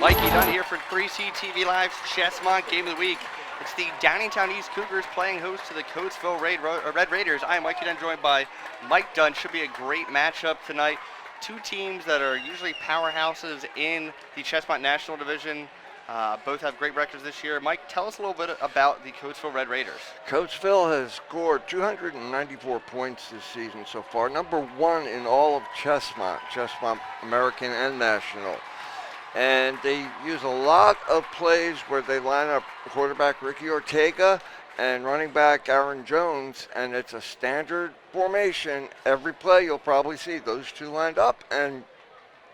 Mikey Dunn here for 3C TV Live's Chessmont Game of the Week. It's the Downingtown East Cougars playing host to the Coatesville Red Raiders. I am Mikey Dunn, joined by Mike Dunn. Should be a great matchup tonight. Two teams that are usually powerhouses in the Chessmont National Division. Both have great records this year. Mike, tell us a little bit about the Coatesville Red Raiders. Coatesville has scored 294 points this season so far. Number one in all of Chessmont American and National. And they use a lot of plays where they line up quarterback Ricky Ortega and running back Aaron Jones, and it's a standard formation. Every play you'll probably see those two lined up, and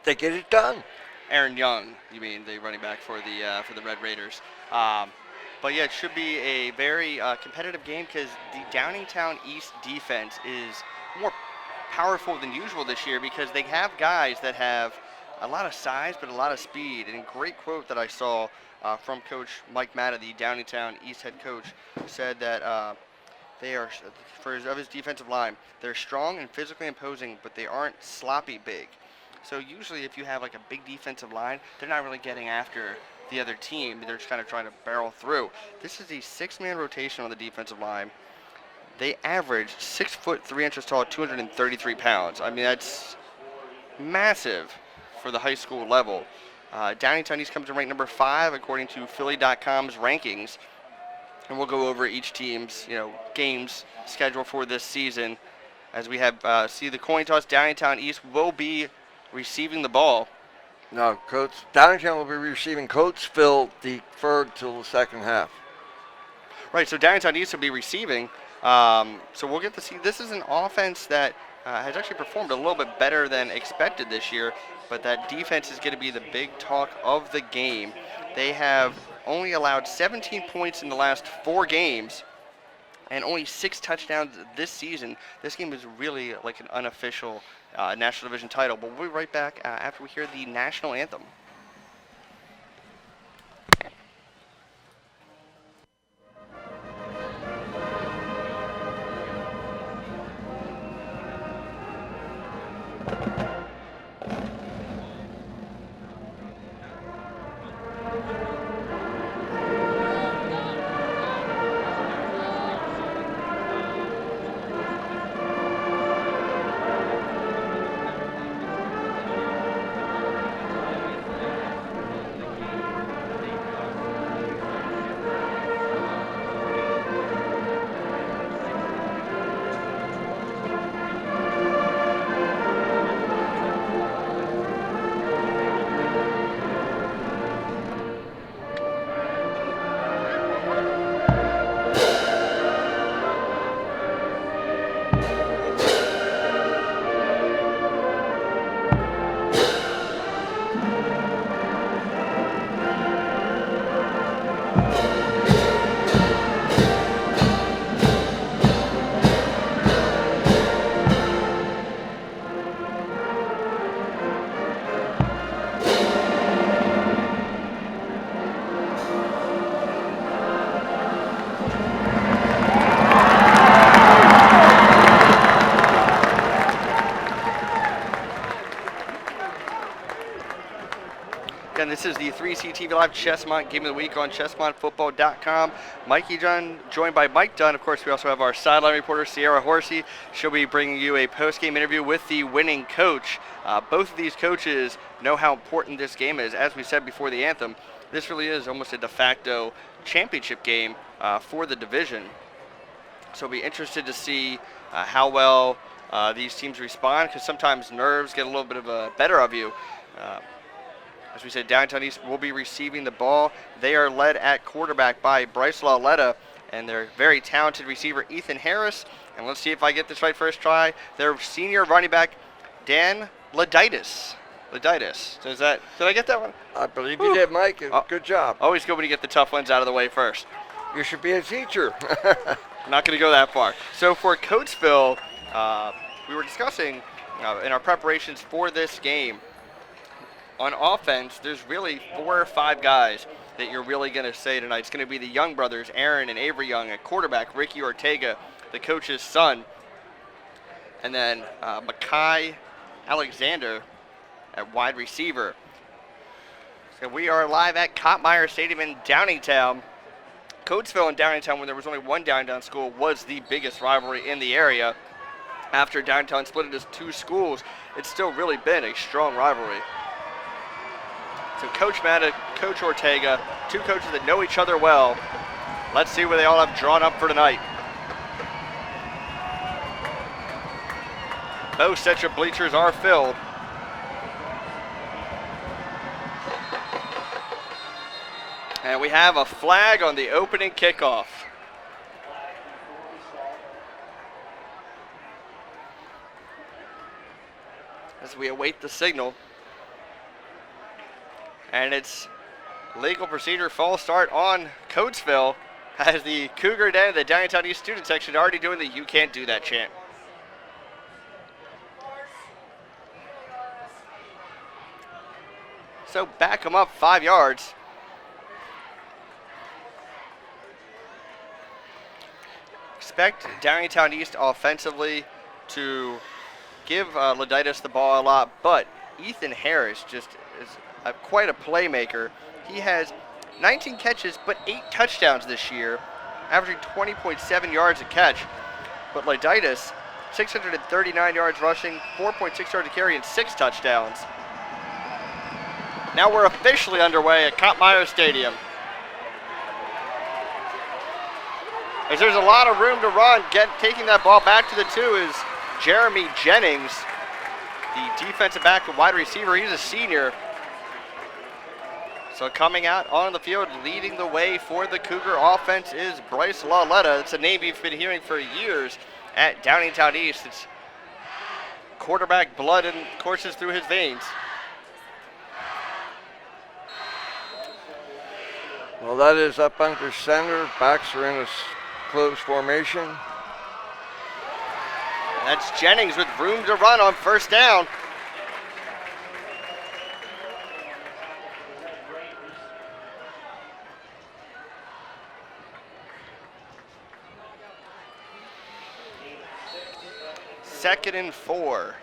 they get it done. Aaron Young, you mean, the running back for the Red Raiders. But yeah, it should be a very competitive game because the Downingtown East defense is more powerful than usual this year because they have guys that have a lot of size but a lot of speed. And a great quote that I saw from Coach Mike Matta, the Downingtown East head coach, said that they are, of his defensive line, they're strong and physically imposing, but they aren't sloppy big. So usually if you have like a big defensive line, they're not really getting after the other team. They're just kind of trying to barrel through. This is a six-man rotation on the defensive line. They average 6'3" tall, 233 pounds. I mean, that's massive for the high school level. Downingtown East comes in ranked number 5 according to Philly.com's rankings. And we'll go over each team's games schedule for this season. As we have see the coin toss, Downingtown East will be receiving the ball. No, Downingtown will be receiving Coatesville deferred till the second half. Right, so Downingtown East will be receiving. So we'll get to see. This is an offense that has actually performed a little bit better than expected this year, but that defense is going to be the big talk of the game. They have only allowed 17 points in the last 4 games and only 6 touchdowns this season. This game is really like an unofficial National Division title, but we'll be right back after we hear the national anthem. Again, this is the 3C TV Live Chessmont Game of the Week on ChessmontFootball.com. Mikey Dunn, joined by Mike Dunn. Of course, we also have our sideline reporter, Sierra Horsey. She'll be bringing you a post-game interview with the winning coach. Both of these coaches know how important this game is. As we said before the anthem, this really is almost a de facto championship game for the division. So we'll be interested to see how well these teams respond, because sometimes nerves get a little bit of a better of you. As we said, Downingtown East will be receiving the ball. They are led at quarterback by Bryce Lawletta and their very talented receiver, Ethan Harris. And let's see if I get this right first try. Their senior running back, Dan Laditis. Did I get that one? I believe you did, Mike. Good job. Always good when you get the tough ones out of the way first. You should be a teacher. I'm not going to go that far. So for Coatesville, we were discussing in our preparations for this game, on offense, there's really 4 or 5 guys that you're really going to say tonight. It's going to be the Young brothers, Aaron and Avery Young, at quarterback, Ricky Ortega, the coach's son, and then Makai Alexander at wide receiver. And we are live at Cottmeyer Stadium in Downingtown. Coatesville and Downingtown, when there was only one Downingtown school, was the biggest rivalry in the area. After Downingtown split into two schools, it's still really been a strong rivalry. So Coach Maddox, Coach Ortega, two coaches that know each other well. Let's see where they all have drawn up for tonight. Both sets of bleachers are filled. And we have a flag on the opening kickoff. As we await the signal. And it's legal procedure false start on Coatesville as the Cougar Den, the Downingtown East student section, already doing the "you can't do that" chant. So back them up 5 yards. Expect Downingtown East offensively to give Laditis the ball a lot, but Ethan Harris just is quite a playmaker. He has 19 catches, but 8 touchdowns this year, averaging 20.7 yards a catch. But Laditis, 639 yards rushing, 4.6 yards a carry, and 6 touchdowns. Now we're officially underway at Cottmeyer Stadium. As there's a lot of room to run, taking that ball back to the 2 is Jeremy Jennings, the defensive back and wide receiver. He's a senior. So coming out on the field, leading the way for the Cougar offense is Bryce Lawletta. It's a name you've been hearing for years at Downingtown East. It's quarterback blood and courses through his veins. Well, that is up under center. Backs are in a closed formation. That's Jennings with room to run on first down. Second and 4.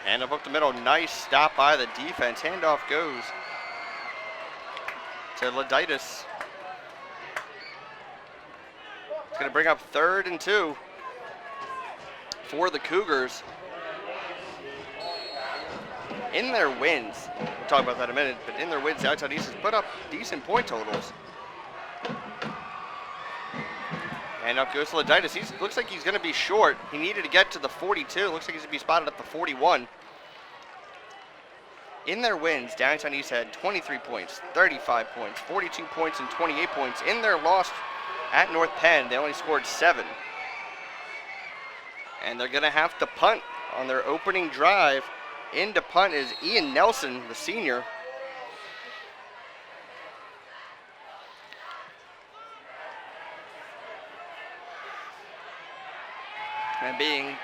Hand up the middle. Nice stop by the defense. Handoff goes to Laditis. It's going to bring up 3rd and 2 for the Cougars. In their wins, we'll talk about that in a minute, but in their wins, Downingtown East has put up decent point totals. And up goes to Laditis. He looks like he's going to be short. He needed to get to the 42. Looks like he's going to be spotted at the 41. In their wins, Downingtown East had 23 points, 35 points, 42 points, and 28 points. In their loss at North Penn, they only scored 7. And they're going to have to punt on their opening drive. In to punt is Ian Nelson, the senior. And being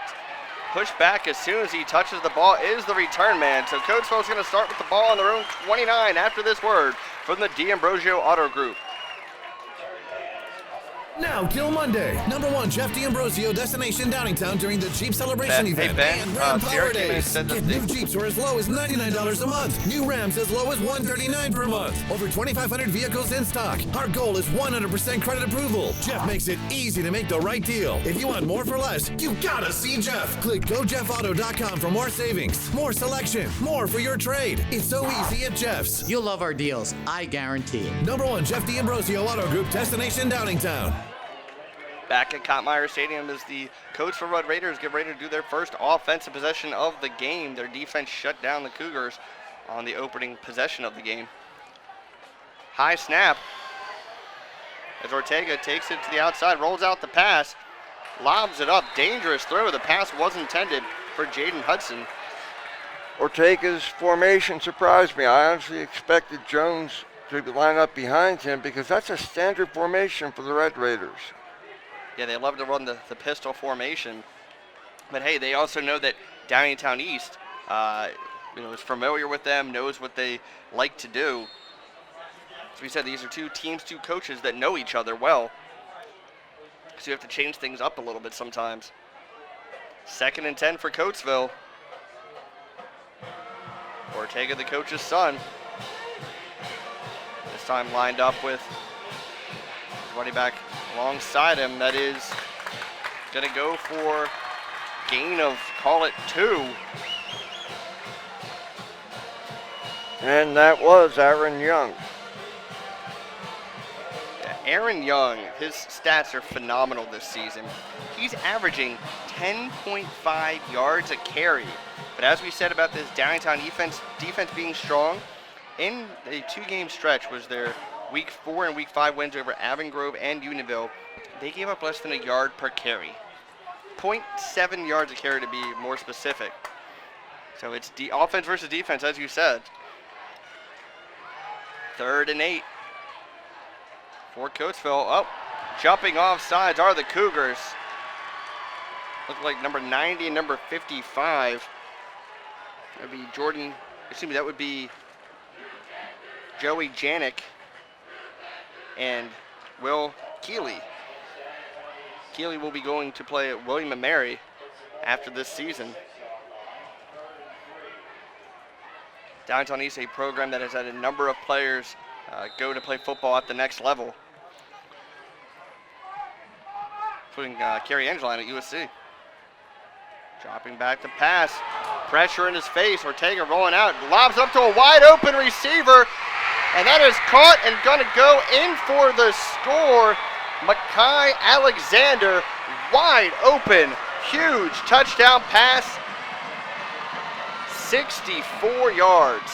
pushed back as soon as he touches the ball is the return man. So Coatesville's going to start with the ball on their own 29 after this word from the D'Ambrosio Auto Group. Now till Monday. Number 1 Jeff D'Ambrosio Destination Downingtown during the Jeep Celebration event. Hey Ben, and Ram Power Derek Days. Get new Jeeps for as low as $99 a month. New Rams as low as $139 per month. Over 2,500 vehicles in stock. Our goal is 100% credit approval. Jeff makes it easy to make the right deal. If you want more for less, you gotta see Jeff. Click GoJeffAuto.com for more savings, more selection, more for your trade. It's so easy at Jeff's. You'll love our deals, I guarantee. Number 1 Jeff D'Ambrosio Auto Group Destination Downingtown. Back at Cottmeyer Stadium as the Coatesville Red Raiders get ready to do their first offensive possession of the game. Their defense shut down the Cougars on the opening possession of the game. High snap as Ortega takes it to the outside, rolls out the pass, lobs it up. Dangerous throw. The pass was intended for Jaden Hudson. Ortega's formation surprised me. I honestly expected Jones to line up behind him because that's a standard formation for the Red Raiders. Yeah, they love to run the pistol formation. But hey, they also know that Downingtown East is familiar with them, knows what they like to do. As we said, these are two teams, two coaches that know each other well. So you have to change things up a little bit sometimes. 2nd and 10 for Coatesville. Ortega, the coach's son. This time lined up with running back alongside him. That is going to go for gain of, call it 2. And that was Aaron Young. Yeah, Aaron Young, his stats are phenomenal this season. He's averaging 10.5 yards a carry. But as we said about this Downingtown defense being strong, in a 2-game stretch was their Week 4 and Week 5 wins over Avon Grove and Unionville. They gave up less than a yard per carry. 0.7 yards a carry to be more specific. So it's offense versus defense, as you said. 3rd and 8 for Coatesville. Oh, jumping off sides are the Cougars. Look like number 90 and number 55. That would be Joey Janik and Will Keeley. Keeley will be going to play at William & Mary after this season. Downingtown East, a program that has had a number of players go to play football at the next level, including Kerry Angeline at USC. Dropping back to pass. Pressure in his face. Ortega rolling out. Lobs up to a wide open receiver. And that is caught and going to go in for the score. Makai Alexander, wide open. Huge touchdown pass. 64 yards.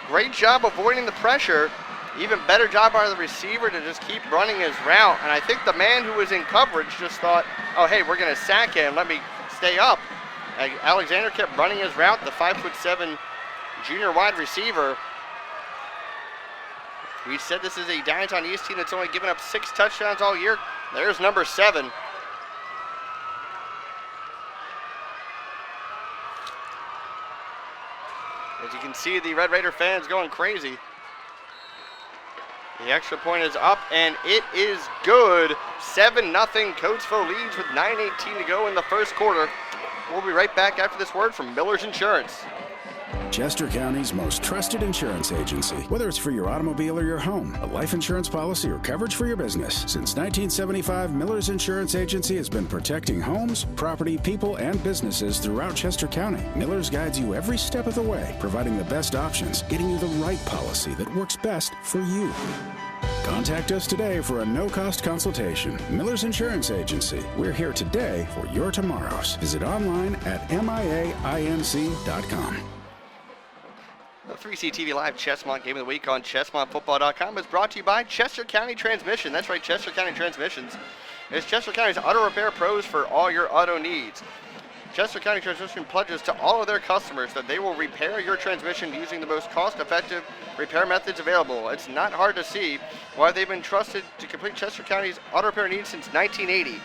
Great job avoiding the pressure. Even better job by the receiver to just keep running his route. And I think the man who was in coverage just thought, oh, hey, we're going to sack him. Let me stay up. Alexander kept running his route, the 5'7" junior wide receiver. We said this is a Downingtown East team that's only given up 6 touchdowns all year. There's number 7. As you can see, the Red Raider fans going crazy. The extra point is up, and it is good. 7-0. Coatesville leads with 9:18 to go in the first quarter. We'll be right back after this word from Miller's Insurance. Chester County's most trusted insurance agency. Whether it's for your automobile or your home, a life insurance policy, or coverage for your business. Since 1975, Miller's Insurance Agency has been protecting homes, property, people, and businesses throughout Chester County. Miller's guides you every step of the way, providing the best options, getting you the right policy that works best for you. Contact us today for a no-cost consultation. Miller's Insurance Agency. We're here today for your tomorrows. Visit online at miainc.com. The 3C TV Live Chestmont Game of the Week on ChestmontFootball.com is brought to you by Chester County Transmission. That's right, Chester County Transmissions. It's Chester County's auto repair pros for all your auto needs. Chester County Transmission pledges to all of their customers that they will repair your transmission using the most cost-effective repair methods available. It's not hard to see why they've been trusted to complete Chester County's auto repair needs since 1980.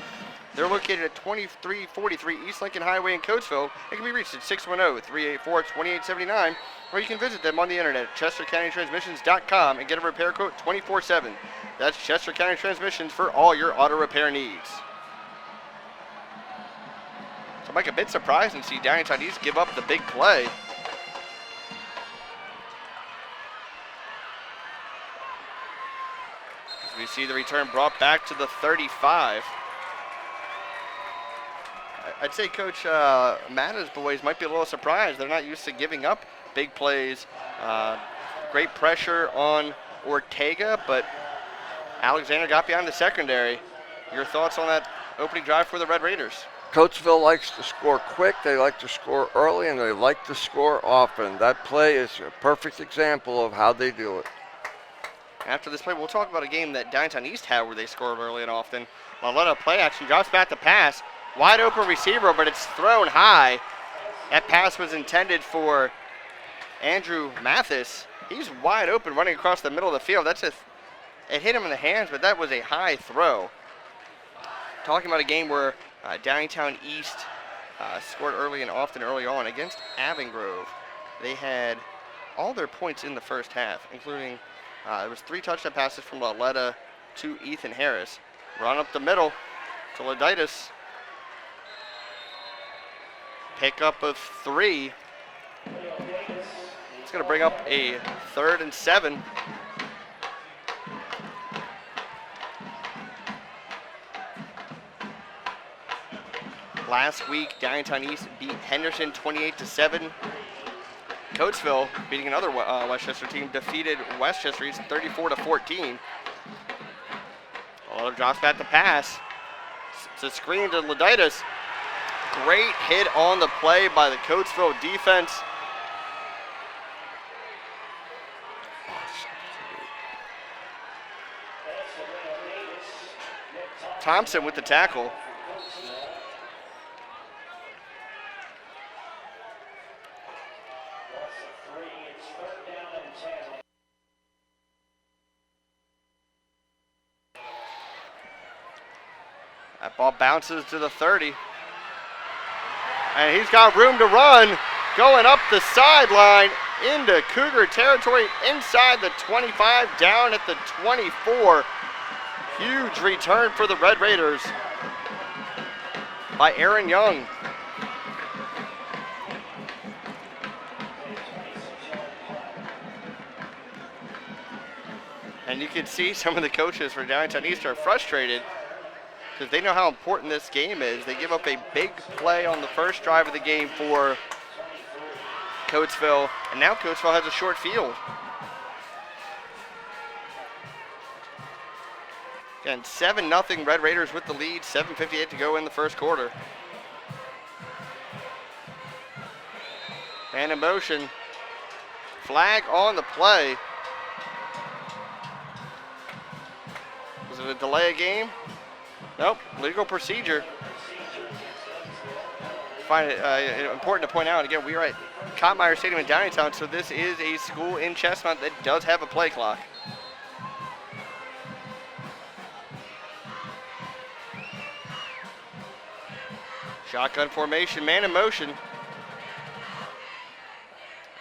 They're located at 2343 East Lincoln Highway in Coatesville. It can be reached at 610-384-2879, or you can visit them on the internet at chestercountytransmissions.com and get a repair quote 24/7. That's Chester County Transmissions for all your auto repair needs. So I'm like a bit surprised to see Downingtown East give up the big play. As we see the return brought back to the 35. I'd say Coach Mata's boys might be a little surprised. They're not used to giving up big plays. Great pressure on Ortega, but Alexander got behind the secondary. Your thoughts on that opening drive for the Red Raiders? Coatesville likes to score quick, they like to score early, and they like to score often. That play is a perfect example of how they do it. After this play, we'll talk about a game that Downingtown East had where they scored early and often. Maletta play action, drops back to pass. Wide open receiver, but it's thrown high. That pass was intended for Andrew Mathis. He's wide open running across the middle of the field. It hit him in the hands, but that was a high throw. Talking about a game where Downingtown East scored early and often early on against Avon Grove. They had all their points in the first half, including there was 3 touchdown passes from Laletta to Ethan Harris. Run up the middle to Loditis. Pickup of 3. It's going to bring up a 3rd and 7. Last week, Downingtown East beat Henderson 28-7. Coatesville, beating another Westchester team, defeated Westchester East 34-14. A lot of drops back to pass. It's a screen to Laditis. Great hit on the play by the Coatesville defense. Thompson with the tackle. That ball bounces to the 30. And he's got room to run. Going up the sideline into Cougar territory inside the 25, down at the 24. Huge return for the Red Raiders by Aaron Young. And you can see some of the coaches for Downingtown East are frustrated because they know how important this game is. They give up a big play on the first drive of the game for Coatesville, and now Coatesville has a short field. Again, 7-0 Red Raiders with the lead, 7:58 to go in the first quarter. And in motion, flag on the play. Was it a delay of game? Nope, legal procedure. Find it important to point out, again, we are at Kottmeyer Stadium in Downingtown, so this is a school in Chestnut that does have a play clock. Shotgun formation, man in motion.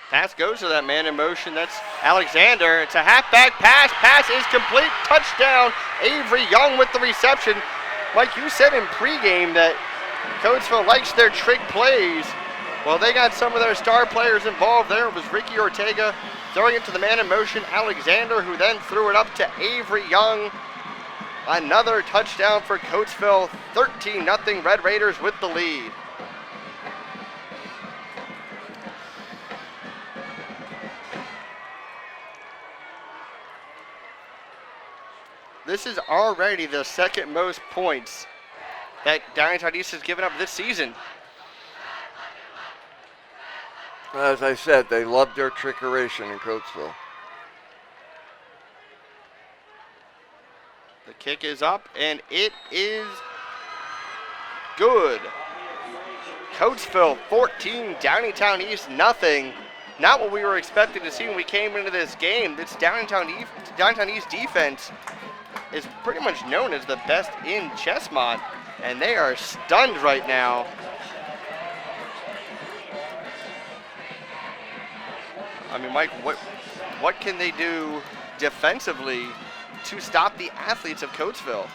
Pass goes to that man in motion. That's Alexander. It's a halfback pass. Pass is complete. Touchdown. Avery Young with the reception. Like you said in pregame that Coatesville likes their trick plays. Well, they got some of their star players involved there. It was Ricky Ortega throwing it to the man in motion, Alexander, who then threw it up to Avery Young. Another touchdown for Coatesville. 13-0 Red Raiders with the lead. This is already the second most points that Downingtown East has given up this season. As I said, they love their trickeration in Coatesville. The kick is up, and it is good. Coatesville 14, Downingtown East nothing. Not what we were expecting to see when we came into this game. This Downingtown East defense is pretty much known as the best in Chestmont, and they are stunned right now. I mean, Mike, what can they do defensively to stop the athletes of Coatesville?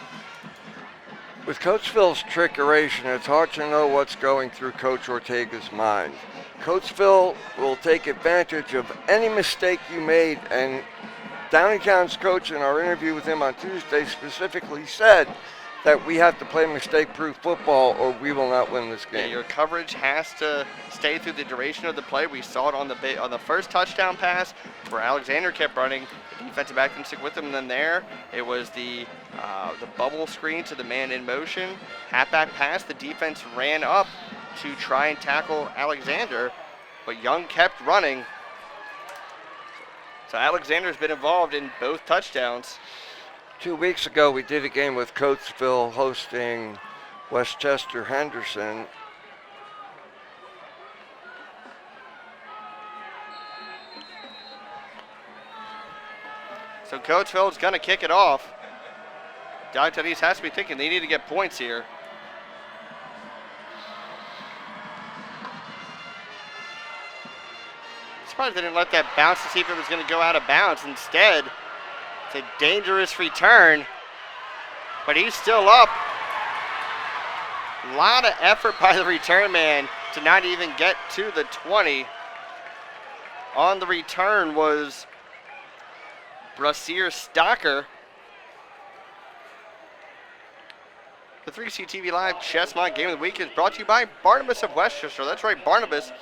With Coatesville's trickeration, it's hard to know what's going through Coach Ortega's mind. Coatesville will take advantage of any mistake you made, and Downingtown's coach in our interview with him on Tuesday specifically said that we have to play mistake-proof football or we will not win this game. Yeah, your coverage has to stay through the duration of the play. We saw it on the first touchdown pass where Alexander kept running. The defensive back didn't stick with him. And then there, it was the bubble screen to the man in motion. Halfback pass, the defense ran up to try and tackle Alexander, but Young kept running. So Alexander's been involved in both touchdowns. 2 weeks ago, we did a game with Coatesville hosting Westchester Henderson. So Coatesville is going to kick it off. Downingtown East has to be thinking they need to get points here. Surprised they didn't let that bounce to see if it was going to go out of bounds. Instead, it's a dangerous return, but he's still up. A lot of effort by the return man. to not even get to the 20. On the return was Brasir Stocker. The 3C TV Live Chessmont Game of the Week is brought to you by Barnabas of Westchester. That's right, Barnabas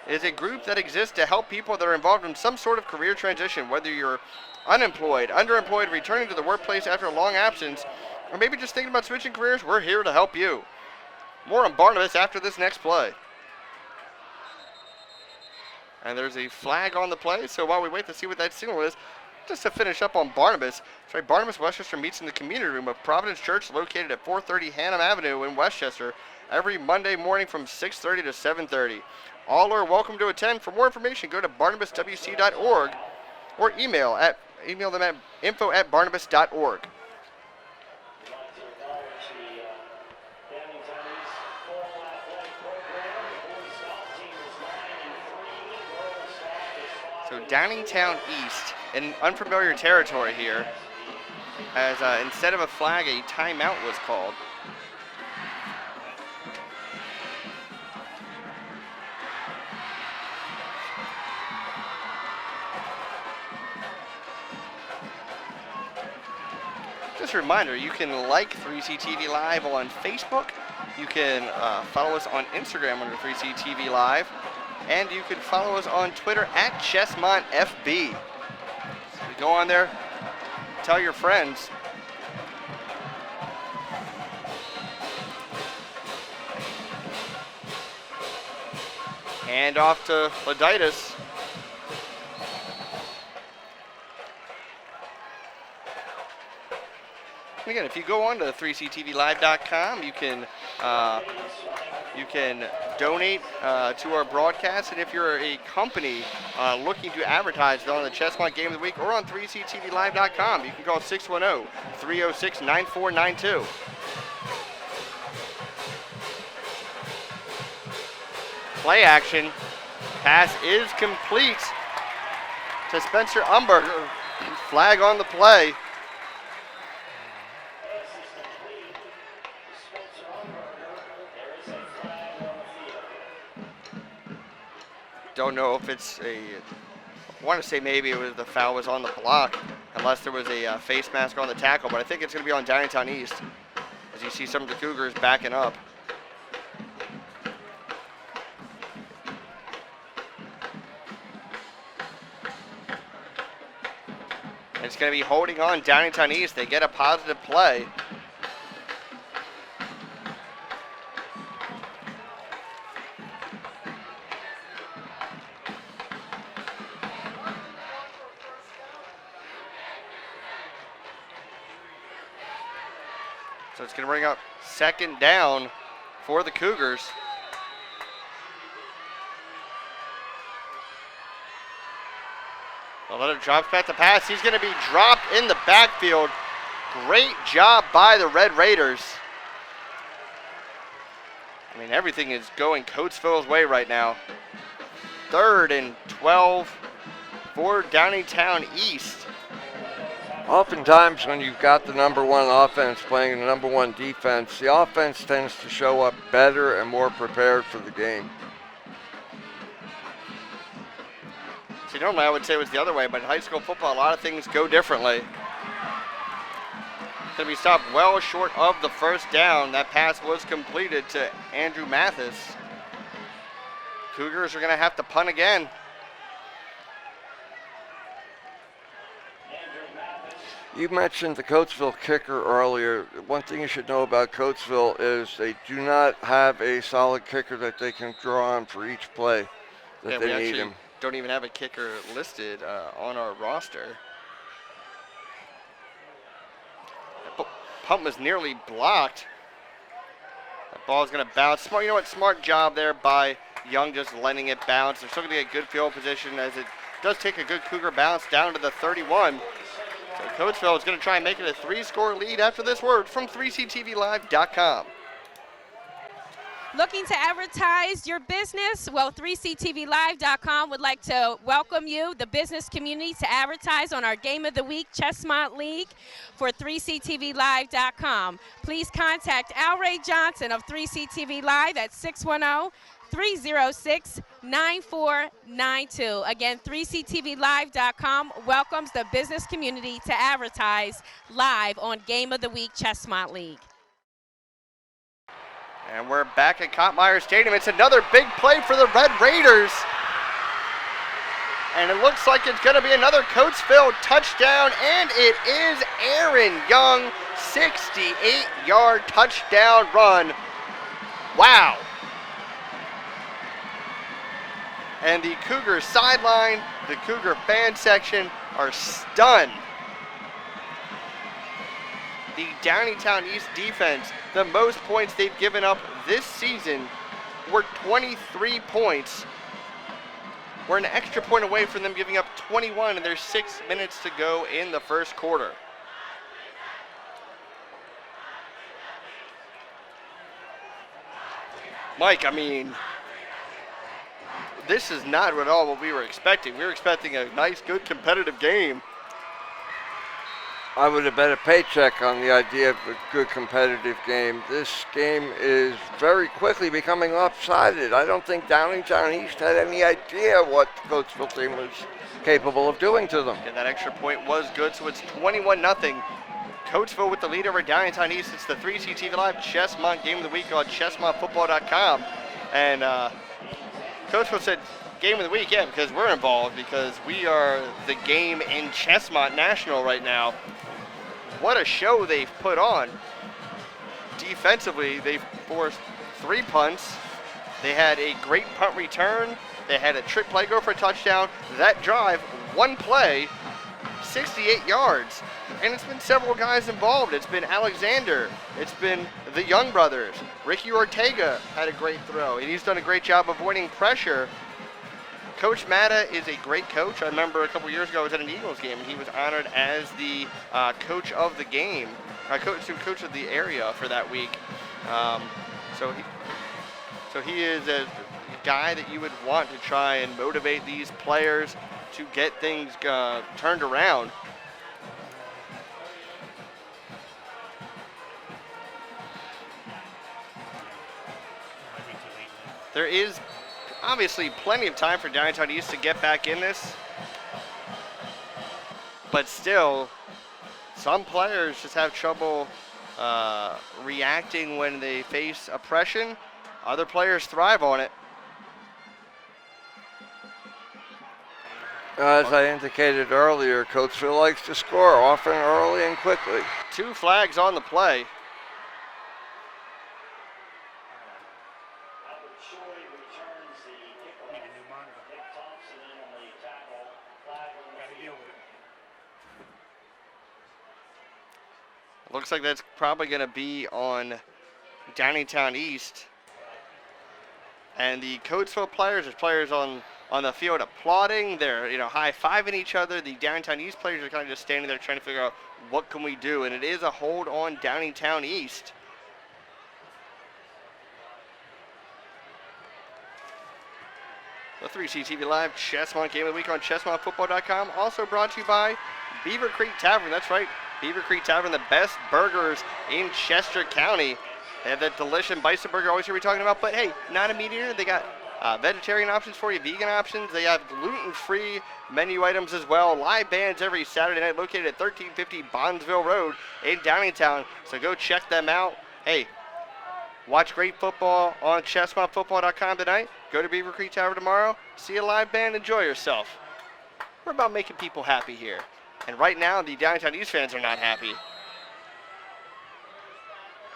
is a group that exists to help people that are involved in some sort of career transition, whether you're unemployed, underemployed, returning to the workplace after a long absence, or maybe just thinking about switching careers. We're here to help you. More on Barnabas after this next play. And there's a flag on the play, so while we wait to see what that signal is, just to finish up on Barnabas, sorry, Barnabas Westchester meets in the community room of Providence Church located at 430 Hannam Avenue in Westchester every Monday morning from 6:30 to 7:30. All are welcome to attend. For more information, go to barnabaswc.org or email them at info@barnabas.org. So Downingtown East in unfamiliar territory here, as instead of a flag, a timeout was called. Just a reminder, you can like 3CTV Live on Facebook. You can follow us on Instagram under 3CTV Live. And you can follow us on Twitter at ChessmontFB. So go on there, tell your friends. Hand off to Loditis. And again, if you go on to 3ctvlive.com, you can donate to our broadcast, and if you're a company looking to advertise on the Chessmont Game of the Week or on 3ctvlive.com, you can call 610-306-9492. Play action. Pass is complete to Spencer Umberger. Flag on the play. Don't know if it's I want to say maybe it was the foul was on the block, unless there was a face mask on the tackle, but I think it's going to be on Downingtown East, as you see some of the Cougars backing up. It's going to be holding on Downingtown East. They get a positive play. So it's going to bring up second down for the Cougars. Leonard drops back the pass. He's going to be dropped in the backfield. Great job by the Red Raiders. I mean, everything is going Coatesville's way right now. 3rd and 12 for Downingtown East. Oftentimes when you've got the number one offense playing the number one defense, the offense tends to show up better and more prepared for the game. See, normally I would say it was the other way, but in high school football, a lot of things go differently. Going to be stopped well short of the first down. That pass was completed to Andrew Mathis. Cougars are going to have to punt again. You mentioned the Coatesville kicker earlier. One thing you should know about Coatesville is they do not have a solid kicker that they can draw on for each play that they need him. Don't even have a kicker listed on our roster. That punt was nearly blocked. That ball's going to bounce. Smart, you know what? Smart job there by Young, just letting it bounce. They're still going to get good field position as it does take a good Cougar bounce down to the 31. So Coatesville is going to try and make it a 3-score lead after this word from 3ctvlive.com. Looking to advertise your business? Well, 3ctvlive.com would like to welcome you, the business community, to advertise on our Game of the Week Chessmont League for 3ctvlive.com. Please contact Al Ray Johnson of 3CTV Live at 306-9492. Again, 3ctvlive.com welcomes the business community to advertise live on Game of the Week Chestnut League. And we're back at Kottmeyer Stadium. It's another big play for the Red Raiders. And it looks like it's going to be another Coatesville touchdown, and it is Aaron Young, 68-yard touchdown run. Wow. And the Cougar sideline, the Cougar fan section are stunned. The Downingtown East defense, the most points they've given up this season were 23 points. We're an extra point away from them giving up 21, and there's 6 minutes to go in the first quarter. Mike, I mean, this is not at all what we were expecting. We were expecting a nice, good, competitive game. I would have bet a paycheck on the idea of a good competitive game. This game is very quickly becoming lopsided. I don't think Downingtown East had any idea what the Coatesville team was capable of doing to them. And that extra point was good, so it's 21-0. Coatesville with the lead over Downingtown East. It's the 3CTV Live Chestnut Game of the Week on chestnutfootball.com. And Coatesville said Game of the Week, yeah, because we're involved, because we are the game in Chestnut National right now. What a show they've put on. Defensively, they've forced 3 punts. They had a great punt return. They had a trick play go for a touchdown. That drive, one play, 68 yards. And it's been several guys involved. It's been Alexander. It's been the Young brothers. Ricky Ortega had a great throw, and he's done a great job avoiding pressure. Coach Matta is a great coach. I remember a couple years ago I was at an Eagles game, and he was honored as the coach of the game, coach of the area for that week. So he is a guy that you would want to try and motivate these players to get things turned around. There is obviously plenty of time for Downingtown East to get back in this, but still, some players just have trouble reacting when they face oppression. Other players thrive on it. As I indicated earlier, Coatesville likes to score often, early, and quickly. 2 flags on the play. Looks like that's probably going to be on Downingtown East. And the Coatesville players, there's players on the field applauding. They're high-fiving each other. The Downingtown East players are kind of just standing there trying to figure out what can we do. And it is a hold on Downingtown East. The 3CTV Live Chestnut Game of the Week on chestnutfootball.com. Also brought to you by Beaver Creek Tavern. That's right. Beaver Creek Tavern, the best burgers in Chester County. They have that delicious bison burger always here we're talking about, but hey, not a meat eater. They got vegetarian options for you, vegan options. They have gluten-free menu items as well. Live bands every Saturday night located at 1350 Bondsville Road in Downingtown. So go check them out. Hey, watch great football on chestnutfootball.com tonight. Go to Beaver Creek Tavern tomorrow. See a live band. Enjoy yourself. We're about making people happy here. And right now, the Downingtown East fans are not happy,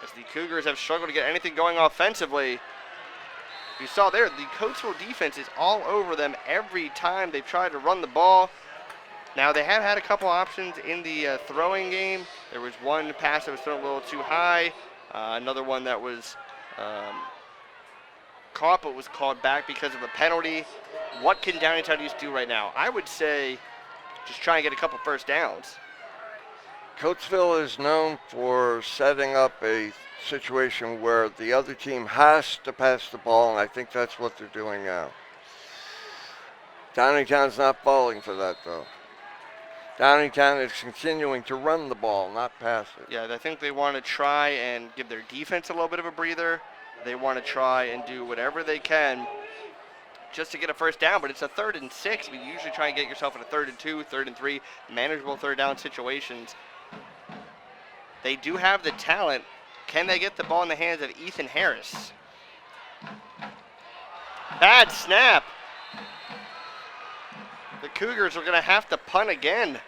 as the Cougars have struggled to get anything going offensively. You saw there, the Coatesville defense is all over them every time they've tried to run the ball. Now, they have had a couple options in the throwing game. There was one pass that was thrown a little too high, another one that was caught but was called back because of a penalty. What can Downingtown East do right now? I would say just try and get a couple first downs. Coatesville is known for setting up a situation where the other team has to pass the ball, and I think that's what they're doing now. Downingtown's not falling for that, though. Downingtown is continuing to run the ball, not pass it. Yeah, I think they want to try and give their defense a little bit of a breather. They want to try and do whatever they can just to get a first down, but it's a 3rd and 6. You usually try and get yourself in a 3rd and 2, 3rd and 3, manageable third down situations. They do have the talent. Can they get the ball in the hands of Ethan Harris? Bad snap. The Cougars are going to have to punt again.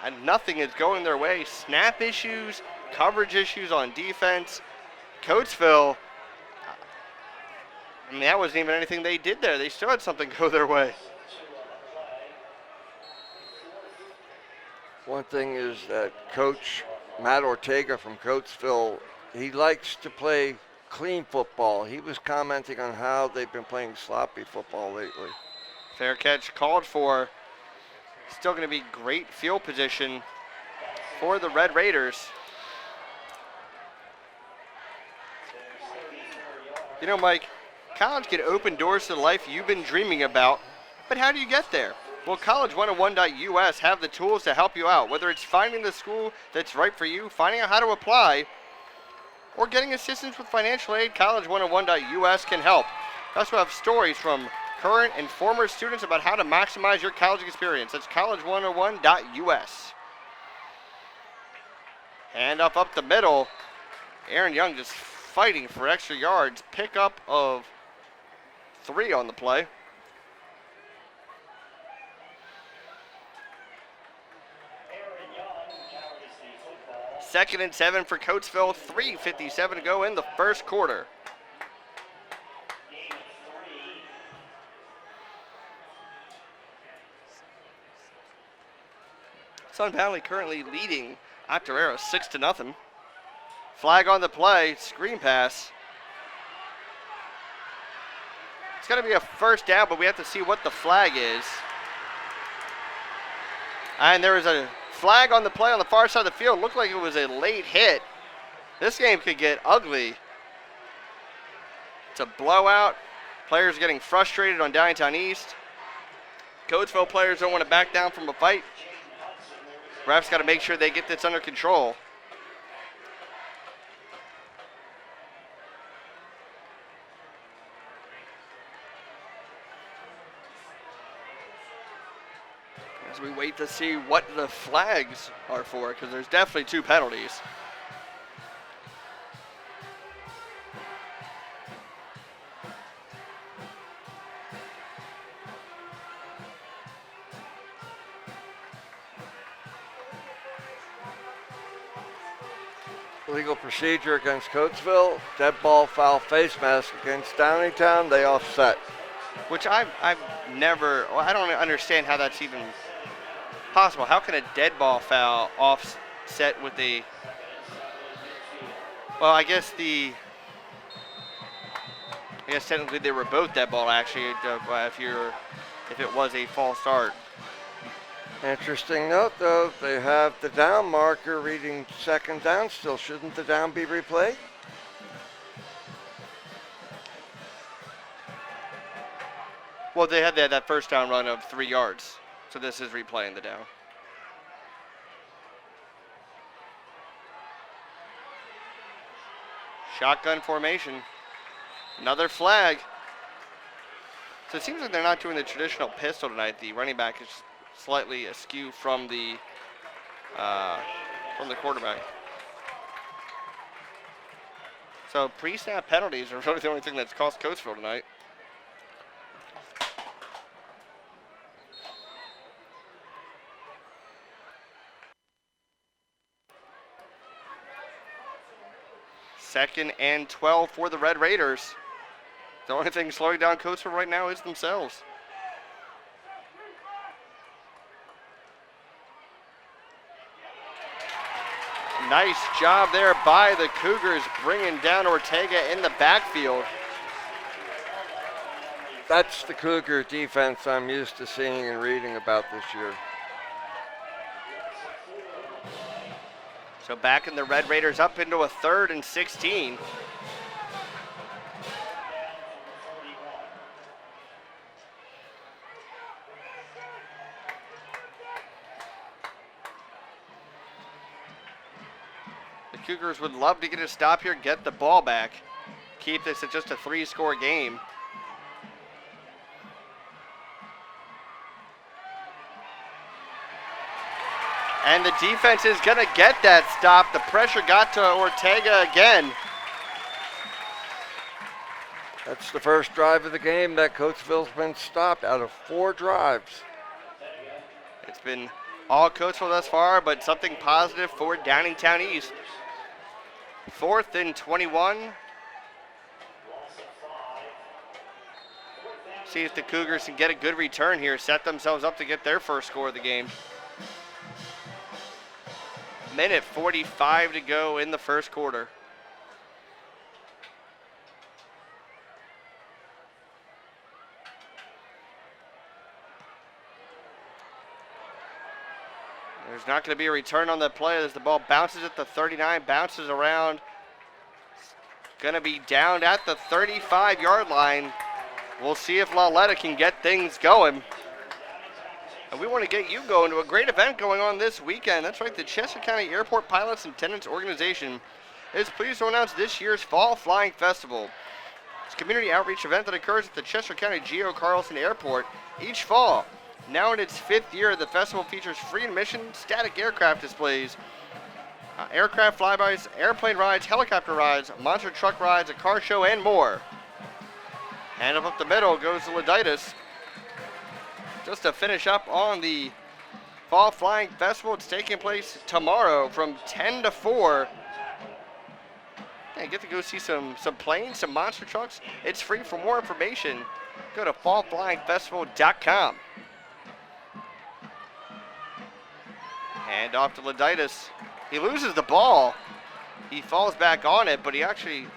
And nothing is going their way. Snap issues, coverage issues on defense. Coatesville, I mean, that wasn't even anything they did there. They still had something go their way. One thing is that Coach Matt Ortega from Coatesville, he likes to play clean football. He was commenting on how they've been playing sloppy football lately. Fair catch called for. Still going to be great field position for the Red Raiders. You know, Mike, college can open doors to the life you've been dreaming about, but how do you get there? Well, college101.us have the tools to help you out, whether it's finding the school that's right for you, finding out how to apply, or getting assistance with financial aid. College101.us can help. We also have stories from current and former students about how to maximize your college experience. That's college101.us. Hand up the middle. Aaron Young just fighting for extra yards. Pickup of 3 on the play. Second and 7 for Coatesville. 3:57 to go in the first quarter. Sun Valley currently leading Octorara 6-0. Flag on the play, screen pass. It's going to be a first down, but we have to see what the flag is. And there is a flag on the play on the far side of the field. Looked like it was a late hit. This game could get ugly. It's a blowout. Players getting frustrated on Downingtown East. Coatesville players don't want to back down from a fight. Refs got to make sure they get this under control. As we wait to see what the flags are for, because there's definitely 2 penalties. Legal procedure against Coatesville, dead ball foul face mask against Downingtown, they offset. Which I've never, well, I don't understand how that's even possible. How can a dead ball foul offset with a, well, I guess technically they were both dead ball actually, if it was a false start. Interesting note though, they have the down marker reading second down still. Shouldn't the down be replayed? Well, they had that first down run of 3 yards, so this is replaying the down. Shotgun formation. Another flag. So it seems like they're not doing the traditional pistol tonight. The running back is slightly askew from the quarterback. So pre-snap penalties are really the only thing that's cost Coatesville tonight. Second and 12 for the Red Raiders. The only thing slowing down Coatesville right now is themselves. Nice job there by the Cougars bringing down Ortega in the backfield. That's the Cougar defense I'm used to seeing and reading about this year. So backing the Red Raiders up into a 3rd and 16. Cougars would love to get a stop here, get the ball back, keep this at just a 3-score game. And the defense is going to get that stop. The pressure got to Ortega again. That's the first drive of the game that Coatesville's been stopped out of 4 drives. It's been all Coatesville thus far, but something positive for Downingtown East. 4th and 21. See if the Cougars can get a good return here, set themselves up to get their first score of the game. Minute 45 to go in the first quarter. There's not going to be a return on the play as the ball bounces at the 39, bounces around. Going to be down at the 35-yard line. We'll see if Laletta can get things going. And we want to get you going to a great event going on this weekend. That's right, the Chester County Airport Pilots and Tenants Organization is pleased to announce this year's Fall Flying Festival. It's a community outreach event that occurs at the Chester County Geo Carlson Airport each fall. Now in its 5th year, the festival features free admission, static aircraft displays, aircraft flybys, airplane rides, helicopter rides, monster truck rides, a car show, and more. Hand up the middle goes to Laditis. Just to finish up on the Fall Flying Festival, it's taking place tomorrow from 10 to 4. Yeah, get to go see some planes, some monster trucks. It's free. For more information, go to fallflyingfestival.com. Hand off to Laditis. He loses the ball. He falls back on it, but he actually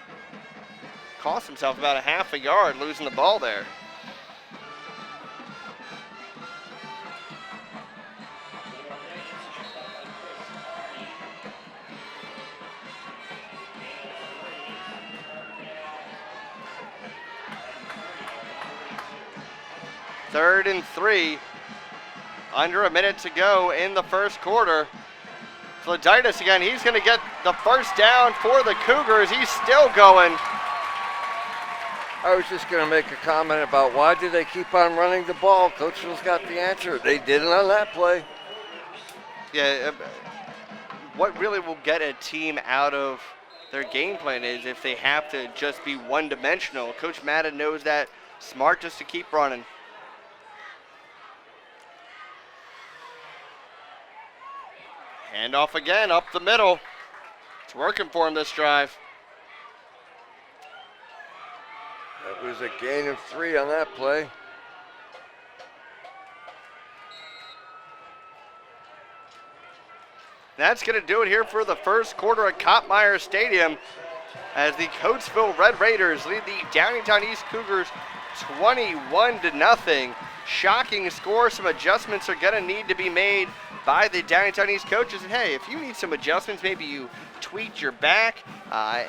cost himself about a half a yard losing the ball there. Third and 3. Under a minute to go in the first quarter. Floditis again, he's going to get the first down for the Cougars. He's still going. I was just going to make a comment about why do they keep on running the ball. Coatesville's got the answer. They didn't on that play. Yeah, what really will get a team out of their game plan is if they have to just be one-dimensional. Coach Madden knows that. Smart just to keep running. Handoff again, up the middle. It's working for him this drive. That was a gain of 3 on that play. That's going to do it here for the first quarter at Koppmeyer Stadium as the Coatesville Red Raiders lead the Downingtown East Cougars 21-0. Shocking score. Some adjustments are going to need to be made by the Downingtown East coaches. And hey, if you need some adjustments, maybe you tweaked your back,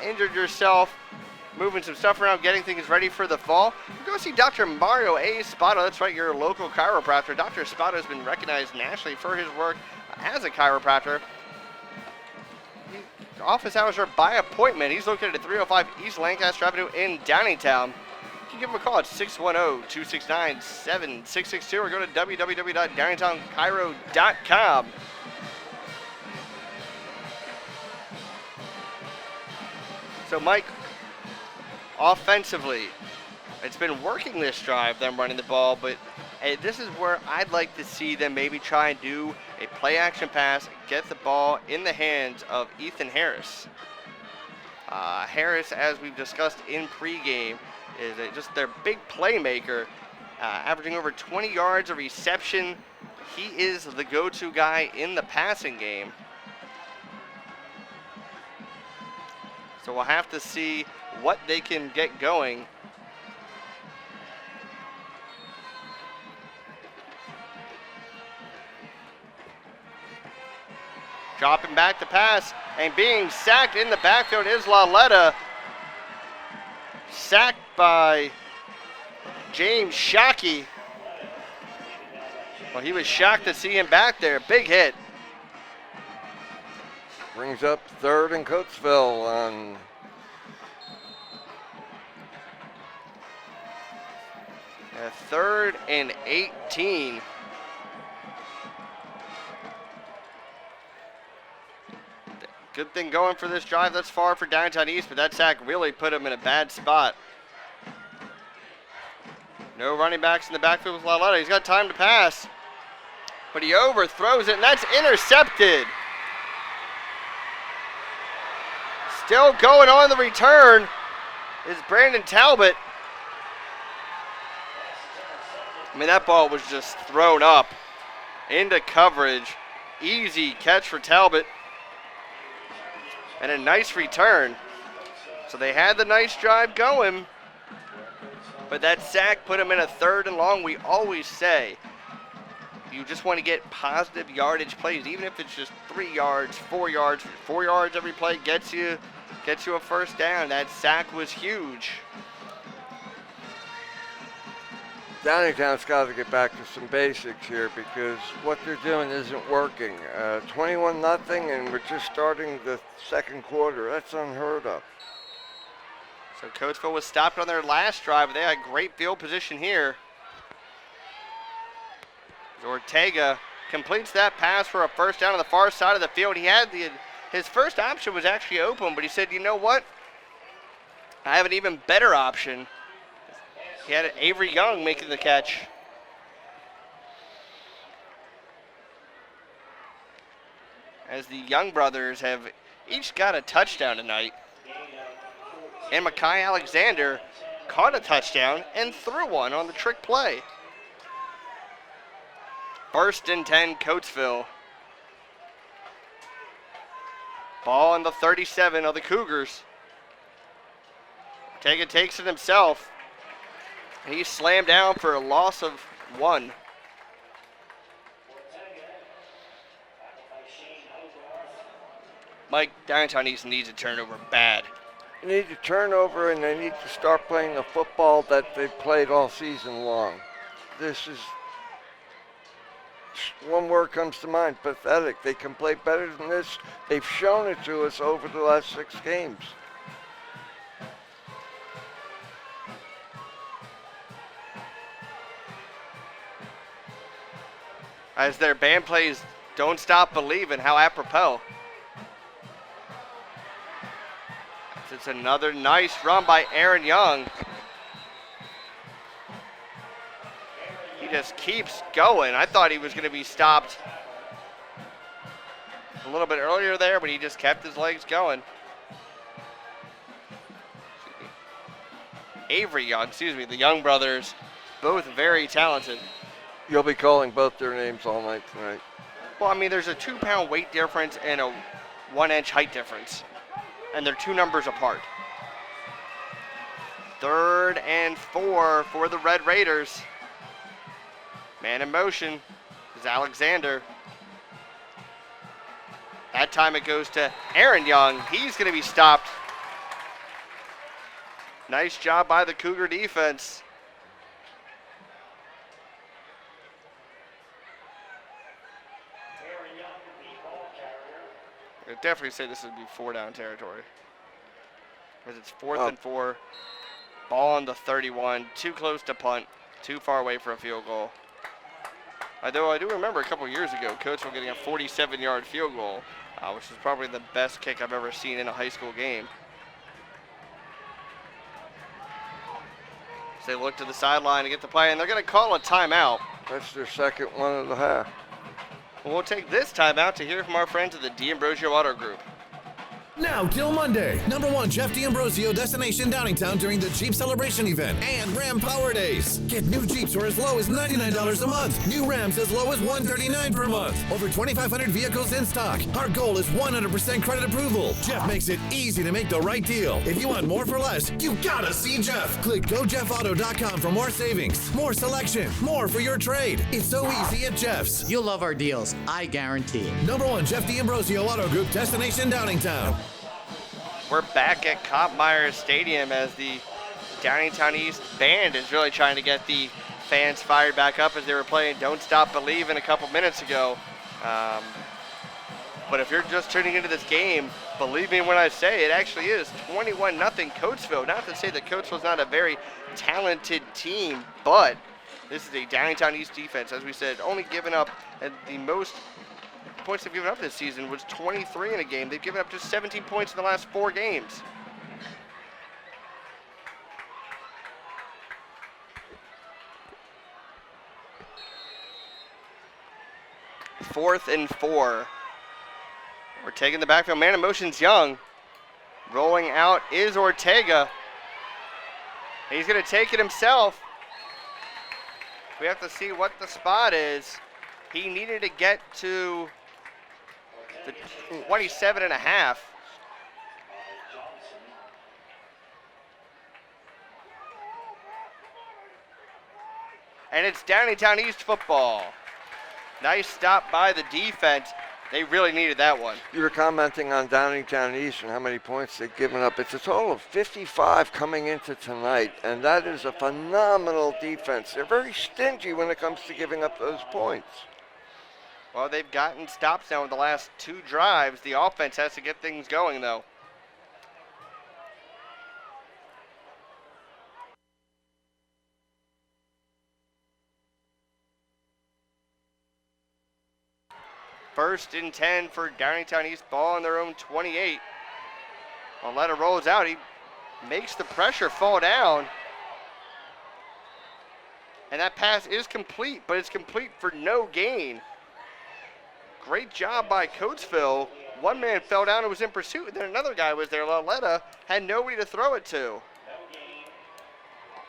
injured yourself, moving some stuff around, getting things ready for the fall, go see Dr. Mario A. Spada. That's right, your local chiropractor. Dr. Spada has been recognized nationally for his work as a chiropractor. Office hours are by appointment. He's located at 305 East Lancaster Avenue in Downingtown. You can give him a call at 610-269-7662 or go to www.downingtownchiro.com. So, Mike, offensively, it's been working this drive, them running the ball, but this is where I'd like to see them maybe try and do a play-action pass, get the ball in the hands of Ethan Harris. Harris, as we've discussed in pregame, is just their big playmaker, averaging over 20 yards of reception. He is the go-to guy in the passing game. So we'll have to see what they can get going. Dropping back to pass and being sacked in the backfield is Laletta. Sacked by James Shockey. Well, he was shocked to see him back there. Big hit. Brings up third and Coatesville on third and 18. Good thing going for this drive thus far for Downtown East, but that sack really put him in a bad spot. No running backs in the backfield with Laletta. He's got time to pass, but he overthrows it, and that's intercepted. Still going on the return is Brandon Talbot. I mean, that ball was just thrown up into coverage. Easy catch for Talbot. And a nice return. So they had the nice drive going, but that sack put him in a third and long. We always say you just want to get positive yardage plays, even if it's just 3 yards, 4 yards. 4 yards every play gets you a first down. That sack was huge. Downingtown's got to get back to some basics here because what they're doing isn't working. 21-0, and we're just starting the second quarter. That's unheard of. So Coatesville was stopped on their last drive, but they had great field position here. Ortega completes that pass for a first down on the far side of the field. He had his first option was actually open, but he said, you know what? I have an even better option. He had Avery Young making the catch. As the Young brothers have each got a touchdown tonight. And Makai Alexander caught a touchdown and threw one on the trick play. First and 10, Coatesville. Ball on the 37 of the Cougars. Ortega takes it himself. He's slammed down for a loss of 1. Mike, Downtown East needs a turnover bad. They need a turnover, and they need to start playing the football that they've played all season long. This is, one word comes to mind, pathetic. They can play better than this. They've shown it to us over the last 6 games. As their band plays Don't Stop Believin', how apropos. It's another nice run by Aaron Young. He just keeps going. I thought he was going to be stopped a little bit earlier there, but he just kept his legs going. Avery Young, the Young brothers, both very talented. You'll be calling both their names all night tonight. Well, I mean, there's a 2-pound weight difference and a 1-inch height difference, and they're 2 numbers apart. 3rd and 4 for the Red Raiders. Man in motion is Alexander. That time it goes to Aaron Young. He's going to be stopped. Nice job by the Cougar defense. I'd definitely say this would be 4-down territory. Because it's 4th and 4. Ball on the 31. Too close to punt. Too far away for a field goal. Although I do remember a couple years ago, Coatesville getting a 47-yard field goal, which is probably the best kick I've ever seen in a high school game. So they look to the sideline to get the play, and they're going to call a timeout. That's their second one of the half. We'll take this timeout to hear from our friends at the D'Ambrosio Auto Group. Now till Monday, #1 Jeff D'Ambrosio destination Downingtown during the Jeep Celebration event and Ram Power Days. Get new Jeeps for as low as $99 a month. New Rams as low as $139 per month. Over 2,500 vehicles in stock. Our goal is 100% credit approval. Jeff makes it easy to make the right deal. If you want more for less, you gotta see Jeff. Click GoJeffAuto.com for more savings, more selection, more for your trade. It's so easy at Jeff's. You'll love our deals, I guarantee. #1 Jeff D'Ambrosio Auto Group destination Downingtown. We're back at Cop Myers Stadium as the Downingtown East band is really trying to get the fans fired back up as they were playing Don't Stop Believin' a couple minutes ago. But if you're just tuning into this game, believe me when I say it actually is 21-0 Coatesville. Not to say that Coatesville's not a very talented team, but this is a Downingtown East defense. As we said, only given up, and the most points they've given up this season was 23 in a game. They've given up just 17 points in the last 4 games. Fourth and 4. Ortega in the backfield. Man in motion's Young. Rolling out is Ortega. He's going to take it himself. We have to see what the spot is. He needed to get to the 27.5. And it's Downingtown East football. Nice stop by the defense. They really needed that one. You were commenting on Downingtown East and how many points they've given up. It's a total of 55 coming into tonight, and that is a phenomenal defense. They're very stingy when it comes to giving up those points. Well, they've gotten stops now in the last 2 drives. The offense has to get things going, though. First and 10 for Downingtown East, ball on their own 28. Arletta rolls out. He makes the pressure fall down. And that pass is complete, but it's complete for no gain. Great job by Coatesville. One man fell down and was in pursuit, and then another guy was there. Arletta had nobody to throw it to.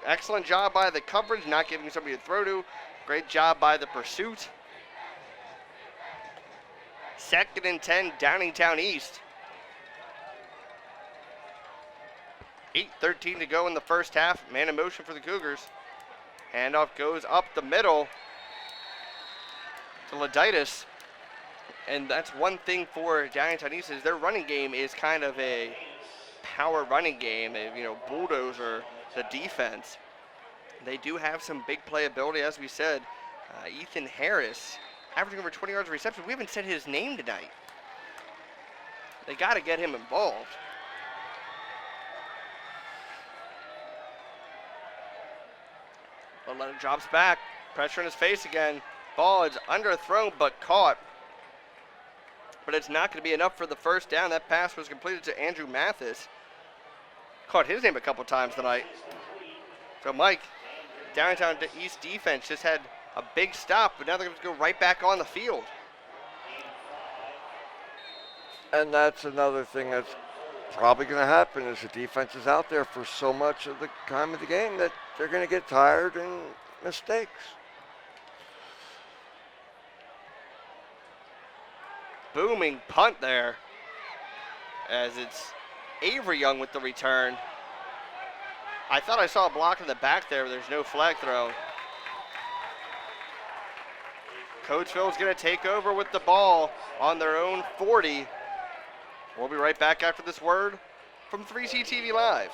Excellent job by the coverage, not giving somebody to throw to. Great job by the pursuit. Second and 10, Downingtown East. 8:13 to go in the first half. Man in motion for the Cougars. Handoff goes up the middle to Laditis. And that's one thing for Downingtown East is their running game is kind of a power running game. They, bulldozer the defense. They do have some big playability, as we said. Ethan Harris, averaging over 20 yards of reception. We haven't said his name tonight. They got to get him involved. But Leonard drops back. Pressure in his face again. Ball is underthrown but caught. But it's not going to be enough for the first down. That pass was completed to Andrew Mathis. Caught his name a couple times tonight. So Mike, Downingtown East defense just had a big stop, but now they're going to go right back on the field. And that's another thing that's probably going to happen is the defense is out there for so much of the time of the game that they're going to get tired and mistakes. Booming punt there as it's Avery Young with the return. I thought I saw a block in the back there, but there's no flag thrown. Coatesville's going to take over with the ball on their own 40. We'll be right back after this word from 3CTV Live.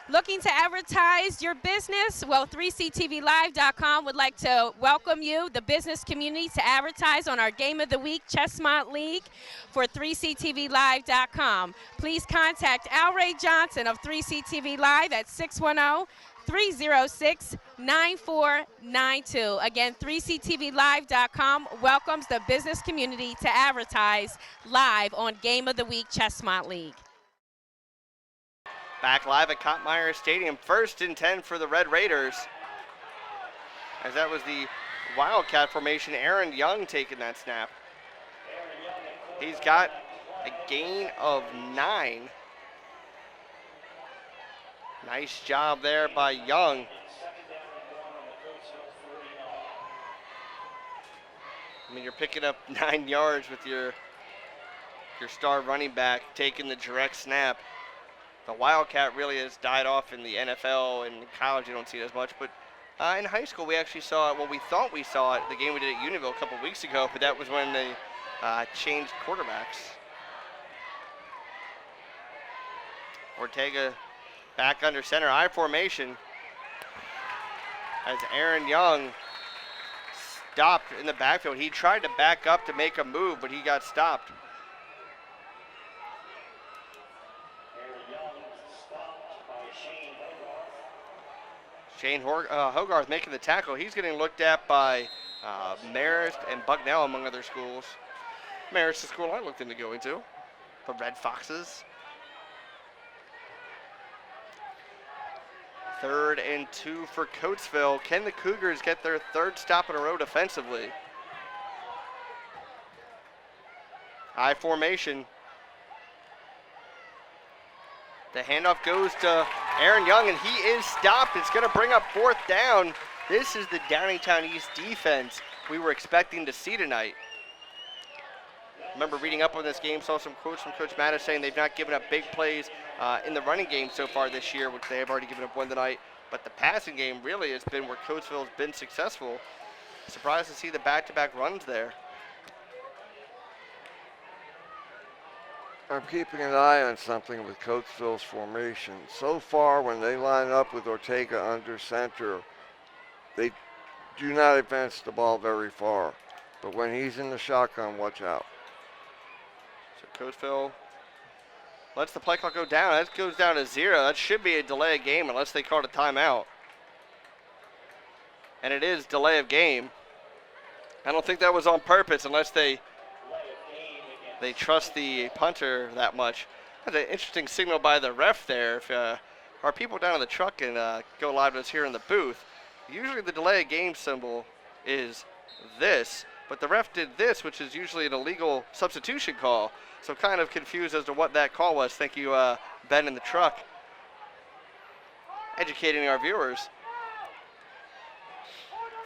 Looking to advertise your business? Well, 3CTVLive.com would like to welcome you, the business community, to advertise on our Game of the Week Chessmont League for 3CTVLive.com. Please contact Al Ray Johnson of 3CTV Live at 610-306-9492. Again, 3CTVLive.com welcomes the business community to advertise live on Game of the Week Chessmont League. Back live at Kottmeyer Stadium, first and 10 for the Red Raiders. As that was the Wildcat formation, Aaron Young taking that snap. He's got a gain of 9. Nice job there by Young. I mean, you're picking up 9 yards with your star running back taking the direct snap. The Wildcat really has died off in the NFL and in college. You don't see it as much, but in high school we actually saw it. Well, we thought we saw it the game we did at Unionville a couple weeks ago, but that was when they changed quarterbacks. Ortega back under center, I formation, as Aaron Young stopped in the backfield. He tried to back up to make a move, but he got stopped. Shane Hogarth making the tackle. He's getting looked at by Marist and Bucknell, among other schools. Marist, the school I looked into going to. The Red Foxes. 3rd and 2 for Coatesville. Can the Cougars get their 3rd stop in a row defensively? I formation. The handoff goes to Aaron Young, and he is stopped. It's going to bring up 4th down. This is the Downingtown East defense we were expecting to see tonight. Remember reading up on this game, saw some quotes from Coach Mattis saying they've not given up big plays in the running game so far this year, which they have already given up one tonight. But the passing game really has been where Coatesville has been successful. Surprised to see the back-to-back runs there. I'm keeping an eye on something with Coatesville's formation. So far, when they line up with Ortega under center, they do not advance the ball very far. But when he's in the shotgun, watch out. So Coatesville lets the play clock go down. That goes down to 0. That should be a delay of game unless they called a timeout. And it is delay of game. I don't think that was on purpose unless they trust the punter that much. That's an interesting signal by the ref there. If our people down in the truck and go live with us here in the booth, usually the delay of game symbol is this, but the ref did this, which is usually an illegal substitution call. So kind of confused as to what that call was. Thank you, Ben in the truck, educating our viewers.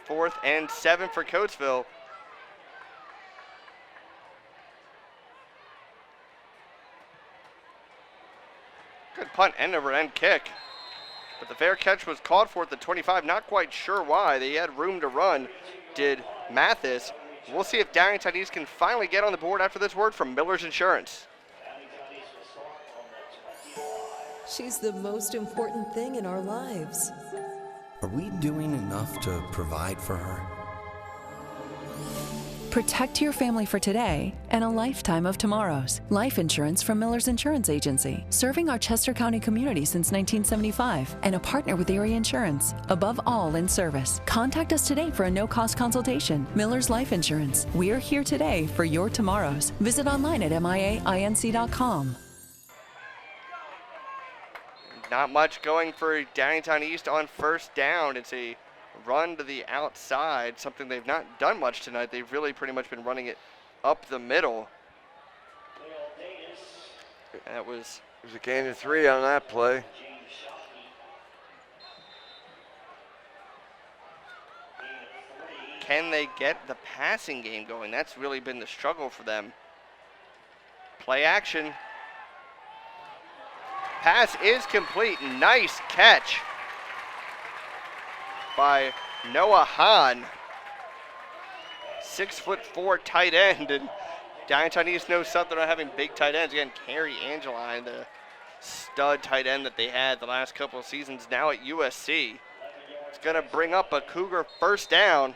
4th and 7 for Coatesville. Good punt, end-over-end kick. But the fair catch was called for at the 25. Not quite sure why. They had room to run, did Mathis. We'll see if Downingtown East can finally get on the board after this word from Miller's Insurance. She's the most important thing in our lives. Are we doing enough to provide for her? Protect your family for today and a lifetime of tomorrows. Life insurance from Miller's Insurance Agency, serving our Chester County community since 1975 and a partner with Erie Insurance. Above all, in service. Contact us today for a no-cost consultation. Miller's Life Insurance. We're here today for your tomorrows. Visit online at miainc.com. Not much going for Downingtown East on 1st down. It's a run to the outside, something they've not done much tonight. They've really pretty much been running it up the middle. And it was a gain of 3 on that play. Can they get the passing game going? That's really been the struggle for them. Play action. Pass is complete. Nice catch by Noah Hahn. 6'4" tight end, and Downingtown East knows something about having big tight ends. Again, Kerry Angeline, the stud tight end that they had the last couple of seasons, now at USC. It's gonna bring up a Cougar 1st down.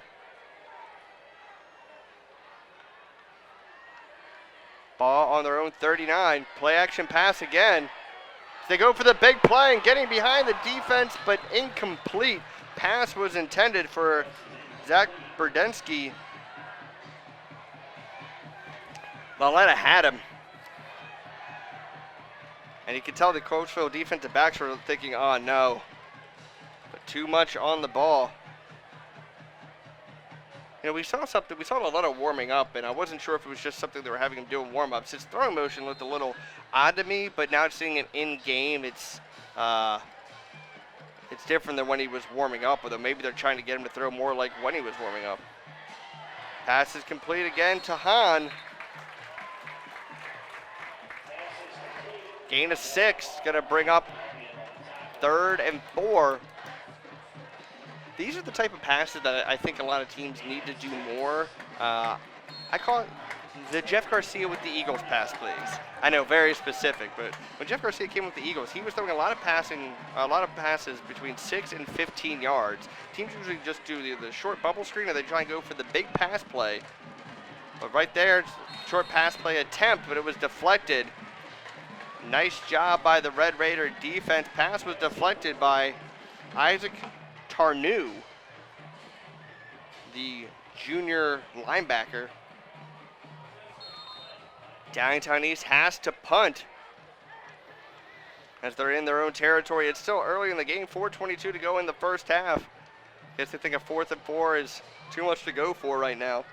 Ball on their own 39. Play action pass again. They go for the big play and getting behind the defense, but incomplete. Pass was intended for Zach Burdensky. Valletta had him. And you can tell the Coatesville defensive backs were thinking, oh no. But too much on the ball. You know, we saw a lot of warming up, and I wasn't sure if it was just something they were having him do in warm-ups. His throwing motion looked a little odd to me, but now seeing it in-game, it's different than when he was warming up, although maybe they're trying to get him to throw more like when he was warming up. Pass is complete again to Hahn. Gain of 6, gonna bring up 3rd and 4. These are the type of passes that I think a lot of teams need to do more. I call it the Jeff Garcia with the Eagles pass plays. I know, very specific, but when Jeff Garcia came with the Eagles, he was throwing a lot of passes between 6 and 15 yards. Teams usually just do the short bubble screen, or they try and go for the big pass play. But right there, short pass play attempt, but it was deflected. Nice job by the Red Raider defense. Pass was deflected by Isaac Tarnew, the junior linebacker. Downingtown East has to punt as they're in their own territory. It's still early in the game, 4:22 to go in the first half. Guess they think a 4th and 4 is too much to go for right now.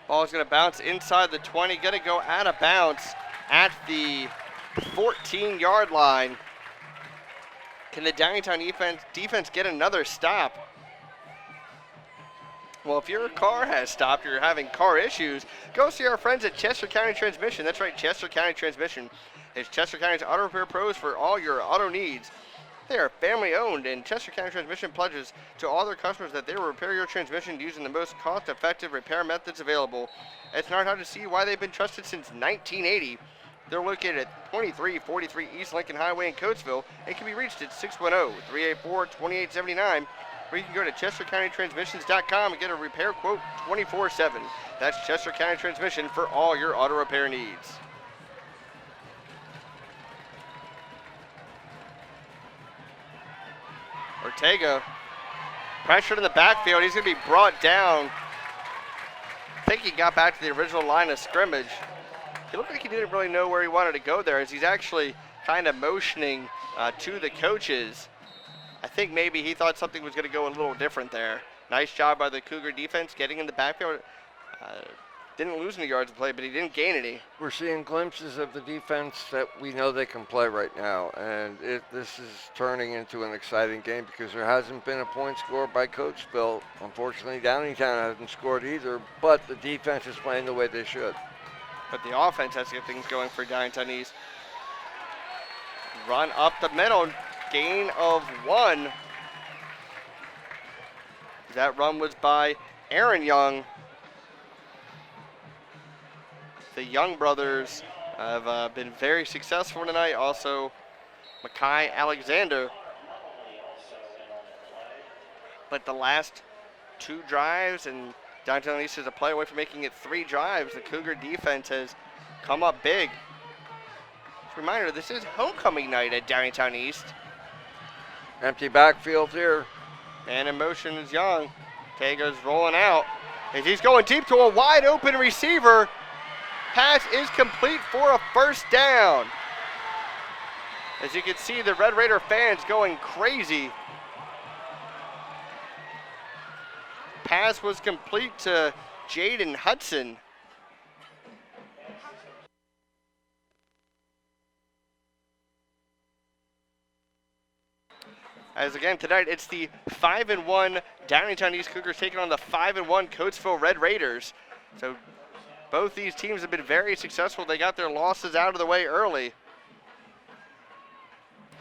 Ball is going to bounce inside the 20, going to go out of bounds at the 14-yard line. Can the Downingtown defense get another stop? Well, if your car has stopped, you're having car issues, go see our friends at Chester County Transmission. That's right, Chester County Transmission is Chester County's auto repair pros for all your auto needs. They are family owned, and Chester County Transmission pledges to all their customers that they will repair your transmission using the most cost-effective repair methods available. It's not hard to see why they've been trusted since 1980. They're located at 2343 East Lincoln Highway in Coatesville and can be reached at 610-384-2879. Or you can go to ChesterCountyTransmissions.com and get a repair quote 24/7. That's Chester County Transmission for all your auto repair needs. Ortega pressured in the backfield. He's going to be brought down. I think he got back to the original line of scrimmage. He looked like he didn't really know where he wanted to go there, as he's actually kind of motioning to the coaches. I think maybe he thought something was going to go a little different there. Nice job by the Cougar defense getting in the backfield. Didn't lose any yards of play, but he didn't gain any. We're seeing glimpses of the defense that we know they can play right now, and this is turning into an exciting game because there hasn't been a point scored by Coatesville. Unfortunately, Downingtown hasn't scored either, but the defense is playing the way they should. But the offense has to get things going for Downingtown East. Run up the middle, gain of 1. That run was by Aaron Young. The Young brothers have been very successful tonight. Also, Makai Alexander. But the last 2 drives, and Downingtown East is a play away from making it 3 drives. The Cougar defense has come up big. Just a reminder, this is homecoming night at Downingtown East. Empty backfield here. And in motion is Young. Tega's rolling out. As he's going deep to a wide open receiver. Pass is complete for a first down. As you can see, the Red Raider fans going crazy. Pass was complete to Jaden Hudson. As again tonight, it's the 5-1 Downingtown East Cougars taking on the 5-1 Coatesville Red Raiders. So both these teams have been very successful. They got their losses out of the way early.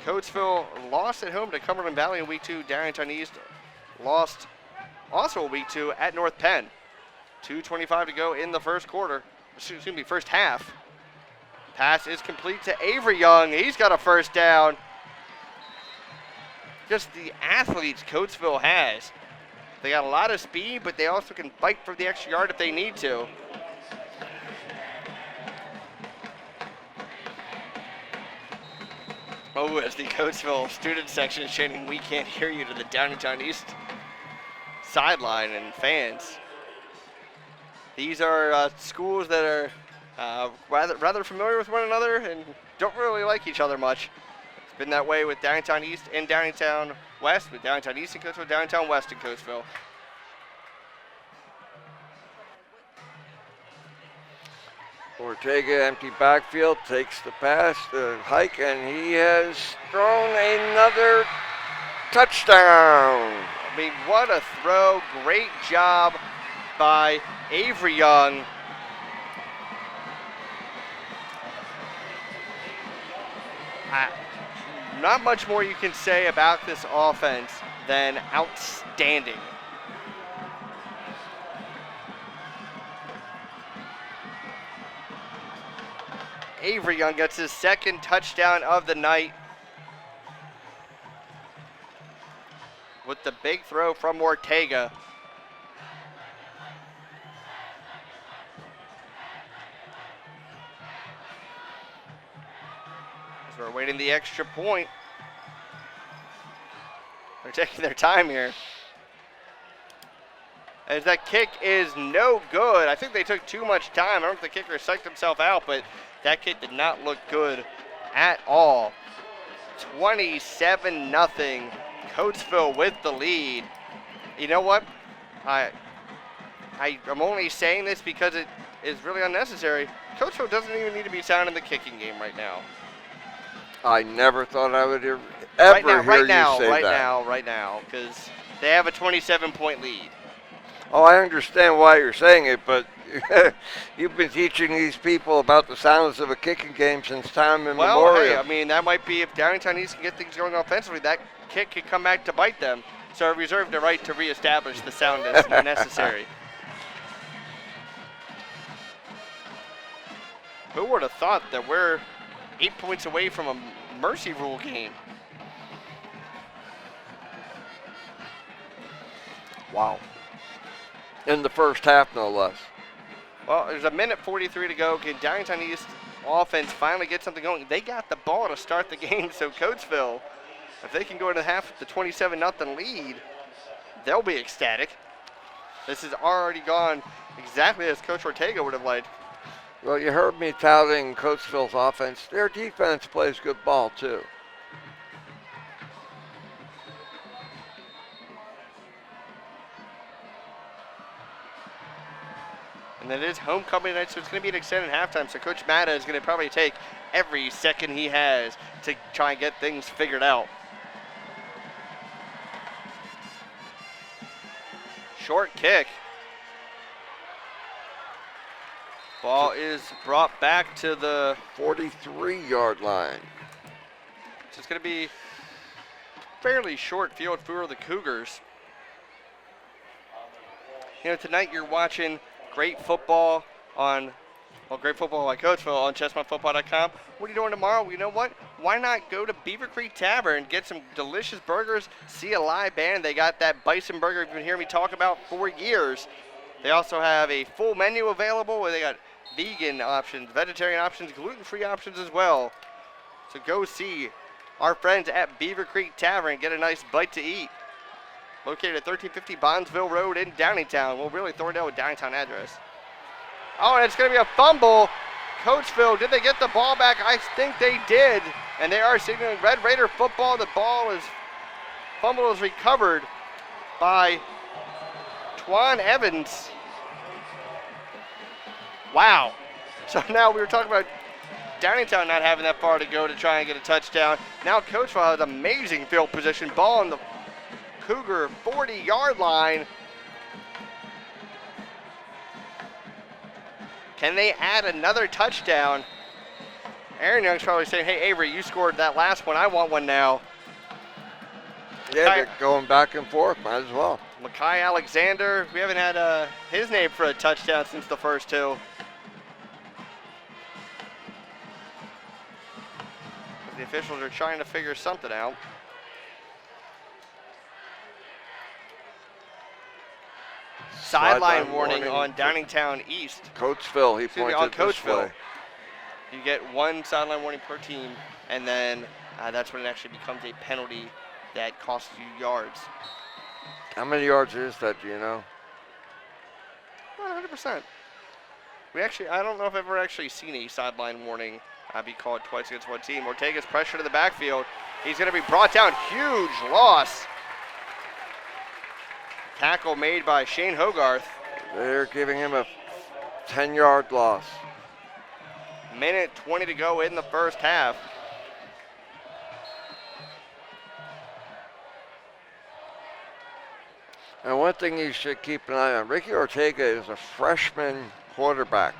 Coatesville lost at home to Cumberland Valley in week 2. Downingtown East lost also week 2 at North Penn. 2:25 to go in the first half. Pass is complete to Avery Young. He's got a first down. Just the athletes Coatesville has. They got a lot of speed, but they also can fight for the extra yard if they need to. Oh, as the Coatesville student section is chanting, "We can't hear you," to the Downingtown East sideline and fans. These are schools that are rather familiar with one another and don't really like each other much. It's been that way with Downingtown East and Downingtown West, with Downingtown East and Coatesville, Downingtown West and Coatesville. Ortega, empty backfield, takes the pass, the hike, and he has thrown another touchdown. I mean, what a throw. Great job by Avery Young. Not much more you can say about this offense than outstanding. Avery Young gets his second touchdown of the night with the big throw from Ortega. As we're waiting the extra point. They're taking their time here. As that kick is no good. I think they took too much time. I don't know if the kicker psyched himself out, but that kick did not look good at all. 27-0. Coatesville with the lead. You know what? I'm only saying this because it is really unnecessary. Coatesville doesn't even need to be sound in the kicking game right now. I never thought I would ever Right hear you say that. Right now, because they have a 27-point lead. Oh, I understand why you're saying it, but you've been teaching these people about the sounds of a kicking game since time immemorial. Well, hey, I mean, that might be if Downingtown needs to get things going offensively, that kick could come back to bite them. So I reserve the right to reestablish the sound as necessary. Who would have thought that we're 8 points away from a mercy rule game? Wow. In the first half, no less. Well, there's a minute 43 to go. Can Downingtown East offense finally get something going? They got the ball to start the game, so Coatesville, if they can go into half with the 27-0 lead, they'll be ecstatic. This has already gone exactly as Coach Ortega would have liked. Well, you heard me touting Coatesville's offense. Their defense plays good ball, too. And it is homecoming night, so it's going to be an extended halftime. So Coach Matta is going to probably take every second he has to try and get things figured out. Short kick. Ball is brought back to the 43-yard line. So it's going to be fairly short field for the Cougars. You know, tonight you're watching great football on, great football by Coatesville on chestnutfootball.com. What are you doing tomorrow? You know what? Why not go to Beaver Creek Tavern and get some delicious burgers, see a live band. They got that bison burger you've been hearing me talk about for years. They also have a full menu available where they got vegan options, vegetarian options, gluten-free options as well. So go see our friends at Beaver Creek Tavern and get a nice bite to eat. Located at 1350 Bondsville Road in Downingtown. Well, really, Thorndale with Downingtown address. Oh, and it's going to be a fumble. Coatesville, did they get the ball back? I think they did. And they are signaling Red Raider football. The ball is fumble is recovered by Twan Evans. Wow. So now we were talking about Downingtown not having that far to go to try and get a touchdown. Now Coatesville has amazing field position. Ball on the Cougar 40-yard line. Can they add another touchdown? Aaron Young's probably saying, hey, Avery, you scored that last one. I want one now. Yeah, they're going back and forth. Might as well. Makai Alexander, we haven't had his name for a touchdown since the first two. The officials are trying to figure something out. Sideline warning on Downingtown East. Coatesville, he pointed on this Coatesville. way. You get one sideline warning per team, and then that's when it actually becomes a penalty that costs you yards. How many yards is that, do you know? 100%. I don't know if I've ever actually seen a sideline warning be called twice against one team. Ortega's pressure to the backfield. He's going to be brought down. Huge loss. Tackle made by Shane Hogarth. They're giving him a 10-yard loss. Minute 20 to go in the first half. And one thing you should keep an eye on, Ricky Ortega is a freshman quarterback.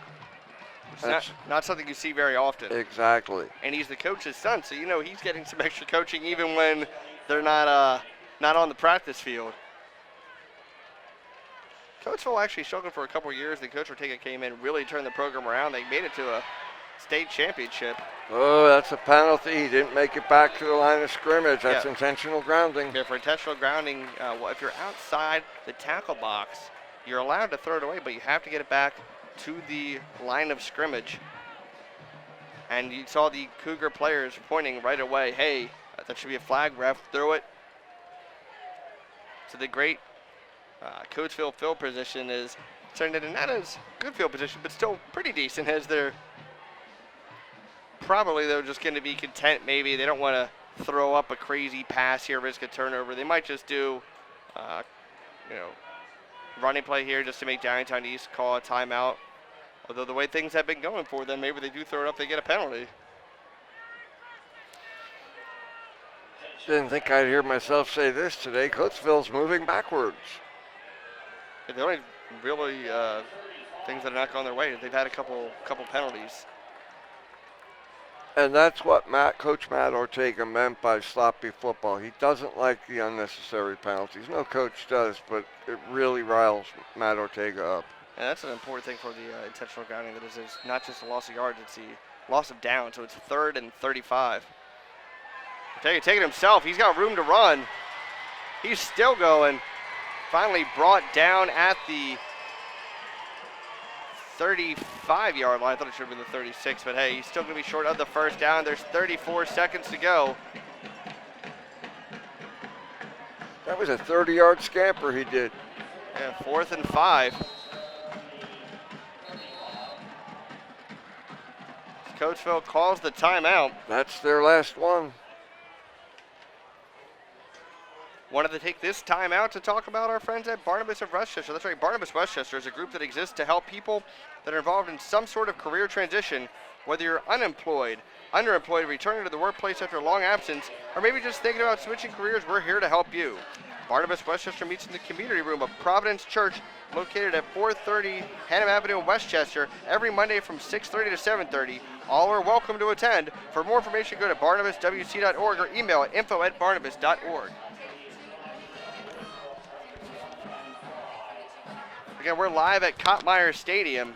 It's not something you see very often. Exactly. And he's the coach's son, so you know he's getting some extra coaching even when they're not on the practice field. Coatesville actually struggled for a couple of years. Then Coach Ortega came in, really turned the program around. They made it to a state championship. Oh, that's a penalty. He didn't make it back to the line of scrimmage. That's Yeah. intentional grounding. Yeah, for intentional grounding, if you're outside the tackle box, you're allowed to throw it away, but you have to get it back to the line of scrimmage. And you saw the Cougar players pointing right away, hey, that should be a flag, ref, throw it. So the great Coatesville field position is turned into not as good field position, but still pretty decent, as they're probably they're just going to be content. Maybe they don't want to throw up a crazy pass here, risk a turnover. They might just do, running play here just to make Downingtown East call a timeout. Although the way things have been going for them, maybe they do throw it up, they get a penalty. Didn't think I'd hear myself say this today. Coatesville's moving backwards. The only really things that are not going their way is they've had a couple penalties. And that's what Coach Matt Ortega meant by sloppy football. He doesn't like the unnecessary penalties. No coach does, but it really riles Matt Ortega up. And that's an important thing for the intentional grounding. That is, it's not just a loss of yards, it's the loss of down. So it's 3rd and 35. Ortega taking himself. He's got room to run. He's still going. Finally brought down at the 35-yard line. I thought it should have been the 36, but hey, he's still going to be short of the first down. There's 34 seconds to go. That was a 30-yard scamper he did. Yeah, 4th and 5. Coatesville calls the timeout. That's their last one. Wanted to take this time out to talk about our friends at Barnabas of Westchester. That's right, Barnabas Westchester is a group that exists to help people that are involved in some sort of career transition, whether you're unemployed, underemployed, returning to the workplace after a long absence, or maybe just thinking about switching careers. We're here to help you. Barnabas Westchester meets in the community room of Providence Church, located at 430 Hannam Avenue in Westchester, every Monday from 6:30 to 7:30. All are welcome to attend. For more information, go to barnabaswc.org or email at info@barnabas.org. Again, we're live at Cottmeyer Stadium.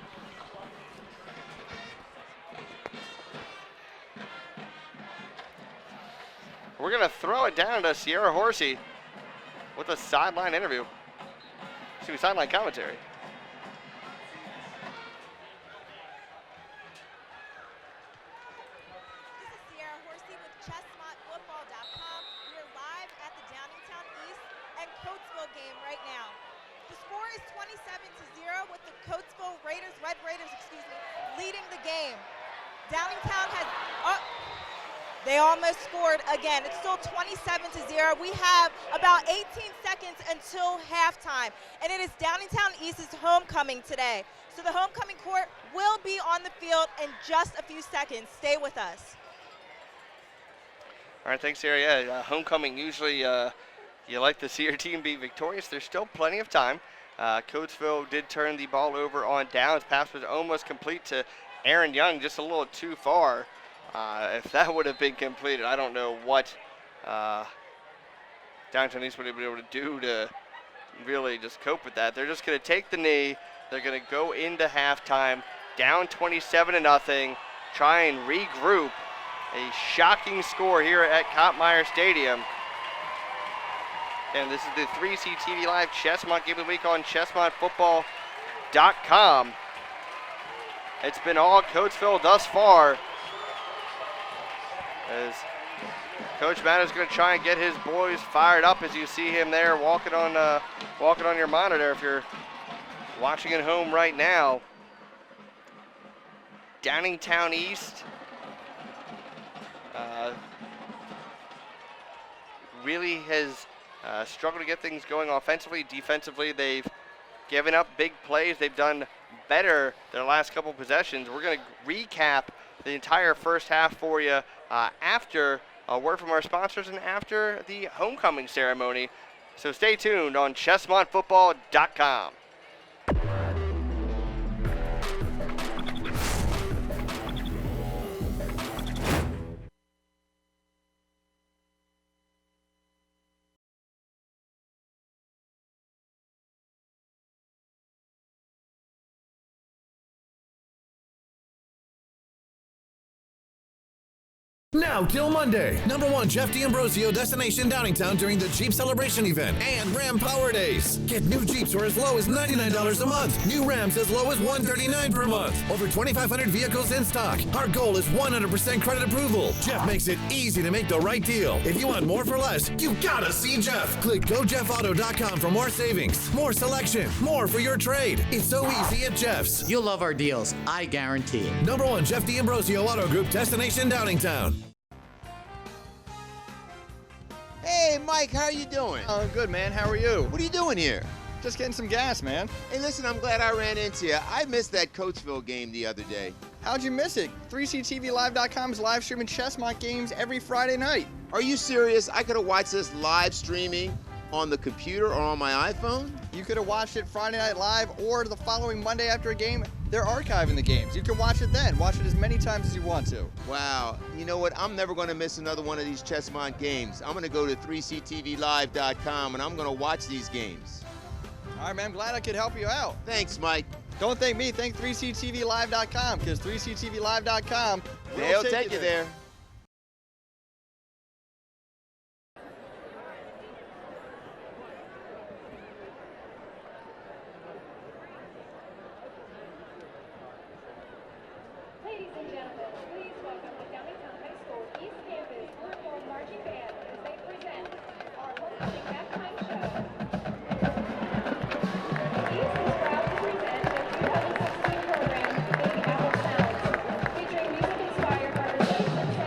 We're going to throw it down to Sierra Horsey with a sideline interview. Excuse me, sideline commentary. This is Sierra Horsey with ChestnutFootball.com. We are live at the Downingtown East and Coatesville game right now. The score is 27-0 with the Coatesville Red Raiders, leading the game. Downingtown has, they almost scored again. It's still 27-0. We have about 18 seconds until halftime, and it is Downingtown East's homecoming today. So the homecoming court will be on the field in just a few seconds. Stay with us. All right, thanks, Sarah. Yeah, homecoming, usually you like to see your team be victorious. There's still plenty of time. Coatesville did turn the ball over on downs. Pass was almost complete to Aaron Young, just a little too far. If that would have been completed, I don't know what Downingtown East would have been able to do to really just cope with that. They're just going to take the knee. They're going to go into halftime, down 27-0, try and regroup. A shocking score here at Cottmeyer Stadium. And this is the 3C TV Live Chestnut Game of the Week on ChestnutFootball.com. It's been all Coatesville thus far, as Coach Matt is going to try and get his boys fired up, as you see him there walking on your monitor if you're watching at home right now. Downingtown East really has struggled to get things going offensively. Defensively, they've given up big plays. They've done better their last couple possessions. We're going to recap the entire first half for you after a word from our sponsors and after the homecoming ceremony. So stay tuned on ChestnutFootball.com. Now till Monday. Number 1 Jeff D'Ambrosio Destination Downingtown during the Jeep Celebration event and Ram Power Days. Get new Jeeps for as low as $99 a month. New Rams as low as $139 per month. Over 2,500 vehicles in stock. Our goal is 100% credit approval. Jeff makes it easy to make the right deal. If you want more for less, you gotta see Jeff. Click GoJeffAuto.com for more savings, more selection, more for your trade. It's so easy at Jeff's. You'll love our deals, I guarantee it. Number 1 Jeff D'Ambrosio Auto Group Destination Downingtown. Hey, Mike, how are you doing? Oh, good, man. How are you? What are you doing here? Just getting some gas, man. Hey, listen, I'm glad I ran into you. I missed that Coatesville game the other day. How'd you miss it? 3CTVLive.com is live streaming Chessmont games every Friday night. Are you serious? I could have watched this live streaming on the computer or on my iPhone? You could have watched it Friday Night Live or the following Monday after a game. They're archiving the games. You can watch it then. Watch it as many times as you want to. Wow. You know what? I'm never going to miss another one of these Chessmont games. I'm going to go to 3CTVLive.com and I'm going to watch these games. All right, man. I'm glad I could help you out. Thanks, Mike. Don't thank me. Thank 3CTVLive.com because 3CTVLive.com They'll take you there. Ladies and gentlemen, please welcome the Downingtown High School East Campus Cornwall Marching Band as they present our homecoming halftime show. East is proud to present the 2016 program, Big Apple Sounds, featuring music inspired by the 20th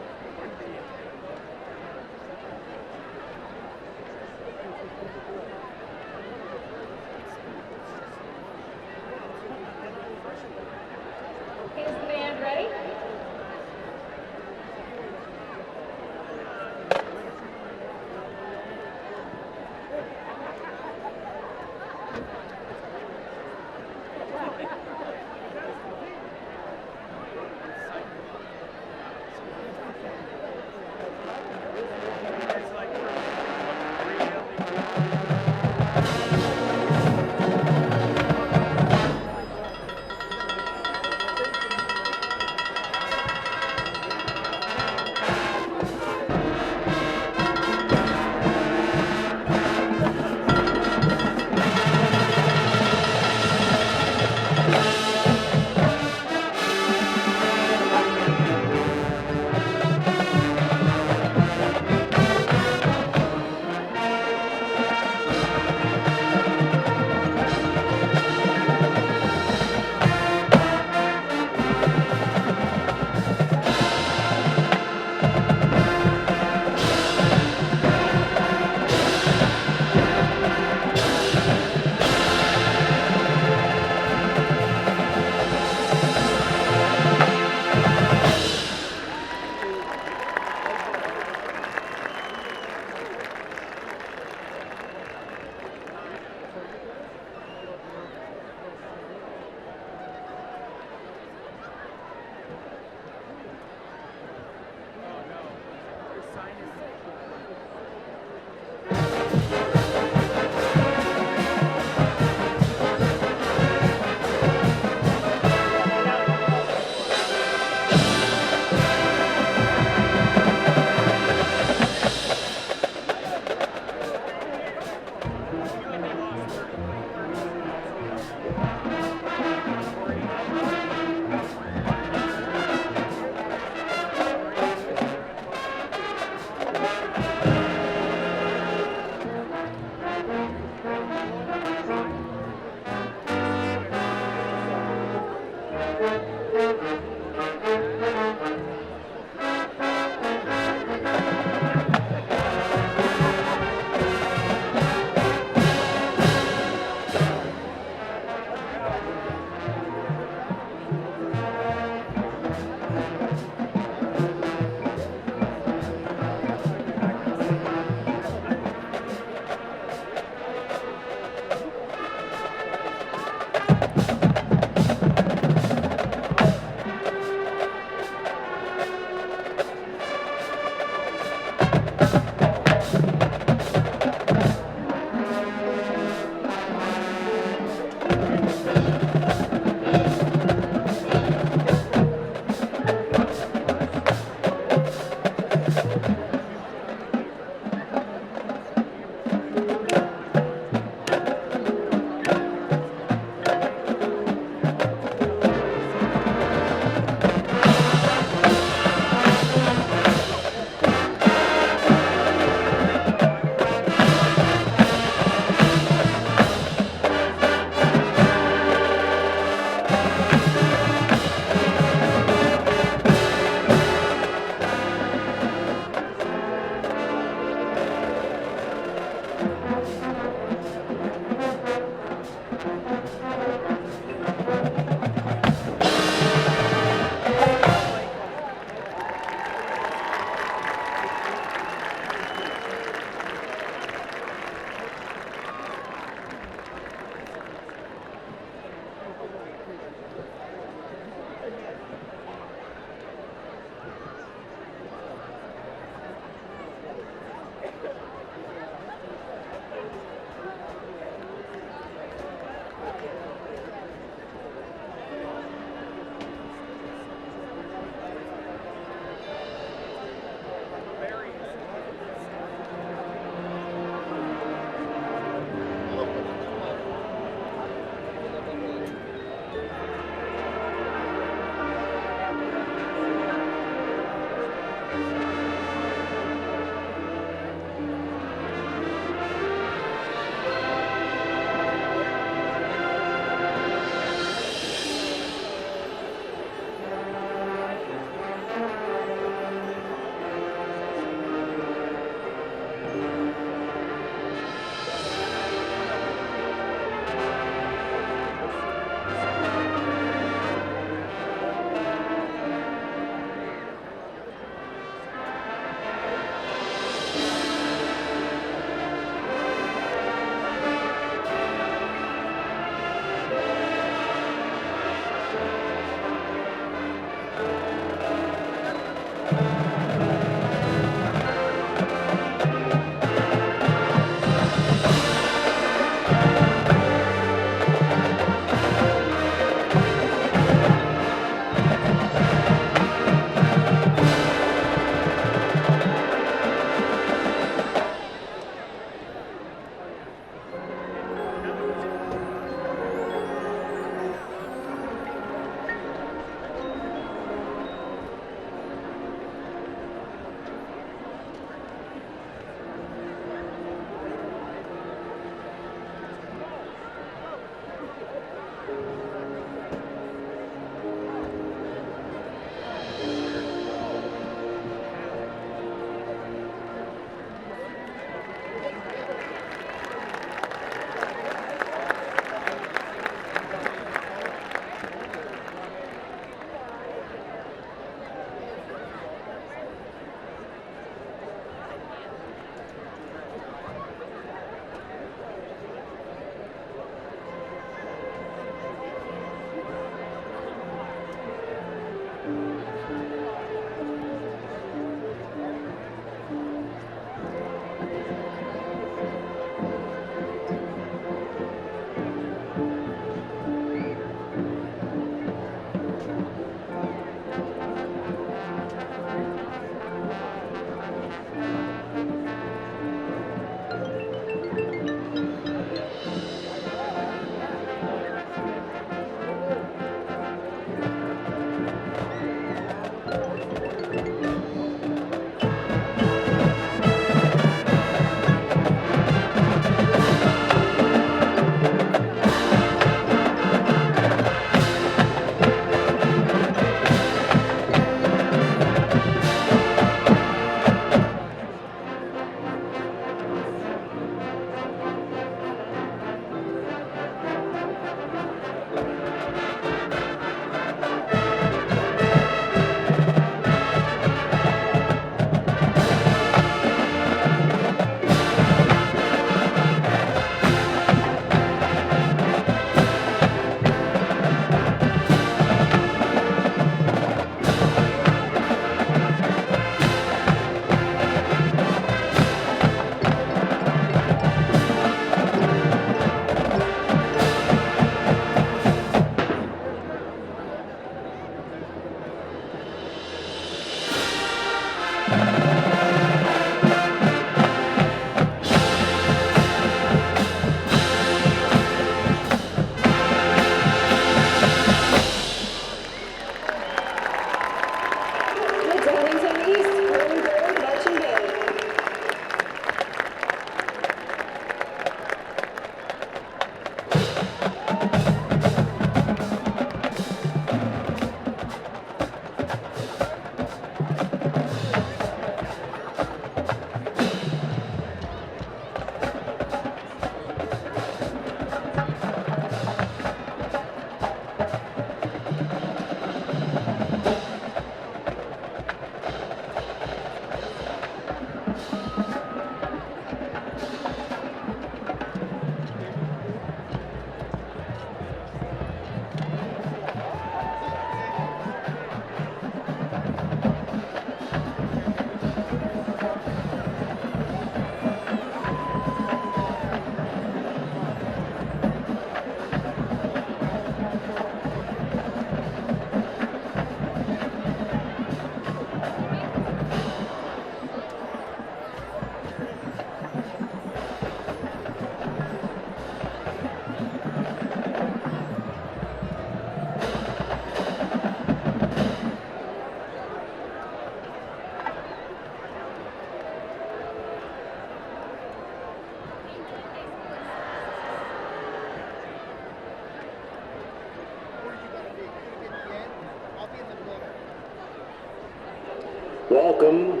Welcome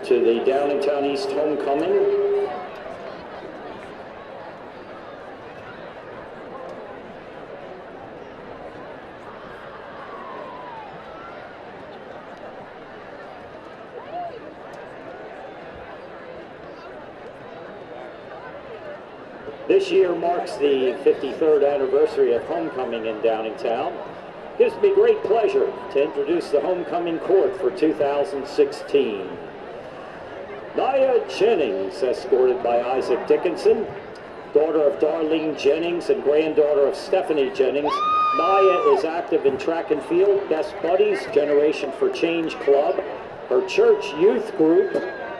to the Downingtown East Homecoming. This year marks the 53rd anniversary of homecoming in Downingtown. It gives me great pleasure to introduce the homecoming court for 2016. Nia Jennings, escorted by Isaac Dickinson, daughter of Darlene Jennings and granddaughter of Stephanie Jennings. Nia is active in track and field, Best Buddies, Generation for Change Club, her church youth group,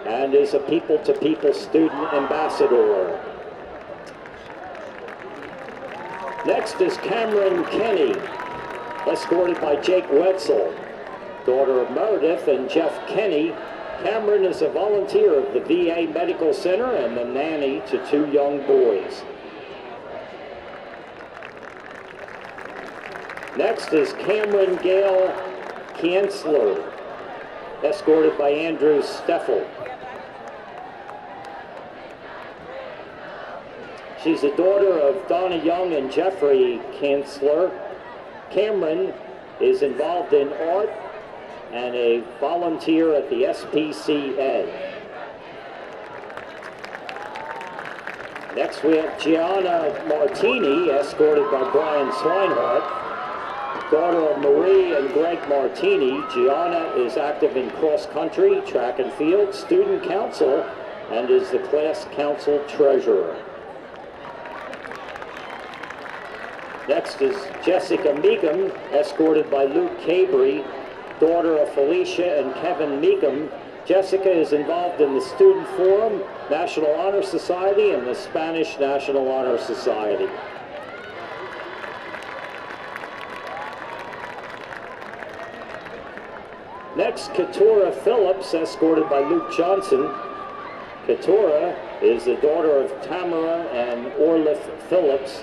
and is a people-to-people student ambassador. Next is Cameron Kenny, escorted by Jake Wetzel, daughter of Meredith and Jeff Kenny. Cameron is a volunteer of the VA Medical Center and the nanny to 2 young boys. Next is Cameron Gale Kienzler, escorted by Andrew Steffel. She's a daughter of Donna Young and Jeffrey Kienzler. Cameron is involved in art and a volunteer at the SPCA. Next we have Gianna Martini, escorted by Brian Swinehart, daughter of Marie and Greg Martini. Gianna is active in cross country, track and field, student council, and is the class council treasurer. Next is Jessica Meekum, escorted by Luke Cabry, daughter of Felicia and Kevin Meekum. Jessica is involved in the Student Forum, National Honor Society, and the Spanish National Honor Society. Next, Keturah Phillips, escorted by Luke Johnson. Keturah is the daughter of Tamara and Orlith Phillips.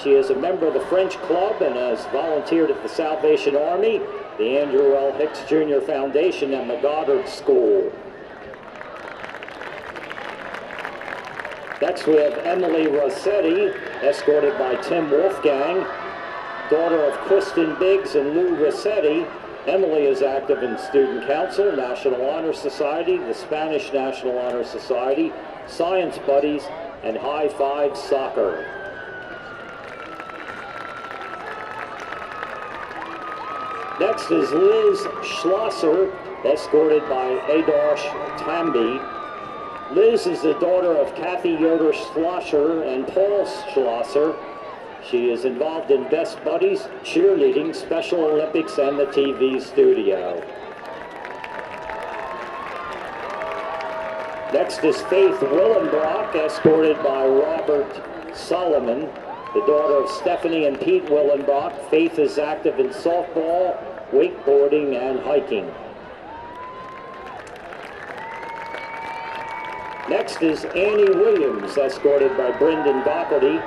She is a member of the French Club and has volunteered at the Salvation Army, the Andrew L. Hicks Jr. Foundation, and the Goddard School. Next we have Emily Rossetti, escorted by Tim Wolfgang, daughter of Kristen Biggs and Lou Rossetti. Emily is active in Student Council, National Honor Society, the Spanish National Honor Society, Science Buddies, and High Five Soccer. Next is Liz Schlosser, escorted by Adarsh Tambi. Liz is the daughter of Kathy Yoder Schlosser and Paul Schlosser. She is involved in Best Buddies, cheerleading, Special Olympics, and the TV studio. Next is Faith Willenbrock, escorted by Robert Solomon, the daughter of Stephanie and Pete Willenbrock. Faith is active in softball, wakeboarding, and hiking. Next is Annie Williams, escorted by Brendan Doherty,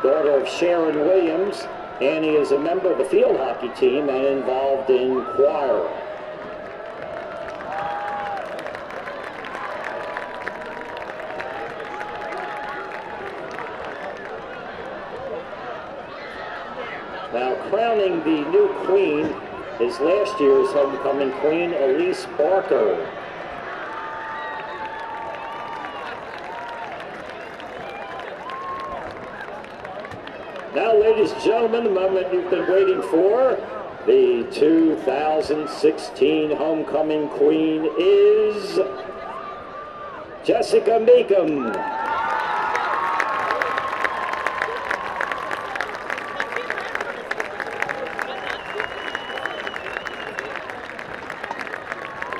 daughter of Sharon Williams. Annie is a member of the field hockey team and involved in choir. Now crowning the new queen is last year's homecoming queen, Elise Barker. Now, ladies and gentlemen, the moment you've been waiting for, the 2016 homecoming queen is Jessica Meekum.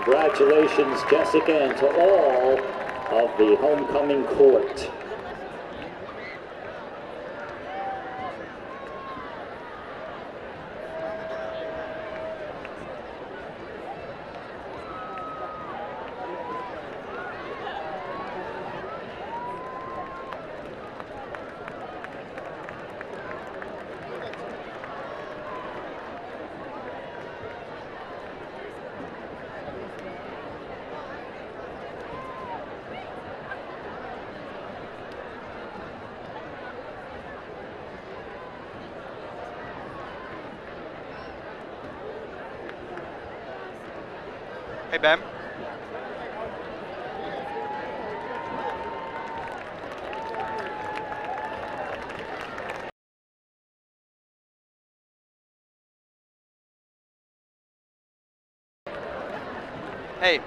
Congratulations, Jessica, and to all of the homecoming court. Hey, Ben. Hey,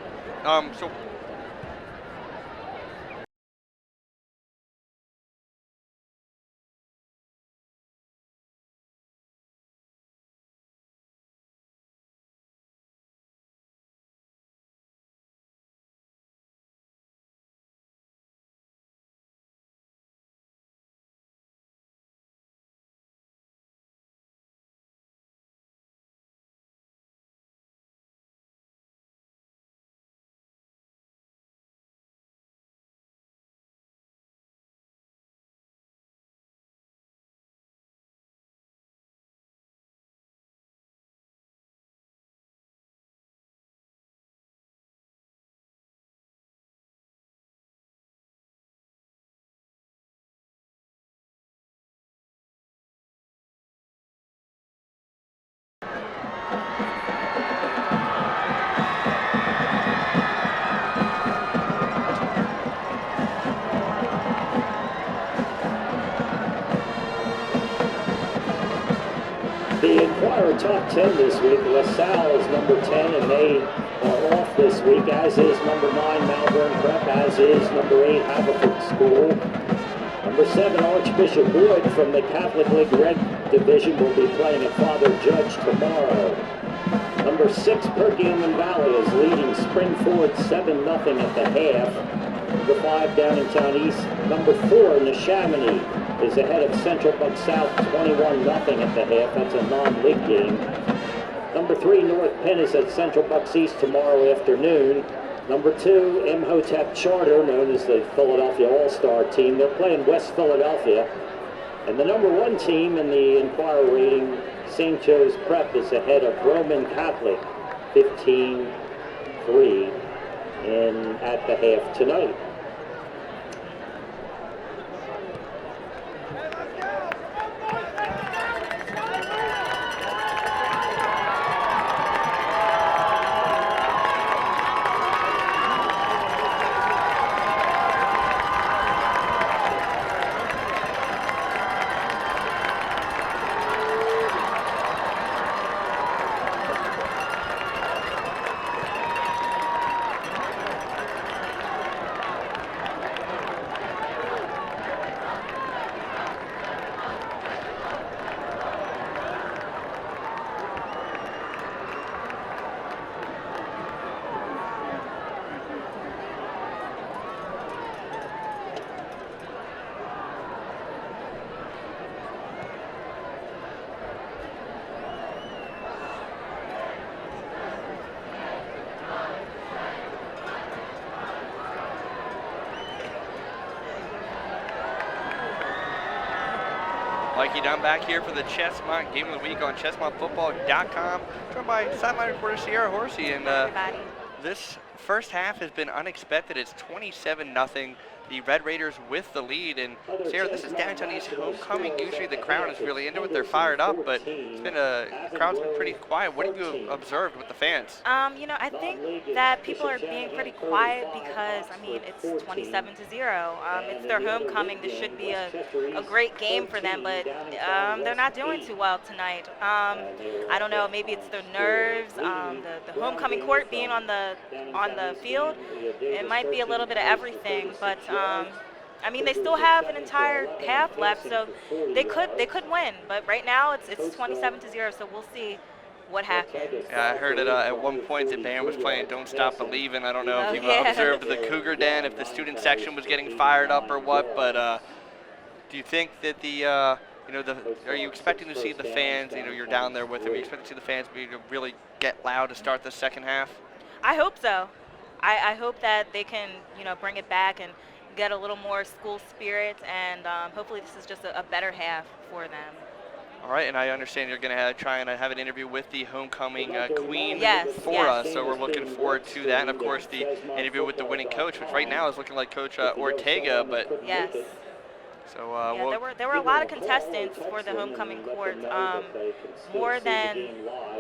so The Enquirer top 10 this week. LaSalle is number 10, and they are off this week, as is number 9, Malvern Prep, as is number 8, Haverford School. Number 7, Archbishop Wood from the Catholic League Red Division will be playing at Father Judge tomorrow. Number 6, Perkiomen Valley is leading Springford 7-0 at the half. Number 5, Downingtown East. Number 4, Neshaminy is ahead of Central Buck South 21-0 at the half. That's a non-league game. Number 3, North Penn is at Central Bucks East tomorrow afternoon. Number 2, Imhotep Charter, known as the Philadelphia All-Star team. They're playing West Philadelphia. And the number 1 team in the Enquirer rating, St. Joe's Prep, is ahead of Roman Catholic 15-3 at the half tonight. Mikey Dunn back here for the Chestmont Game of the Week on ChestmontFootball.com. Joined by sideline reporter Sierra Horsey. And this first half has been unexpected. It's 27-0. The Red Raiders with the lead. And Sierra, this is Downingtown East homecoming. Usually the crowd is really into it. They're fired up, but it's been the crowd's been pretty quiet. What have you observed with the fans? You know, I think that people are being pretty quiet because, I mean, it's 27-0. It's their homecoming. This should be a great game for them, but they're not doing too well tonight. I don't know, maybe it's their nerves, the homecoming court being on the field. It might be a little bit of everything, but I mean, they still have an entire half left, so they could win. But right now, it's 27-0, so we'll see what happens. Yeah, I heard it at one point the band was playing "Don't Stop Believin'." I don't know if you observed the Cougar Den, if the student section was getting fired up or what. But do you think that are you expecting to see the fans? You know, you're down there with them. Are you expecting to see the fans really get loud to start the second half? I hope so. I hope that they can, bring it back and get a little more school spirit, and hopefully this is just a better half for them. All right, and I understand you're going to try and have an interview with the homecoming queen for us, so we're looking forward to that. And, of course, the interview with the winning coach, which right now is looking like Coach Ortega. But yes. So yeah, there were a lot of contestants for the homecoming court, more than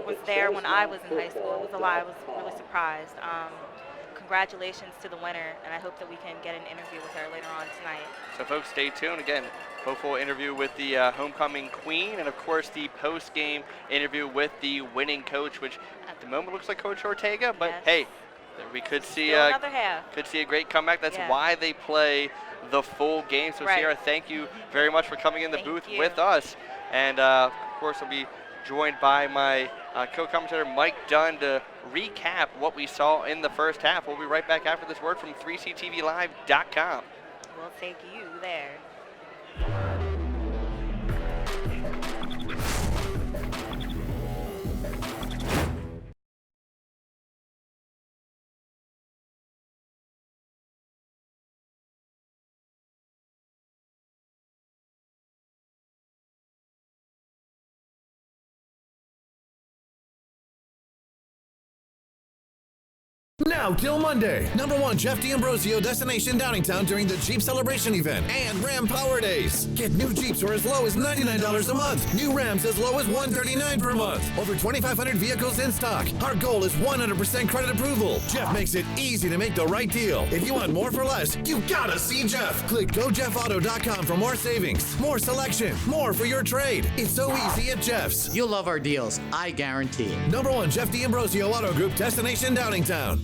was there when I was in high school. It was a lot. I was really surprised. Congratulations to the winner, and I hope that we can get an interview with her later on tonight. So folks, stay tuned. Again, hopeful interview with the homecoming queen, and of course the post-game interview with the winning coach, which at the moment looks like Coach Ortega, but hey, we could see another half. Could see a great comeback. That's why they play the full game. So Sierra, thank you very much for coming in the booth with us, and of course I'll be joined by my co-commentator Mike Dunn to recap what we saw in the first half. We'll be right back after this word from 3ctvlive.com. We'll take you there. Now till Monday. Number 1 Jeff D'Ambrosio Destination Downingtown during the Jeep Celebration event and Ram Power Days. Get new Jeeps for as low as $99 a month. New Rams as low as $139 per month. Over 2,500 vehicles in stock. Our goal is 100% credit approval. Jeff makes it easy to make the right deal. If you want more for less, you gotta see Jeff. Click GoJeffAuto.com for more savings, more selection, more for your trade. It's so easy at Jeff's. You'll love our deals, I guarantee. Number 1 Jeff D'Ambrosio Auto Group Destination Downingtown.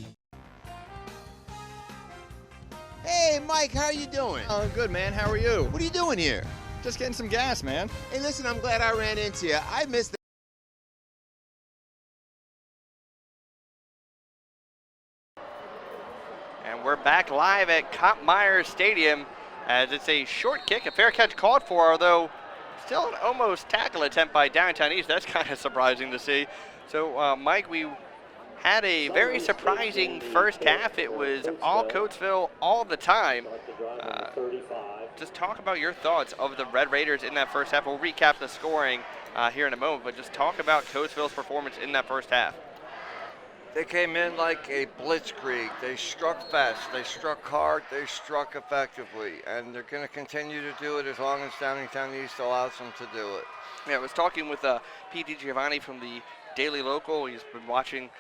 Hey, Mike, how are you doing? Oh, good, man. How are you? What are you doing here? Just getting some gas, man. Hey, listen, I'm glad I ran into you. I missed the And we're back live at Cop Myers Stadium as it's a short kick, a fair catch called for, although still an almost tackle attempt by Downingtown East. That's kind of surprising to see. So, Mike, we had a very surprising first half. It was all Coatesville all the time. Just talk about your thoughts of the Red Raiders in that first half. We'll recap the scoring here in a moment, but just talk about Coatesville's performance in that first half. They came in like a blitzkrieg. They struck fast, they struck hard, they struck effectively, and they're going to continue to do it as long as Downingtown East allows them to do it. Yeah, I was talking with P.D. Giovanni from the Daily Local. He's been watching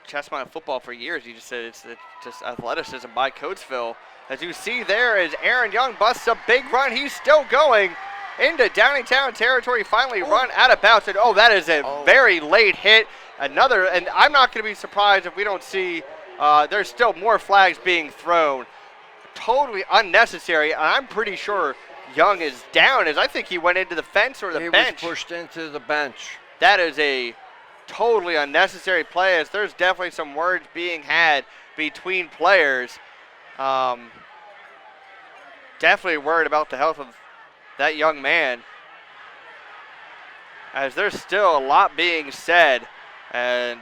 Chestnut football for years. He just said it's just athleticism by Coatesville. As you see there, as Aaron Young busts a big run, he's still going into Downingtown territory, finally run out of bounds. And that is a very late hit. Another, and I'm not going to be surprised if we don't see there's still more flags being thrown. Totally unnecessary, and I'm pretty sure Young is down, as I think he went into the fence or the bench. He was pushed into the bench. That is a totally unnecessary play, as there's definitely some words being had between players. Definitely worried about the health of that young man, as there's still a lot being said, and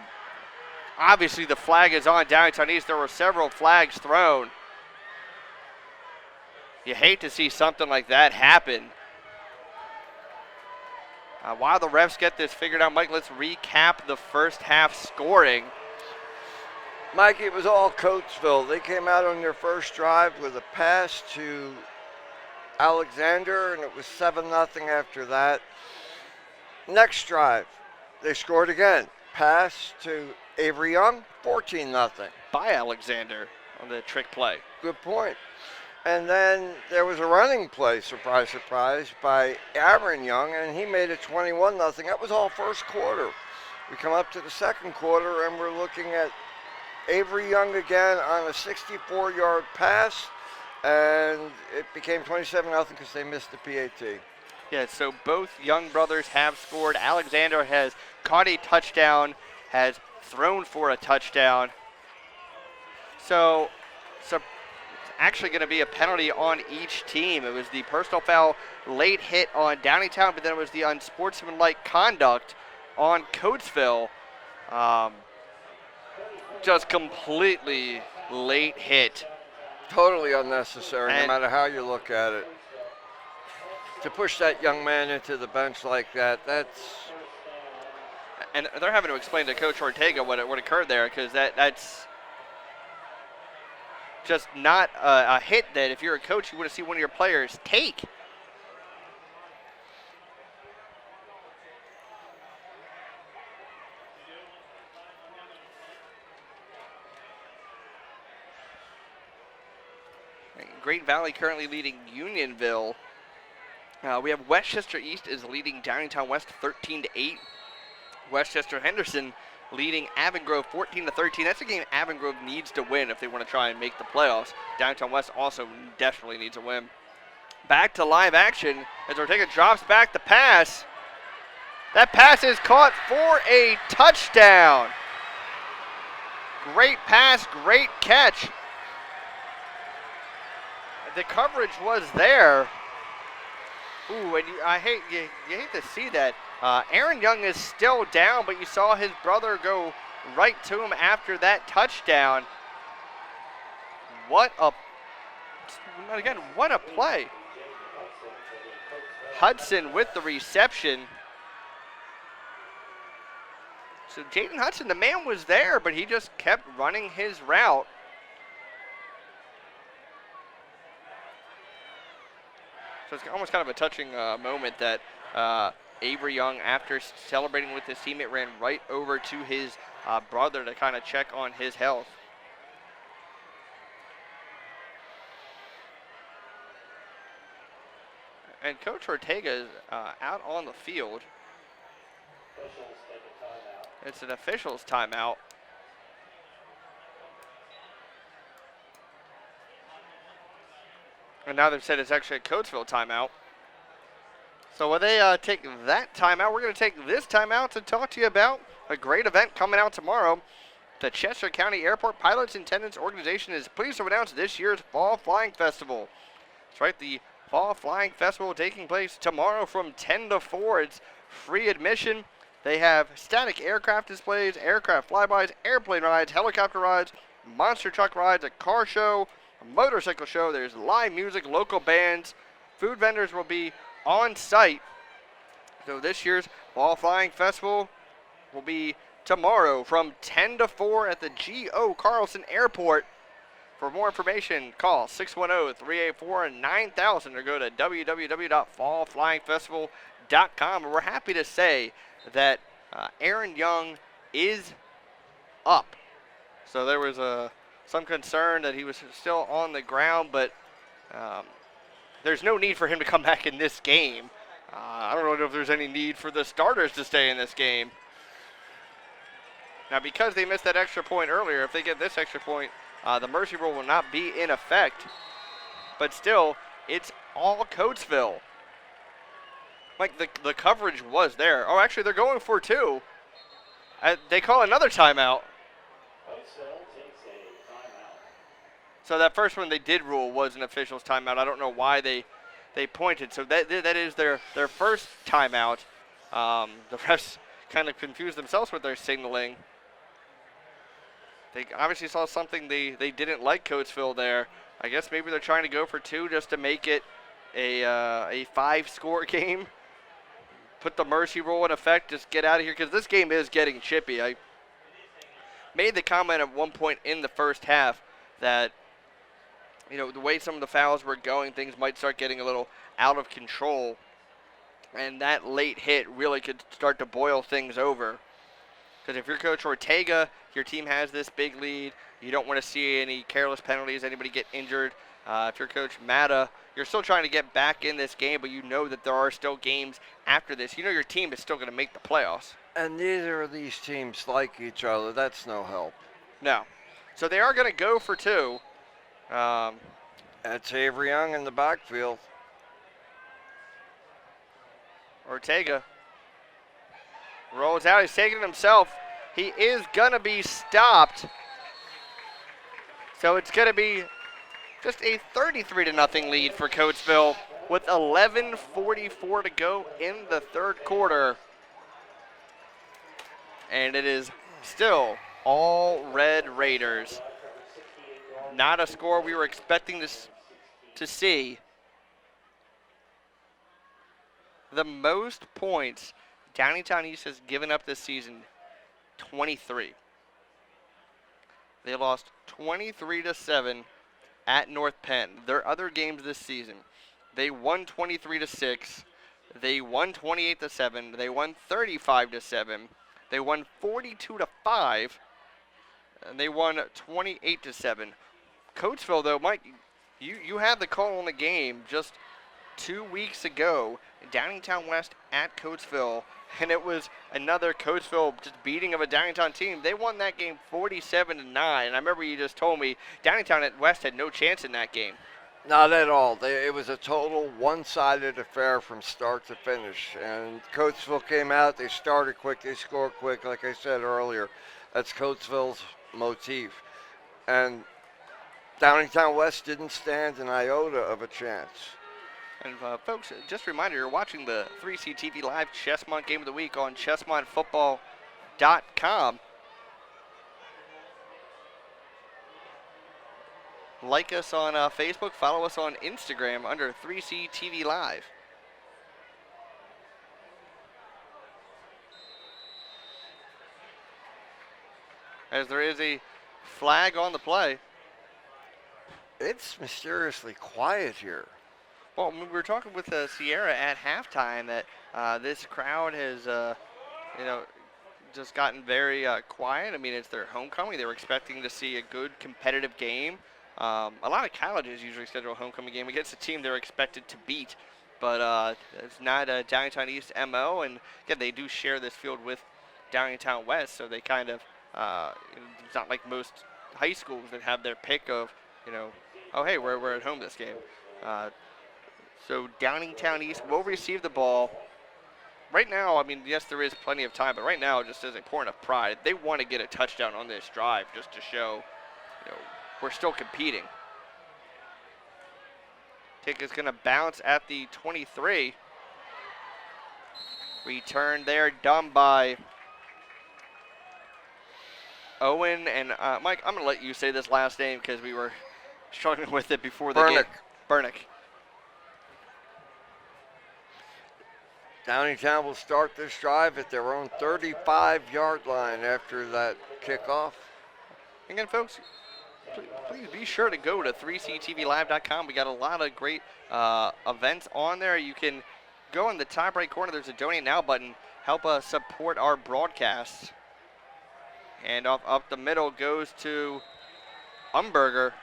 obviously the flag is on Downingtown East. There were several flags thrown. You hate to see something like that happen. While the refs get this figured out, Mike, let's recap the first half scoring. Mike, it was all Coatesville. They came out on their first drive with a pass to Alexander, and it was 7-0 after that. Next drive, they scored again. Pass to Avery Young, 14-0. By Alexander on the trick play. Good point. And then there was a running play, surprise, surprise, by Aaron Young, and he made it 21-0. That was all first quarter. We come up to the second quarter, and we're looking at Avery Young again on a 64-yard pass, and it became 27-0 because they missed the PAT. Yeah, so both Young brothers have scored. Alexander has caught a touchdown, has thrown for a touchdown. So actually going to be a penalty on each team. It was the personal foul late hit on Downingtown, but then it was the unsportsmanlike conduct on Coatesville. Just completely late hit. Totally unnecessary, no matter how you look at it. To push that young man into the bench like that, that's... And they're having to explain to Coach Ortega what occurred there, because that's just not a hit that if you're a coach, you want to see one of your players take. Great Valley currently leading Unionville. We have Westchester East is leading Downingtown West 13-8. Westchester Henderson leading Avongrove 14-13. That's a game Avongrove needs to win if they want to try and make the playoffs. Downingtown West also desperately needs a win. Back to live action as Ortega drops back the pass. That pass is caught for a touchdown. Great pass, great catch. The coverage was there. Ooh, and you hate to see that. Aaron Young is still down, but you saw his brother go right to him after that touchdown. What a play. Hudson with the reception. So Jaden Hudson, the man was there, but he just kept running his route. So it's almost kind of a touching moment that Avery Young, after celebrating with his teammate, ran right over to his brother to kind of check on his health. And Coach Ortega is out on the field. It's an official's timeout. And now they've said it's actually a Coatesville timeout. So when they take that timeout, we're going to take this timeout to talk to you about a great event coming out tomorrow. The Chester County Airport Pilots and Attendants Organization is pleased to announce this year's Fall Flying Festival. That's right, the Fall Flying Festival taking place tomorrow from 10 to 4. It's free admission. They have static aircraft displays, aircraft flybys, airplane rides, helicopter rides, monster truck rides, a car show, a motorcycle show. There's live music, local bands. Food vendors will be on site. So this year's Fall Flying Festival will be tomorrow from 10 to 4 at the G.O. Carlson Airport. For more information, call 610-384-9000 or go to www.fallflyingfestival.com. And we're happy to say that Aaron Young is up. So there was some concern that he was still on the ground, but there's no need for him to come back in this game. I don't know if there's any need for the starters to stay in this game. Now, because they missed that extra point earlier, if they get this extra point, the mercy rule will not be in effect. But still, it's all Coatesville. Like, the coverage was there. Oh, actually, they're going for two. They call another timeout. So that first one they did rule was an official's timeout. I don't know why they pointed. So that is their first timeout. The refs kind of confused themselves with their signaling. They obviously saw something they didn't like Coatesville there. I guess maybe they're trying to go for two just to make it a 5-score game. Put the mercy rule in effect, just get out of here, because this game is getting chippy. I made the comment at one point in the first half that, you know, the way some of the fouls were going, things might start getting a little out of control. And that late hit really could start to boil things over. Because if you're Coach Ortega, your team has this big lead. You don't want to see any careless penalties, anybody get injured. If you're Coach Matta, you're still trying to get back in this game, but you know that there are still games after this. You know your team is still going to make the playoffs. And neither of these teams like each other. That's no help. No. So they are going to go for two. That's Avery Young in the backfield. Ortega rolls out. He's taking it himself. He is going to be stopped. So it's going to be just a 33-0 lead for Coatesville with 11:44 to go in the third quarter. And it is still all Red Raiders. Not a score we were expecting to see. The most points Downingtown East has given up this season, 23. They lost 23-7 at North Penn. Their other games this season, they won 23-6. They won 28-7. They won 35-7. They won 42-5. And they won 28-7. Coatesville, though, Mike, you had the call on the game just 2 weeks ago. Downingtown West at Coatesville, and it was another Coatesville just beating of a Downingtown team. They won that game 47-9. And I remember you just told me Downingtown at West had no chance in that game. Not at all. It was a total one-sided affair from start to finish. And Coatesville came out. They started quick. They scored quick. Like I said earlier, that's Coatesville's motif. And Downingtown West didn't stand an iota of a chance. And folks, just a reminder, you're watching the 3C TV Live Chessmont Game of the Week on ChessmontFootball.com. Like us on Facebook, follow us on Instagram under 3C TV Live. As there is a flag on the play. It's mysteriously quiet here. Well, we were talking with Sierra at halftime that this crowd has, just gotten very quiet. I mean, it's their homecoming. They were expecting to see a good competitive game. A lot of colleges usually schedule a homecoming game against a team they're expected to beat, but it's not Downingtown East MO, and again, they do share this field with Downingtown West, so they kind of, it's not like most high schools that have their pick of, oh, hey, we're at home this game. So Downingtown East will receive the ball. Right now, I mean, yes, there is plenty of time, but right now, just as a point of pride, they want to get a touchdown on this drive just to show, we're still competing. Kick is going to bounce at the 23. Return there, done by Owen. And Mike, I'm going to let you say this last name because we were struggling with it before the game. Burnick. Downingtown will start this drive at their own 35-yard line after that kickoff. Again, folks, please be sure to go to 3ctvlive.com. We got a lot of great events on there. You can go in the top right corner. There's a Donate Now button. Help us support our broadcasts. And up the middle goes to Umberger.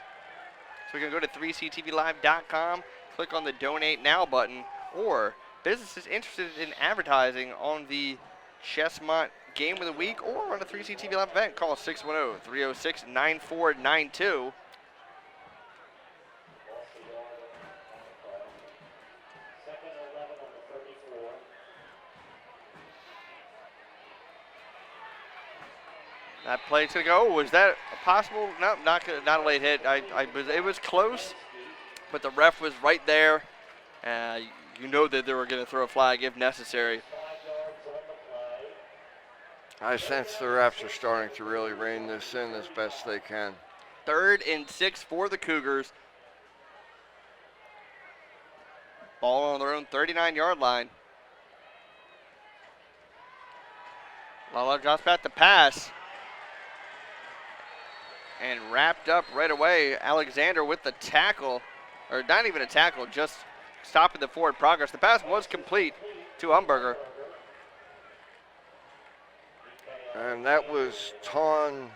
So we can go to 3ctvlive.com, click on the Donate Now button, or businesses interested in advertising on the Chessmont Game of the Week or on a 3C TV Live event, call 610-306-9492. That play's going to go. Was that possible? No, not a late hit. It was close, but the ref was right there. You know that they were going to throw a flag if necessary. I sense the refs are starting to really rein this in as best they can. 3rd and 6 for the Cougars. Ball on their own 39-yard line. Lala drops back the pass. And wrapped up right away. Alexander with the tackle. Or not even a tackle, just stopping the forward progress. The pass was complete to Umberger. And that was Tawn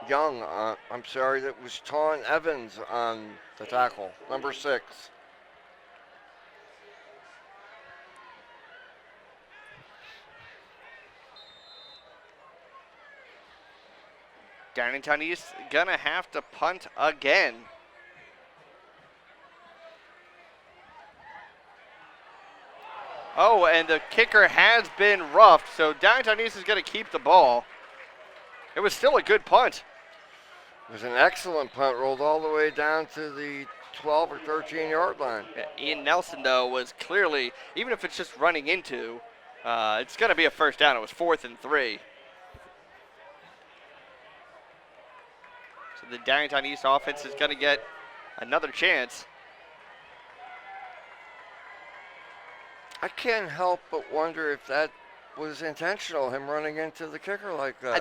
Young. That was Tawn Evans on the tackle, number 6. Downingtown East gonna have to punt again. Oh, and the kicker has been roughed, so Downingtown East is going to keep the ball. It was still a good punt. It was an excellent punt, rolled all the way down to the 12 or 13-yard line. Ian Nelson, though, was clearly, even if it's just running into, it's going to be a first down. It was 4th and 3. So the Downingtown East offense is going to get another chance. I can't help but wonder if that was intentional, him running into the kicker like that. I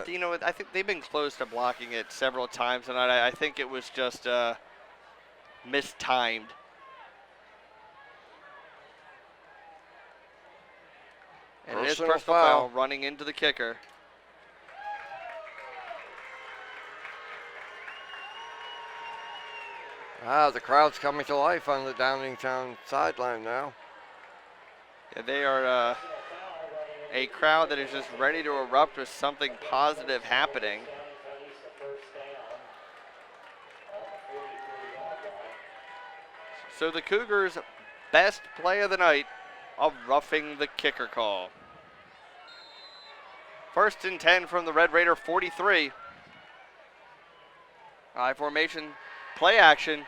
think they've been close to blocking it several times tonight. I think it was just, mistimed. And it is personal foul running into the kicker. The crowd's coming to life on the Downingtown sideline now. Yeah, they are a crowd that is just ready to erupt with something positive happening. So the Cougars' best play of the night of roughing the kicker call. 1st and 10 from the Red Raider 43. I formation, play action.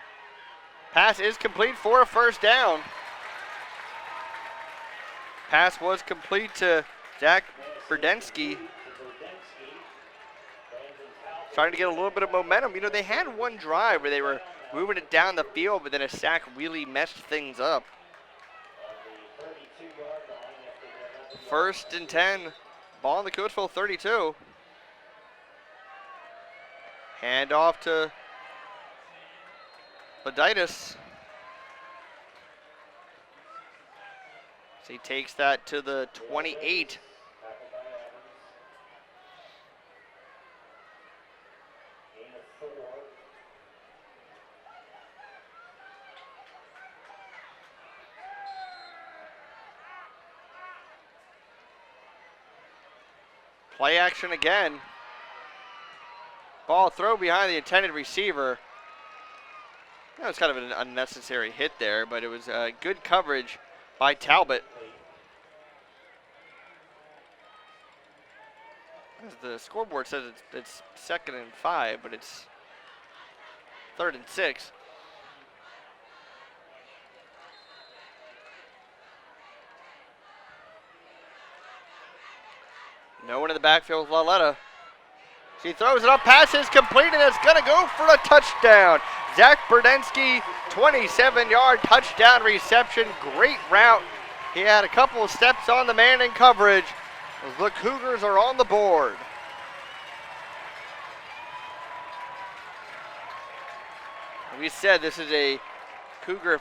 Pass is complete for a first down. Pass was complete to Zach Berdensky. Trying to get a little bit of momentum. You know, they had one drive where they were moving it down the field, but then a sack really messed things up. 1st and 10. Ball on the Coatesville 32. Hand off to Laditis. So he takes that to the 28. Play action again. Ball throw behind the intended receiver. That was kind of an unnecessary hit there, but it was good coverage by Talbot. As the scoreboard says it's 2nd and 5, but it's 3rd and 6. No one in the backfield with Laletta. She throws it up, pass is complete, and it's going to go for a touchdown. Zach Berdensky, 27-yard touchdown reception. Great route. He had a couple of steps on the man in coverage. The Cougars are on the board. We said this is a Cougar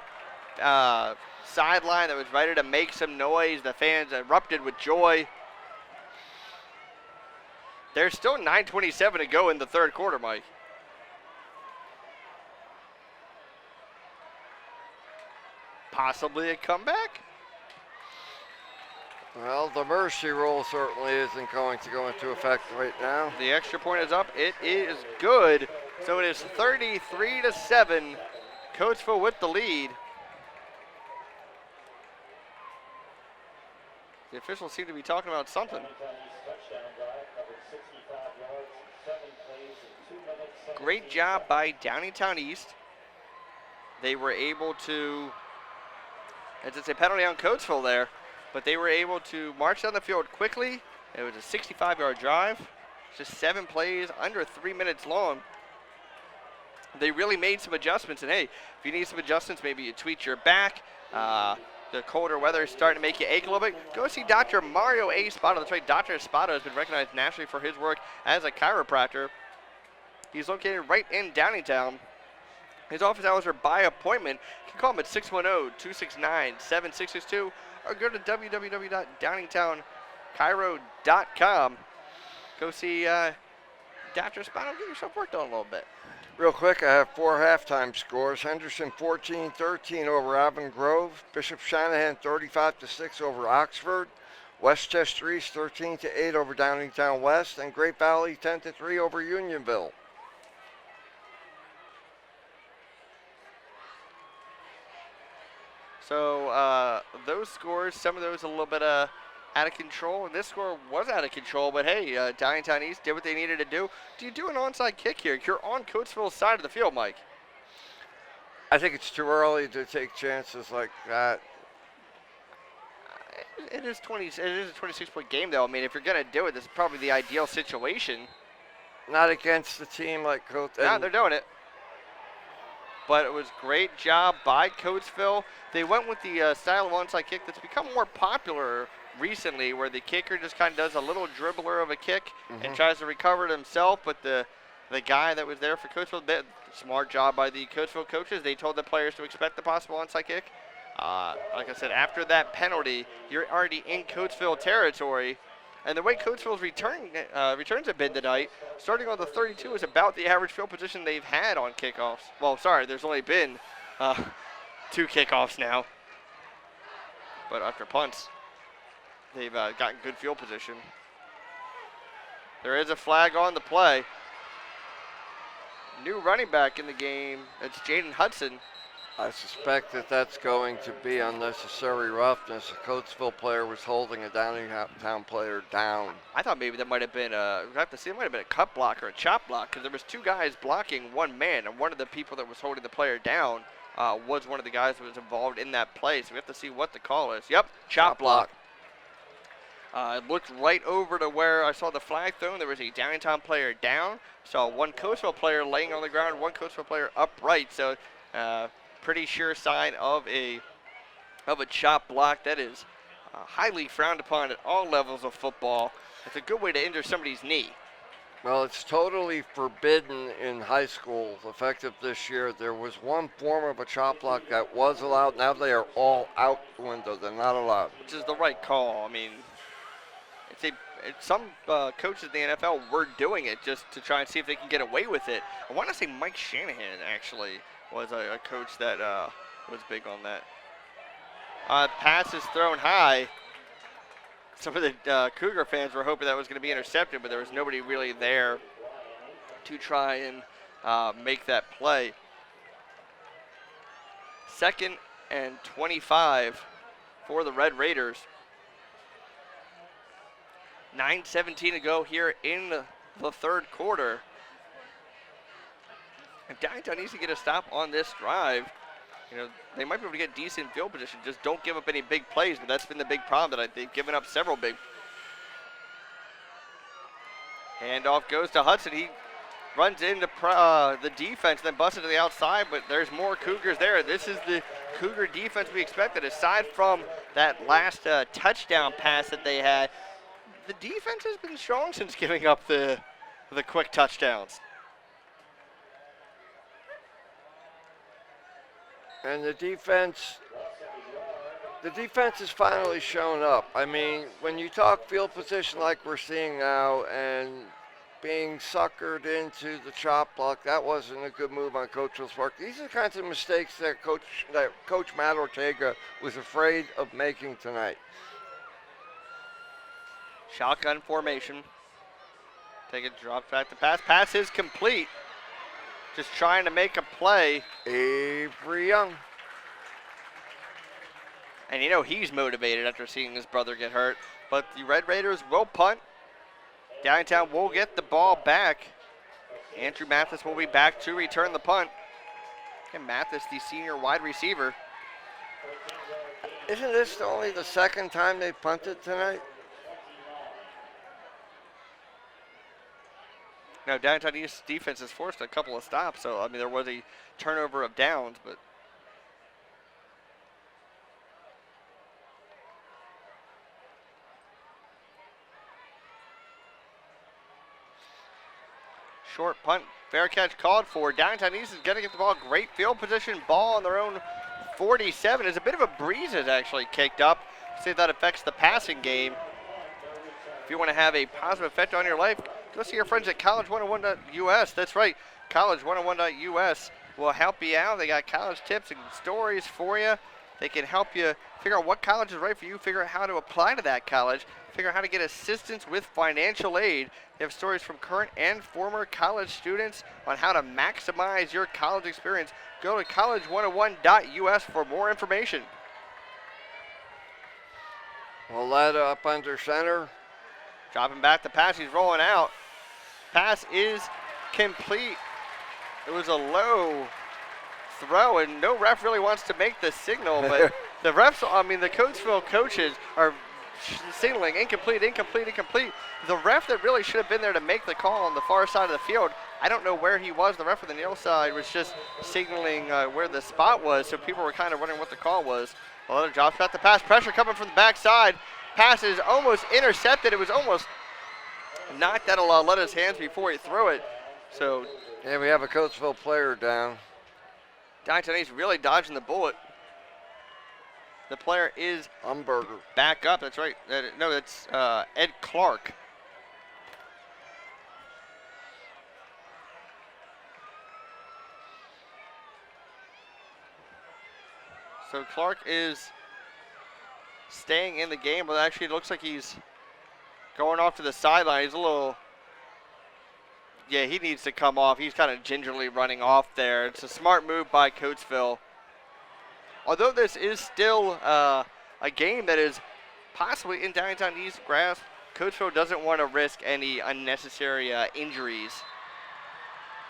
sideline that was ready to make some noise. The fans erupted with joy. There's still 9:27 to go in the 3rd quarter, Mike. Possibly a comeback? Well, the mercy rule certainly isn't going to go into effect right now. The extra point is up. It is good. So it is 33-7. Coatesville with the lead. The officials seem to be talking about something. Great job by Downingtown East. They were able to, it's a penalty on Coatesville there, but they were able to march down the field quickly. It was a 65-yard drive, just 7 plays, under 3 minutes long. They really made some adjustments, and hey, if you need some adjustments, maybe you tweak your back. The colder weather is starting to make you ache a little bit. Go see Dr. Mario A. Spotto. That's right, Dr. Spotto has been recognized nationally for his work as a chiropractor. He's located right in Downingtown. His office hours are by appointment. You can call him at 610-269-7662 or go to www.downingtownchiro.com. Go see Dr. Spotto. Get yourself worked on a little bit. Real quick, I have 4 halftime scores. Henderson 14-13 over Avon Grove. Bishop Shanahan 35-6 over Oxford. Westchester East 13-8 over Downingtown West. And Great Valley 10-3 over Unionville. So those scores, some of those a little bit out of control, and this score was out of control, but hey, Downingtown East did what they needed to do. Do you do an onside kick here? You're on Coatesville's side of the field, Mike. I think it's too early to take chances like that. It is a 26-point game, though. I mean, if you're going to do it, this is probably the ideal situation. Not against a team like Coatesville. No, they're doing it. But it was great job by Coatesville. They went with the style of onside kick that's become more popular recently, where the kicker just kind of does a little dribbler of a kick and tries to recover it himself, but the the guy that was there for Coatesville. Smart job by the Coatesville coaches. They told the players to expect the possible onside kick. Like I said, after that penalty, you're already in Coatesville territory. And the way Coatesville's returns have been tonight, starting on the 32 is about the average field position they've had on kickoffs. Well, sorry, there's only been 2 kickoffs now. But after punts, they've gotten good field position. There is a flag on the play. New running back in the game, it's Jaden Hudson. I suspect that that's going to be unnecessary roughness. A Coatesville player was holding a Downingtown player down. I thought maybe that might have been we have to see, it might have been a cut block or a chop block, because there was 2 guys blocking 1 man, and one of the people that was holding the player down was one of the guys that was involved in that play. So we have to see what the call is. Yep, chop block. It looked right over to where I saw the flag thrown. There was a Downingtown player down. Saw 1 Coatesville player laying on the ground, 1 Coatesville player upright. So pretty sure sign of a chop block. That is highly frowned upon at all levels of football. It's a good way to injure somebody's knee. Well, it's totally forbidden in high school. Effective this year, there was one form of a chop block that was allowed. Now they are all out the window. They're not allowed. Which is the right call. I mean, some coaches in the NFL were doing it just to try and see if they can get away with it. I want to say Mike Shanahan actually was a coach that was big on that. Pass is thrown high. Some of the Cougar fans were hoping that was going to be intercepted, but there was nobody really there to try and make that play. 2nd and 25 for the Red Raiders. 9:17 to go here in the 3rd quarter. If Downingtown needs to get a stop on this drive, you know, they might be able to get decent field position. Just don't give up any big plays, but that's been the big problem that they've given up several big. Handoff goes to Hudson. He runs into the defense, then busts it to the outside, but there's more Cougars there. This is the Cougar defense we expected. Aside from that last touchdown pass that they had, the defense has been strong since giving up the quick touchdowns. And the defense has finally shown up. I mean, when you talk field position like we're seeing now and being suckered into the chop block, that wasn't a good move on Coatesville's part. These are the kinds of mistakes that Coach Matt Ortega was afraid of making tonight. Shotgun formation. Take it, drop back the pass. Pass is complete. Just trying to make a play. Avery Young. And you know he's motivated after seeing his brother get hurt. But the Red Raiders will punt. Downingtown will get the ball back. Andrew Mathis will be back to return the punt. And Mathis, the senior wide receiver. Isn't this only the 2nd time they punted tonight? Now, Downingtown East defense has forced a couple of stops, so, I mean, there was a turnover of downs, but short punt, fair catch called for. Downingtown East is going to get the ball. Great field position, ball on their own 47. It's a bit of a breeze has actually kicked up. See if that affects the passing game. If you want to have a positive effect on your life, go see your friends at college101.us. That's right, college101.us will help you out. They got college tips and stories for you. They can help you figure out what college is right for you, figure out how to apply to that college, figure out how to get assistance with financial aid. They have stories from current and former college students on how to maximize your college experience. Go to college101.us for more information. Willetta up under center. Dropping back the pass, he's rolling out. Pass is complete. It was a low throw, and no ref really wants to make the signal, but the refs, I mean, the Coatesville coaches are signaling incomplete, incomplete, incomplete. The ref that really should have been there to make the call on the far side of the field, I don't know where he was. The ref on the near side was just signaling where the spot was, so people were kind of wondering what the call was. Willetta drops back the pass, pressure coming from the backside. Pass is almost intercepted. It was almost knocked out of Willetta's hands before he threw it. So yeah, we have a Coatesville player down. Downingtown East really dodging the bullet. The player is Umberger. back up. That's right. No, that's Ed Clark. So Clark is staying in the game, but actually it looks like he's going off to the sideline. He's a little, yeah, he needs to come off. He's kind of gingerly running off there. It's a smart move by Coatesville. Although this is still a game that is possibly in Downingtown East grass, Coatesville doesn't want to risk any unnecessary injuries.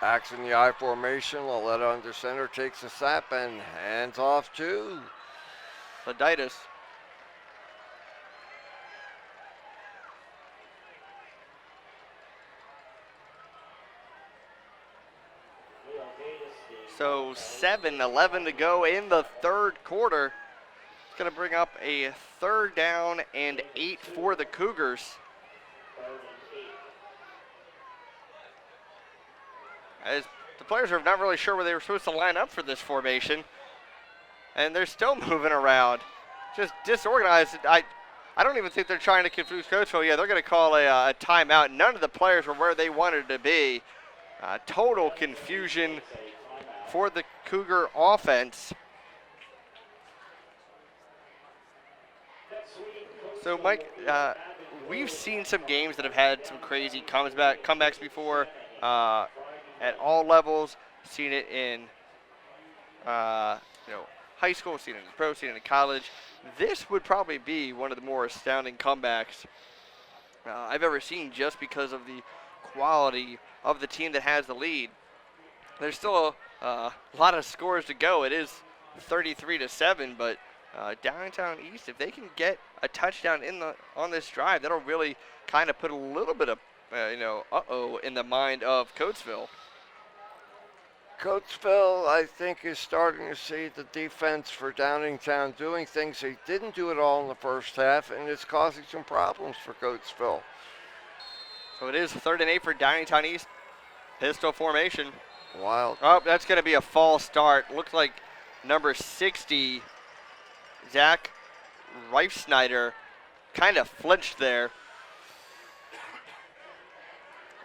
Backs in the I formation. Loletta under center takes a snap and hands off to Laditis. So 7:11 to go in the third quarter. It's going to bring up a 3rd down and 8 for the Cougars. As the players are not really sure where they were supposed to line up for this formation. And they're still moving around. Just disorganized. I don't even think they're trying to confuse Coatesville. Yeah, they're going to call a timeout. None of the players were where they wanted to be. Total confusion for the Cougar offense. So, Mike, we've seen some games that have had some crazy comebacks before at all levels. Seen it in high school, seen it in pro, seen it in college. This would probably be one of the more astounding comebacks I've ever seen, just because of the quality of the team that has the lead. There's still a lot of scores to go. It is 33-7, but Downingtown East, if they can get a touchdown on this drive, that'll really kind of put a little bit of in the mind of Coatesville. Coatesville, I think, is starting to see the defense for Downingtown doing things they didn't do at all in the first half, and it's causing some problems for Coatesville. So it is 3rd and 8 for Downingtown East. Pistol formation. Wild. Oh, that's going to be a false start. Looks like number 60, Zach Reifsnyder, kind of flinched there.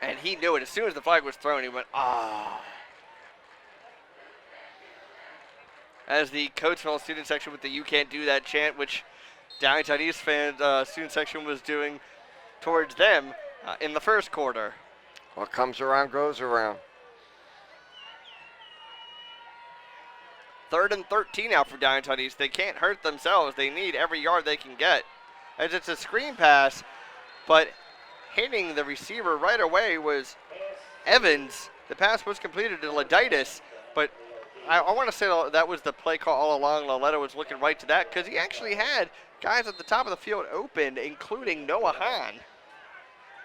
And he knew it. As soon as the flag was thrown, he went, ah. As the Coatesville student section with the "You Can't Do That" chant, which Downingtown East fans student section was doing towards them in the first quarter. What comes around goes around. 3rd and 13 now for Downingtown East. They can't hurt themselves. They need every yard they can get. As it's a screen pass, but hitting the receiver right away was Evans. The pass was completed to Laditis, but I want to say that was the play call all along. Loletta was looking right to that because he actually had guys at the top of the field open, including Noah Hahn.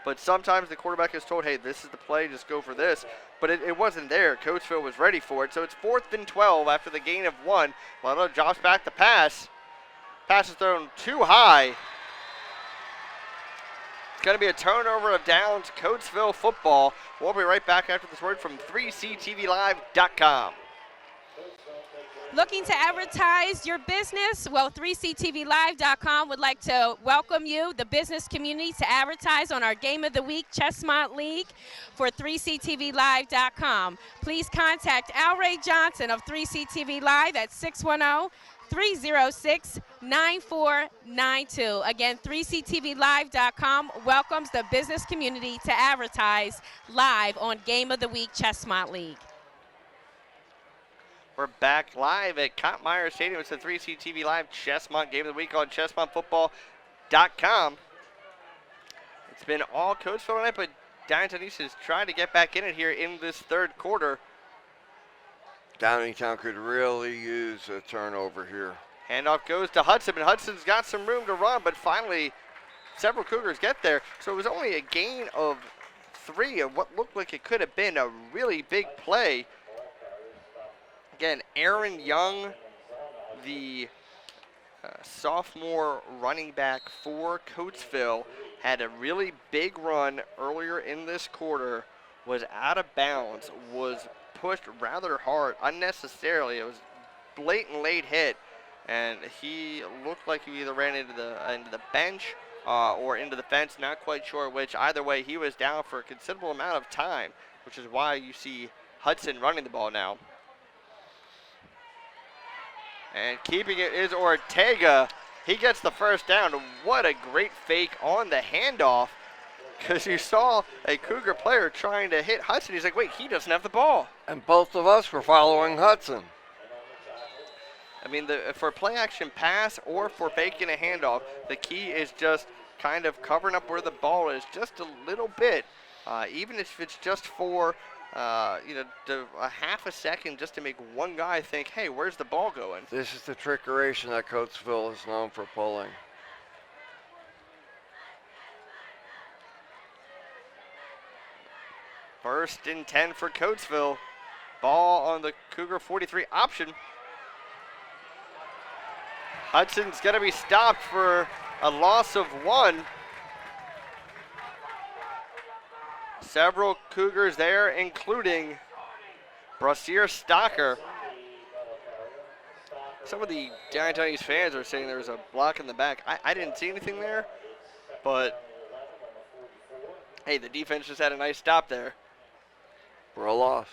But sometimes the quarterback is told, hey, this is the play, just go for this. But it wasn't there. Coatesville was ready for it. So it's 4th and 12 after the gain of 1. Loletta drops back the pass. Pass is thrown too high. It's going to be a turnover of downs. Coatesville football. We'll be right back after this word from 3CTVLive.com. Looking to advertise your business? Well, 3CTVLive.com would like to welcome you, the business community, to advertise on our Game of the Week Chessmont League for 3CTVLive.com. Please contact Al Ray Johnson of 3CTV Live at 610-306-9492. Again, 3CTVLive.com welcomes the business community to advertise live on Game of the Week Chessmont League. We're back live at Kottmeyer Stadium. It's the 3CTV Live Chessmont Game of the Week on ChessmontFootball.com. It's been all Coatesville tonight, but Downingtown East is trying to get back in it here in this third quarter. Downingtown could really use a turnover here. Handoff goes to Hudson, and Hudson's got some room to run, but finally several Cougars get there. So it was only a gain of 3 of what looked like it could have been a really big play. Again, Aaron Young, the sophomore running back for Coatesville, had a really big run earlier in this quarter was out of bounds, was pushed rather hard, unnecessarily. It was blatant late hit, and he looked like he either ran into the bench or into the fence, not quite sure which. Either way, he was down for a considerable amount of time, which is why you see Hudson running the ball now. And keeping it is Ortega. He gets the first down. What a great fake on the handoff, because you saw a Cougar player trying to hit Hudson. He's like, wait, he doesn't have the ball. And both of us were following Hudson. I mean, for play action pass or for faking a handoff, the key is just kind of covering up where the ball is just a little bit, even if it's just for a half a second, just to make one guy think, hey, where's the ball going? This is the trickeration that Coatesville is known for pulling. First and 10 for Coatesville. Ball on the Cougar 43 option. Hudson's going to be stopped for a loss of 1. Several Cougars there, including Brasier Stocker. Some of the Downingtown East fans are saying there was a block in the back. I didn't see anything there, but hey, the defense just had a nice stop there. For a loss.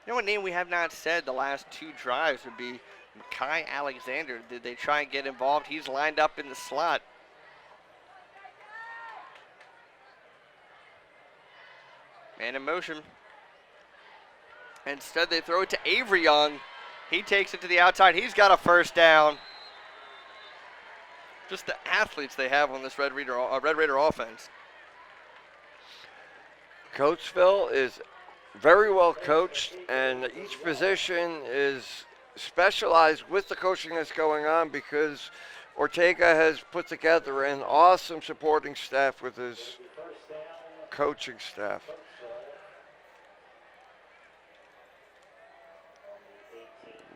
You know what name we have not said the last 2 drives would be Kai Alexander. Did they try and get involved? He's lined up in the slot. Man in motion. Instead, they throw it to Avery Young. He takes it to the outside. He's got a first down. Just the athletes they have on this Red Raider offense. Coatesville is very well coached, and each position is specialized with the coaching that's going on, because Ortega has put together an awesome supporting staff with his coaching staff.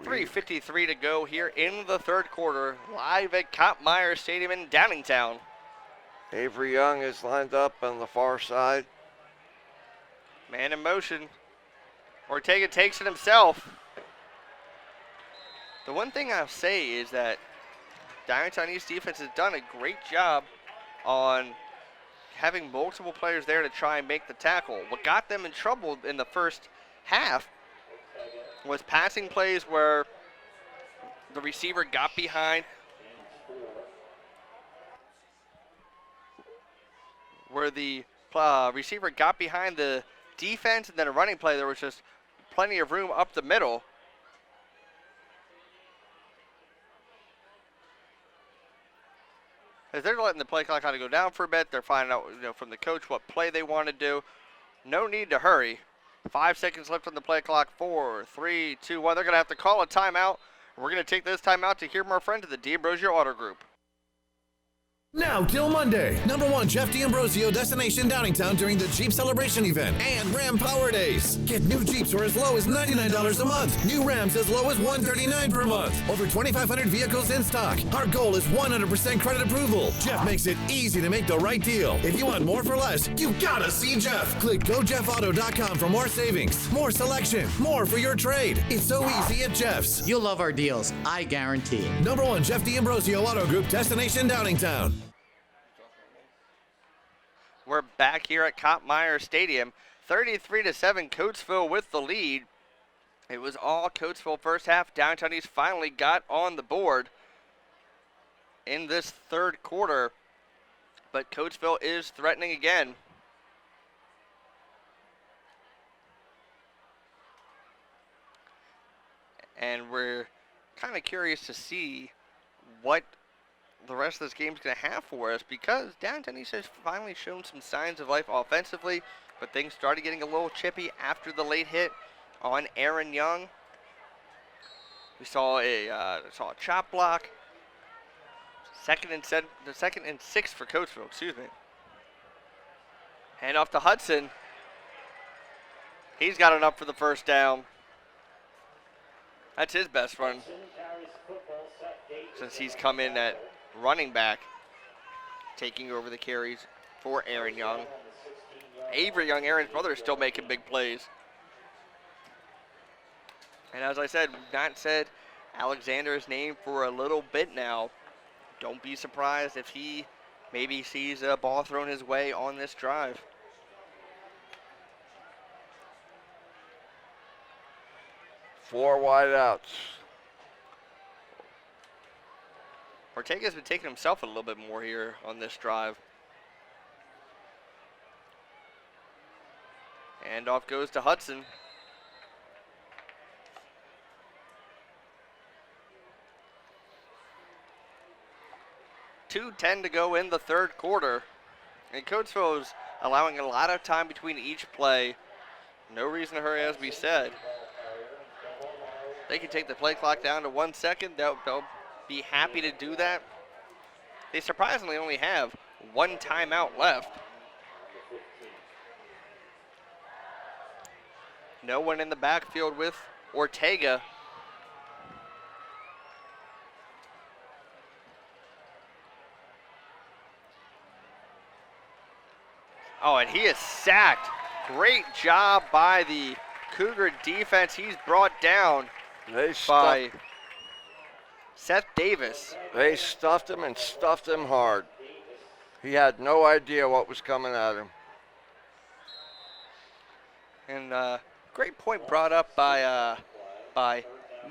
.353 to go here in the third quarter, live at Kottmeyer Stadium in Downingtown. Avery Young is lined up on the far side. Man in motion. Ortega takes it himself. The one thing I'll say is that Downingtown East defense has done a great job on having multiple players there to try and make the tackle. What got them in trouble in the first half was passing plays where the receiver got behind, the defense, and then a running play. There was just plenty of room up the middle. As they're letting the play clock kind of go down for a bit, they're finding out from the coach what play they want to do. No need to hurry. 5 seconds left on the play clock. 4, 3, 2, 1. They're going to have to call a timeout. We're going to take this timeout to hear from our friend at the D'Ambrosio Auto Group. Now till Monday, #1 Jeff D'Ambrosio Destination Downingtown during the Jeep Celebration event and Ram Power Days. Get new Jeeps for as low as $99 a month. New Rams as low as $139 per month. Over 2,500 vehicles in stock. Our goal is 100% credit approval. Jeff makes it easy to make the right deal. If you want more for less, you gotta see Jeff. Click GoJeffAuto.com for more savings, more selection, more for your trade. It's so easy at Jeff's. You'll love our deals, I guarantee. #1 Jeff D'Ambrosio Auto Group Destination Downingtown. We're back here at Kottmeyer Stadium. 33-7, Coatesville with the lead. It was all Coatesville first half. Downingtown East finally got on the board in this third quarter, but Coatesville is threatening again. And we're kind of curious to see what the rest of this game is going to have for us, because Downingtown East has finally shown some signs of life offensively, but things started getting a little chippy after the late hit on Aaron Young. We saw a chop block. Second and 6 for Coatesville, excuse me. Hand off to Hudson. He's got enough for the first down. That's his best run since he's come in at running back, taking over the carries for Aaron Young. Avery Young, Aaron's brother, is still making big plays. And as I said, we've not said Alexander's name for a little bit now. Don't be surprised if he maybe sees a ball thrown his way on this drive. Four wideouts. Ortega's been taking himself a little bit more here on this drive. And off goes to Hudson. .2:10 to go in the third quarter. And Coatesville is allowing a lot of time between each play. No reason to hurry, as we said. They can take the play clock down to 1 second. They'll be happy to do that. They surprisingly only have one timeout left. No one in the backfield with Ortega. Oh, and he is sacked. Great job by the Cougar defense. He's brought down by Seth Davis. They stuffed him and stuffed him hard. He had no idea what was coming at him. And great point brought up by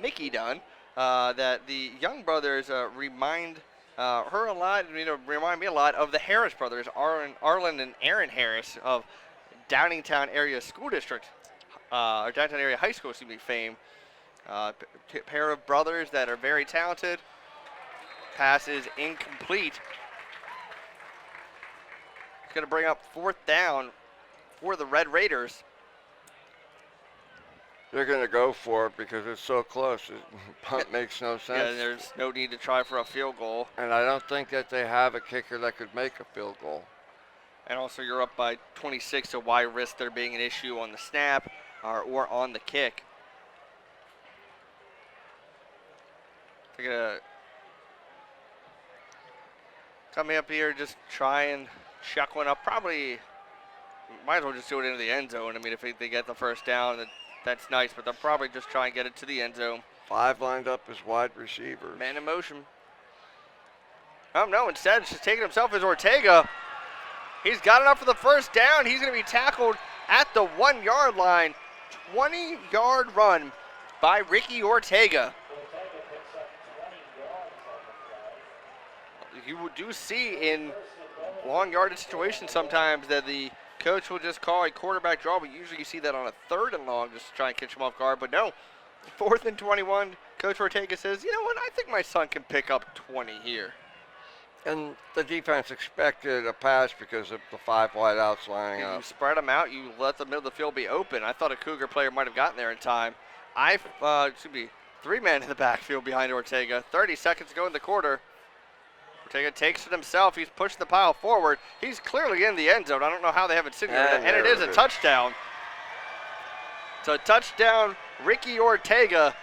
Mickey Dunn that the Young brothers remind her a lot, remind me a lot of the Harris brothers, Arlen and Aaron Harris of Downingtown Area School District, or Downingtown Area High School, fame. Pair of brothers that are very talented. Pass is incomplete. It's going to bring up 4th down for the Red Raiders. They're going to go for it because it's so close. Punt makes no sense. Yeah, there's no need to try for a field goal. And I don't think that they have a kicker that could make a field goal. And also you're up by 26, so why risk there being an issue on the snap or on the kick? They're going to come up here, just try and chuck one up. Probably might as well just do it into the end zone. I mean, if they get the first down, that's nice, but they'll probably just try and get it to the end zone. 5 lined up as wide receivers. Man in motion. Oh, no, instead it's just taking himself as Ortega. He's got enough for the first down. He's going to be tackled at the 1 yard line. 20-yard run by Ricky Ortega. You do see in long yardage situations sometimes that the coach will just call a quarterback draw, but usually you see that on a 3rd and long just to try and catch him off guard. But no, 4th and 21, Coach Ortega says, you know what, I think my son can pick up 20 here. And the defense expected a pass because of the 5 wideouts lining up. You spread them out, you let the middle of the field be open. I thought a Cougar player might have gotten there in time. Should be 3 men in the backfield behind Ortega. 30 seconds to go in the quarter. Ortega takes it himself. He's pushed the pile forward. He's clearly in the end zone. I don't know how they haven't seen it. And it is a touchdown. It's a touchdown, Ricky Ortega.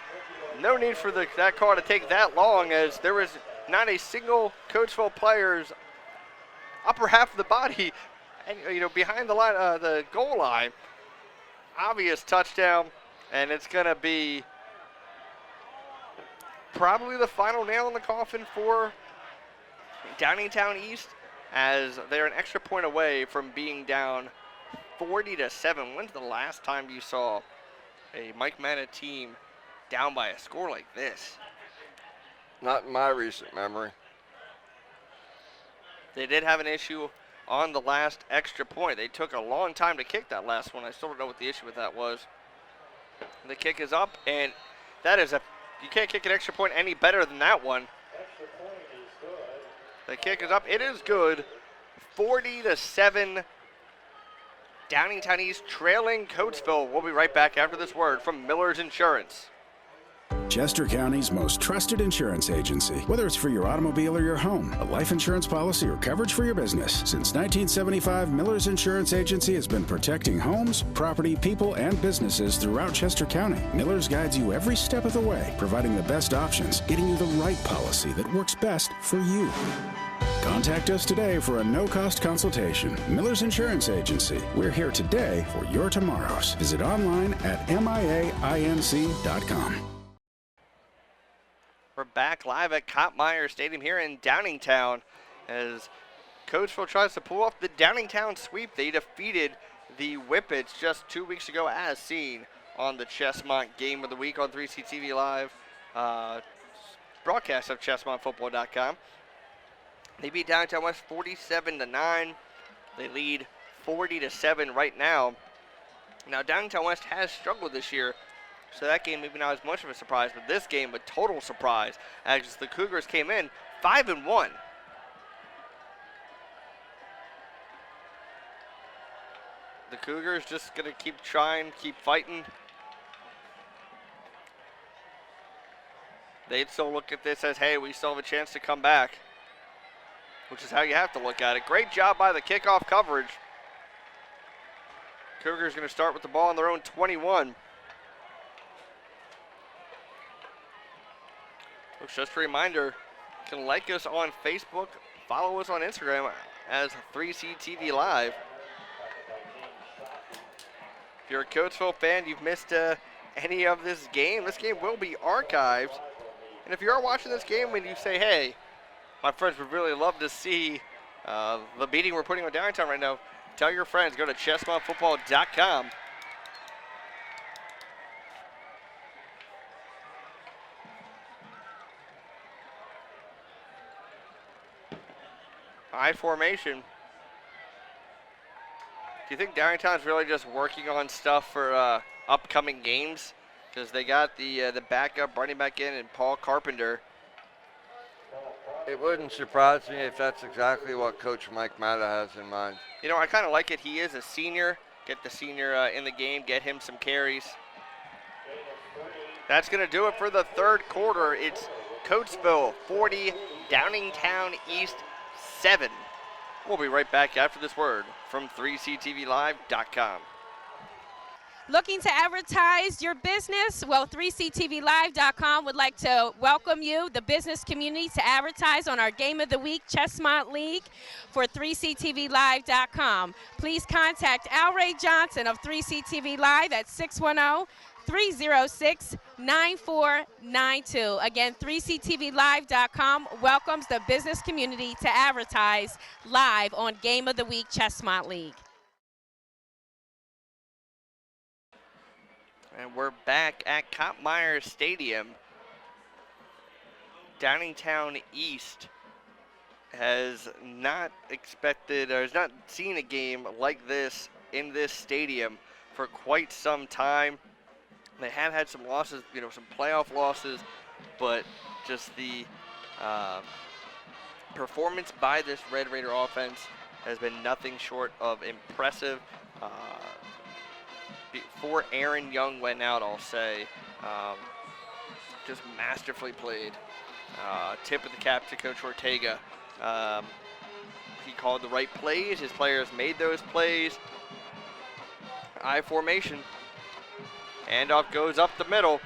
No need for that call to take that long, as there was not a single Coatesville player's upper half of the body, and behind the line, the goal line. Obvious touchdown, and it's going to be probably the final nail in the coffin for Downingtown East, as they're an extra point away from being down 40-7. When's the last time you saw a Mike Manna team down by a score like this? Not in my recent memory. They did have an issue on the last extra point. They took a long time to kick that last one. I still don't know what the issue with that was. The kick is up, and that is you can't kick an extra point any better than that one. The kick is up. It is good. 40-7. Downingtown East trailing Coatesville. We'll be right back after this word from Miller's Insurance. Chester County's most trusted insurance agency. Whether it's for your automobile or your home, a life insurance policy, or coverage for your business. Since 1975, Miller's Insurance Agency has been protecting homes, property, people, and businesses throughout Chester County. Miller's guides you every step of the way, providing the best options, getting you the right policy that works best for you. Contact us today for a no-cost consultation. Miller's Insurance Agency. We're here today for your tomorrows. Visit online at miainc.com. We're back live at Coatesville Stadium here in Downingtown as Coatesville tries to pull off the Downingtown sweep. They defeated the Whippets just 2 weeks ago, as seen on the Chesmont Game of the Week on 3CTV Live, broadcast of ChesmontFootball.com. They beat Downingtown West 47-9. They lead 40-7 right now. Now, Downingtown West has struggled this year, so that game maybe not as much of a surprise, but this game a total surprise as the Cougars came in 5-1. The Cougars just going to keep trying, keep fighting. They'd still look at this as, hey, we still have a chance to come back, which is how you have to look at it. Great job by the kickoff coverage. Cougars going to start with the ball on their own 21. Folks, just a reminder, you can like us on Facebook, follow us on Instagram as 3CTV Live. If you're a Coatesville fan, you've missed any of this game will be archived. And if you are watching this game and you say, hey, my friends would really love to see the beating we're putting on Downingtown right now, tell your friends, go to ChesmontFootball.com. I formation. Do you think Downingtown's really just working on stuff for upcoming games? Because they got the backup running back in and Paul Carpenter. It wouldn't surprise me if that's exactly what Coach Mike Matta has in mind. You know, I kind of like it. He is a senior. Get the senior in the game, get him some carries. That's going to do it for the third quarter. It's Coatesville 40, Downingtown East 7. We'll be right back after this word from 3CTVLive.com. Looking to advertise your business? Well, 3CTVLive.com would like to welcome you, the business community, to advertise on our Game of the Week Chesmont League for 3CTVLive.com. Please contact Al Ray Johnson of 3CTV Live at 610-306-9492. Again, 3CTVLive.com welcomes the business community to advertise live on Game of the Week Chesmont League. And we're back at Coatesville Stadium. Downingtown East has not expected, or has not seen a game like this in this stadium for quite some time. They have had some losses, you know, some playoff losses, but just the performance by this Red Raider offense has been nothing short of impressive. Before Aaron Young went out, I'll say, just masterfully played. Tip of the cap to Coach Ortega. He called the right plays. His players made those plays. I formation. Handoff goes up the middle.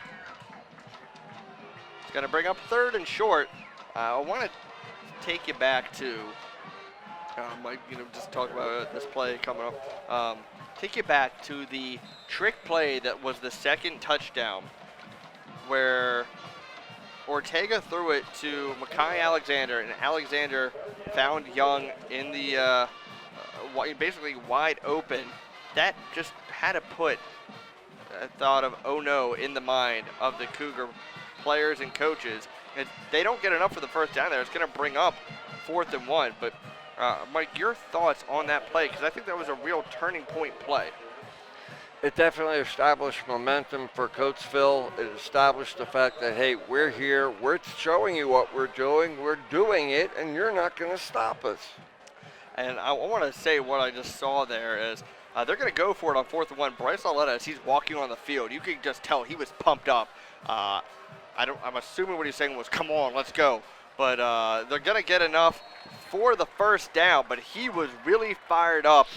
It's going to bring up third and short. I want to take you back to, just talk about this play coming up. Take you back to the trick play that was the second touchdown, where Ortega threw it to Mekhi Alexander, and Alexander found Young in the basically wide open. That just had to put a thought of, oh no, in the mind of the Cougar players and coaches. And they don't get enough for the first down there. It's going to bring up 4th and 1, but Mike, your thoughts on that play, because I think that was a real turning point play. It definitely established momentum for Coatesville. It established the fact that, hey, we're here, we're showing you what we're doing it, and you're not going to stop us. And I want to say what I just saw there is they're going to go for it on 4th and 1. Bryce Aletta, as he's walking on the field, you could just tell he was pumped up. I'm assuming what he's saying was, come on, let's go. But they're going to get enough for the first down, but he was really fired up.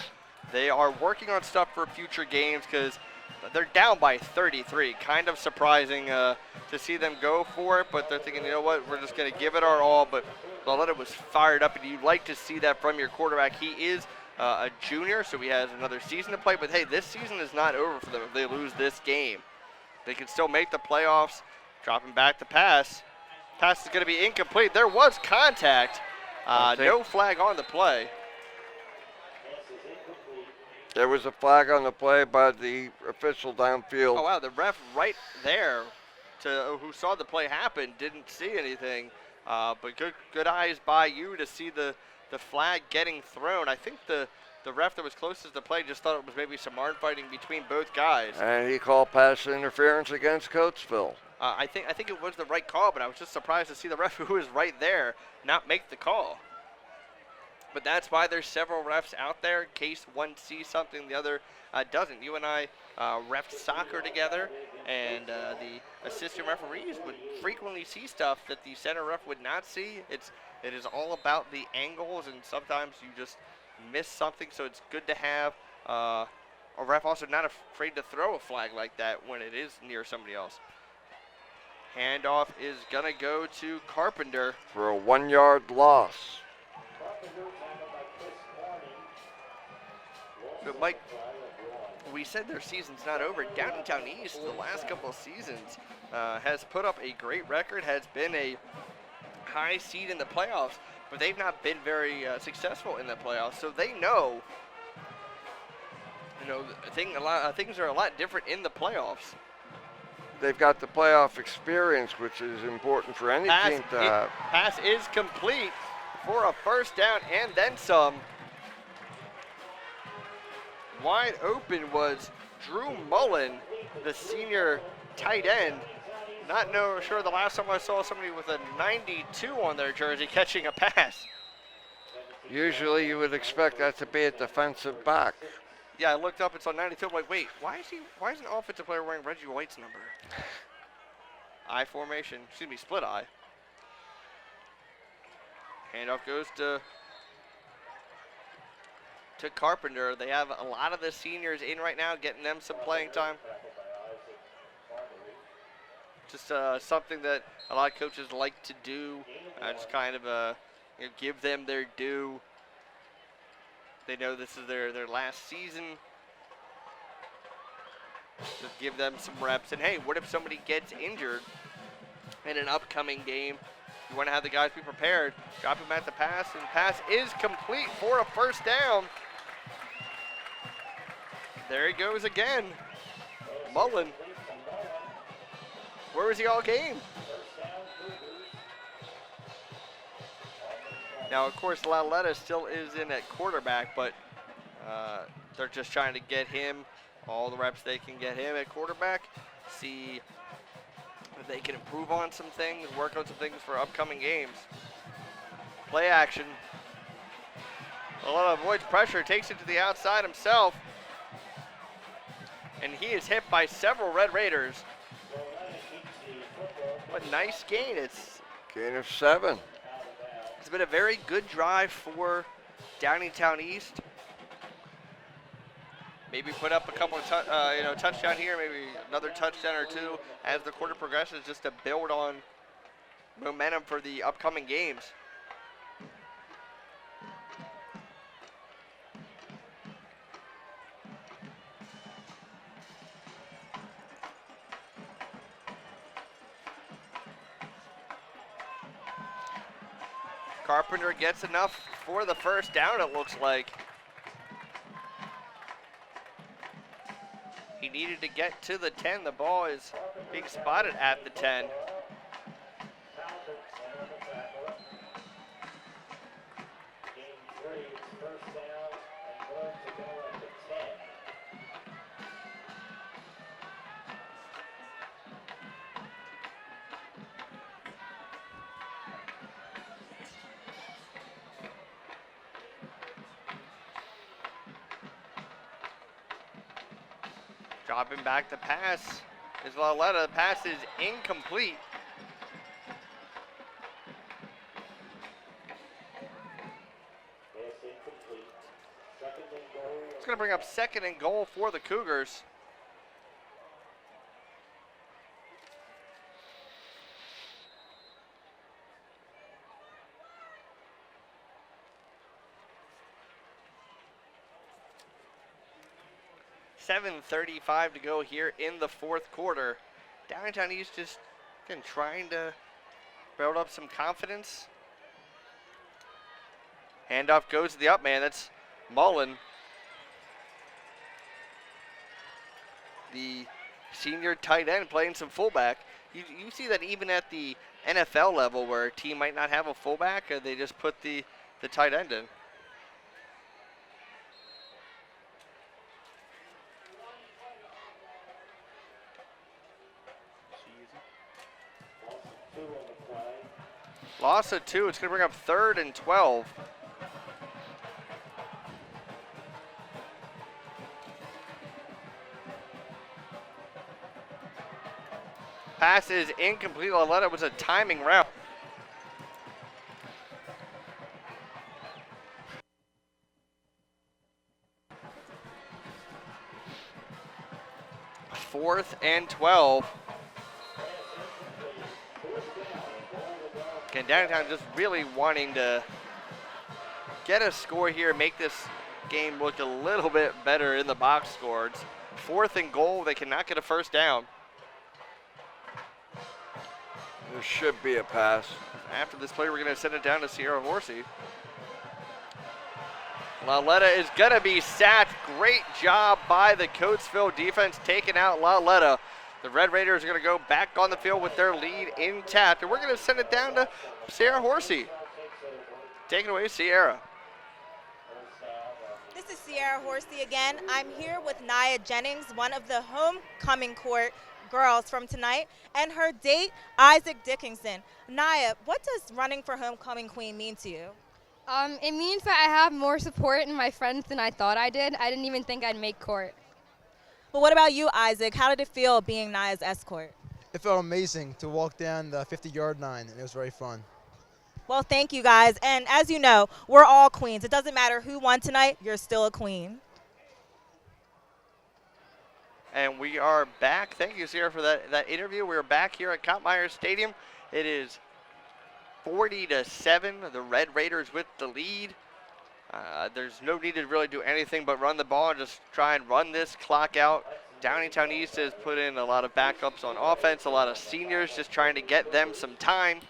They are working on stuff for future games because they're down by 33. Kind of surprising to see them go for it, but they're thinking, you know what, we're just going to give it our all. But Laletta was fired up, and you'd like to see that from your quarterback. He is a junior, so he has another season to play. But, hey, this season is not over for them if they lose this game. They can still make the playoffs. Dropping back the pass. Pass is going to be incomplete. There was contact. No flag on the play. There was a flag on the play by the official downfield. Oh, wow, the ref right there who saw the play happen didn't see anything. But good eyes by you to see the flag getting thrown. I think the ref that was closest to the play just thought it was maybe some arm fighting between both guys. And he called pass interference against Coatesville. I think it was the right call, but I was just surprised to see the ref who was right there not make the call. But that's why there's several refs out there in case one sees something the other doesn't. You and I refed soccer together, and the assistant referees would frequently see stuff that the center ref would not see. It is all about the angles, and sometimes you just miss something, so it's good to have a ref also not afraid to throw a flag like that when it is near somebody else. Handoff is going to go to Carpenter. For a 1-yard loss. So, Mike, we said their season's not over. Downingtown East, the last couple of seasons, has put up a great record, has been a high seed in the playoffs, but they've not been very successful in the playoffs. So they know, things are a lot different in the playoffs. They've got the playoff experience, which is important for any team to have. Pass is complete for a first down and then some. Wide open was Drew Mullen, the senior tight end. Not sure the last time I saw somebody with a 92 on their jersey catching a pass. Usually you would expect that to be a defensive back. Yeah, I looked up, it's on 92. I'm like, wait, why is an offensive player wearing Reggie White's number? I formation, split eye. Handoff goes to Carpenter. They have a lot of the seniors in right now, getting them some playing time. Just something that a lot of coaches like to do, just kind of give them their due. They know this is their last season. Just give them some reps. And hey, what if somebody gets injured in an upcoming game? You want to have the guys be prepared. Drop him at the pass, and pass is complete for a first down. There he goes again. Mullen. Where was he all game? Now, of course, Laletta still is in at quarterback, but they're just trying to get him all the reps they can get him at quarterback. See if they can improve on some things, work on some things for upcoming games. Play action. Laletta avoids pressure, takes it to the outside himself. And he is hit by several Red Raiders. What a nice gain. It's gain of 7. It's been a very good drive for Downingtown East. Maybe put up a couple of touchdown here, maybe another touchdown or two as the quarter progresses, just to build on momentum for the upcoming games. Carpenter gets enough for the first down, it looks like. He needed to get to the 10. The ball is being spotted at the 10. Dropping back the pass is Laletta. The pass is incomplete. It's going to bring up 2nd and goal for the Cougars. 7:35 to go here in the fourth quarter. Downingtown East just, again, trying to build up some confidence. Handoff goes to the up man. That's Mullen, the senior tight end, playing some fullback. You see that even at the NFL level where a team might not have a fullback, they just put the tight end in. Loss of 2. It's going to bring up 3rd and 12. Pass is incomplete. Laletta was a timing route. Fourth and 12. Again, Downingtown just really wanting to get a score here, make this game look a little bit better in the box scores. 4th and goal. They cannot get a first down. There should be a pass. After this play, we're going to send it down to Sierra Horsey. Laletta is going to be sacked. Great job by the Coatesville defense taking out Laletta. The Red Raiders are going to go back on the field with their lead intact. And we're going to send it down to Sierra Horsey. Taking away Sierra. This is Sierra Horsey again. I'm here with Nia Jennings, one of the homecoming court girls from tonight, and her date, Isaac Dickinson. Nia, what does running for homecoming queen mean to you? It means that I have more support in my friends than I thought I did. I didn't even think I'd make court. Well, what about you, Isaac? How did it feel being Nia's escort? It felt amazing to walk down the 50-yard line, and it was very fun. Well, thank you, guys. And as you know, we're all queens. It doesn't matter who won tonight, you're still a queen. And we are back. Thank you, Sierra, for that interview. We're back here at Kottmeyer Stadium. It is 40-7. The Red Raiders with the lead. There's no need to really do anything but run the ball and just try and run this clock out. Downingtown East has put in a lot of backups on offense, a lot of seniors just trying to get them some time.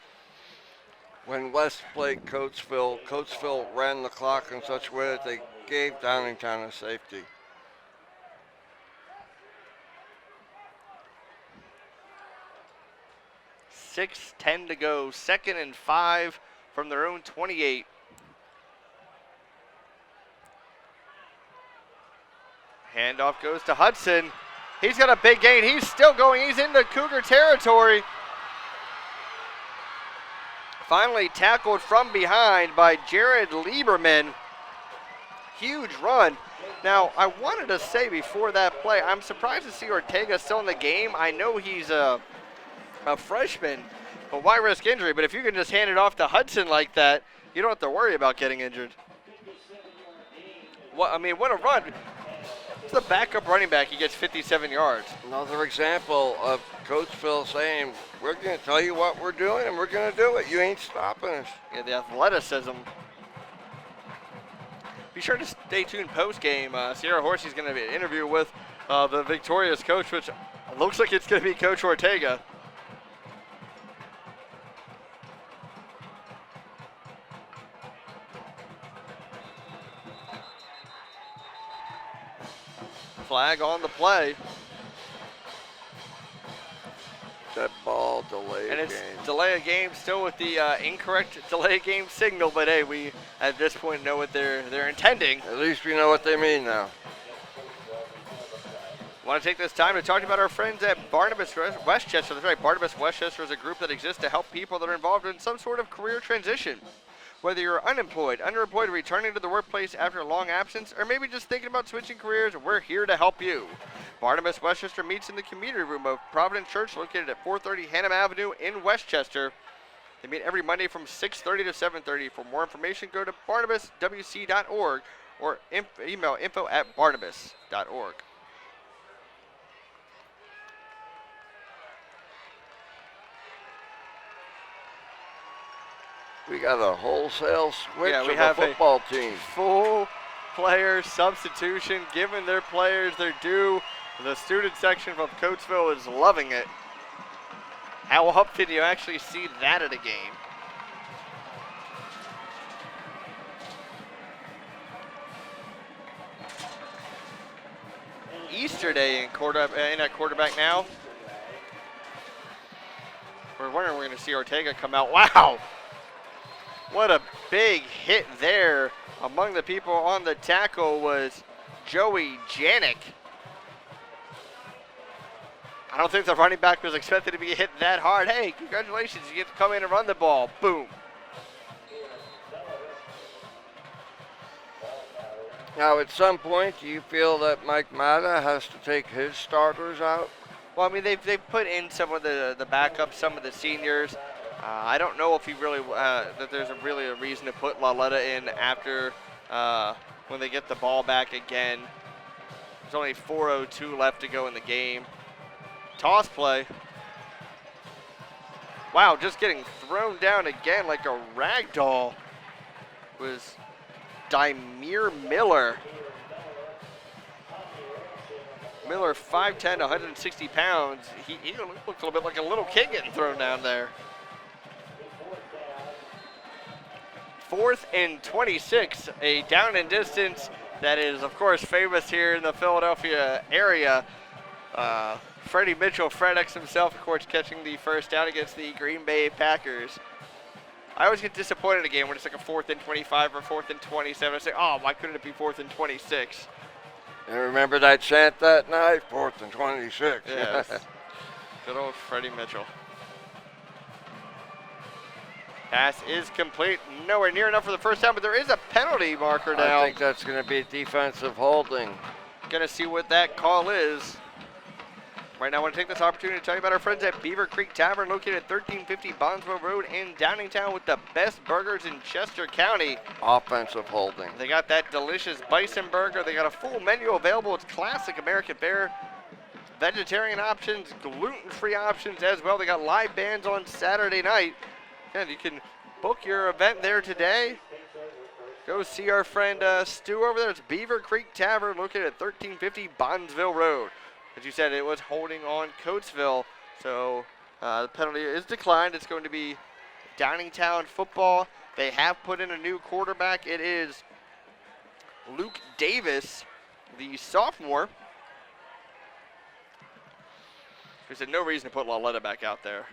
When West played Coatesville, Coatesville ran the clock in such a way that they gave Downingtown a safety. 6:10 to go. 2nd and 5 from their own 28. Handoff goes to Hudson. He's got a big gain. He's still going. He's into Cougar territory. Finally tackled from behind by Jared Lieberman. Huge run. Now, I wanted to say before that play, I'm surprised to see Ortega still in the game. I know he's a freshman, but why risk injury? But if you can just hand it off to Hudson like that, you don't have to worry about getting injured. What a run. It's the backup running back. He gets 57 yards. Another example of Coatesville saying, we're going to tell you what we're doing, and we're going to do it. You ain't stopping us. Yeah, the athleticism. Be sure to stay tuned post-game. Sierra Horsey's going to be an interview with the victorious coach, which looks like it's going to be Coach Ortega. Flag on the play. That ball delay and it's game. Delay a game still with the incorrect delay game signal, but hey, we at this point know what they're intending. At least we know what they mean now. Want to take this time to talk about our friends at Barnabas Westchester. That's right, Barnabas Westchester is a group that exists to help people that are involved in some sort of career transition. Whether you're unemployed, underemployed, returning to the workplace after a long absence, or maybe just thinking about switching careers, we're here to help you. Barnabas Westchester meets in the community room of Providence Church, located at 430 Hannam Avenue in Westchester. They meet every Monday from 6:30 to 7:30. For more information, go to barnabaswc.org or email info@barnabas.org. We got a wholesale switch we of have a football team. Full players, substitution, giving their players their due. The student section from Coatesville is loving it. How often do you actually see that at a game? Easterday in at quarterback now. We're wondering we're going to see Ortega come out. Wow! What a big hit there. Among the people on the tackle was Joey Janik. I don't think the running back was expected to be hit that hard. Hey, congratulations, you get to come in and run the ball. Boom. Now, at some point, do you feel that Mike Matta has to take his starters out? Well, I mean, they've put in some of the backups, some of the seniors. I don't know if he really that there's really a reason to put Laletta in after when they get the ball back again. There's only 4:02 left to go in the game. Toss play. Wow, just getting thrown down again like a rag doll was Dymere Miller. Miller, 5'10", 160 pounds. He looks a little bit like a little kid getting thrown down there. 4th and 26, a down and distance that is, of course, famous here in the Philadelphia area. Freddie Mitchell, Fred X himself, of course, catching the first down against the Green Bay Packers. I always get disappointed in a game when it's like a 4th and 25 or 4th and 27. I say, oh, why couldn't it be 4th and 26? And remember that chant that night? 4th and 26. Yes. Good old Freddie Mitchell. Pass is complete. Nowhere near enough for the first down, but there is a penalty marker now. I think that's going to be defensive holding. Going to see what that call is. Right now, I want to take this opportunity to tell you about our friends at Beaver Creek Tavern, located at 1350 Bondsville Road in Downingtown, with the best burgers in Chester County. Offensive holding. They got that delicious bison burger. They got a full menu available. It's classic American fare, vegetarian options, gluten-free options as well. They got live bands on Saturday night. And you can book your event there today. Go see our friend Stu over there. It's Beaver Creek Tavern, located at 1350 Bondsville Road. As you said, it was holding on Coatesville, so the penalty is declined. It's going to be Downingtown football. They have put in a new quarterback. It is Luke Davis, the sophomore. There's no reason to put Laletta back out there.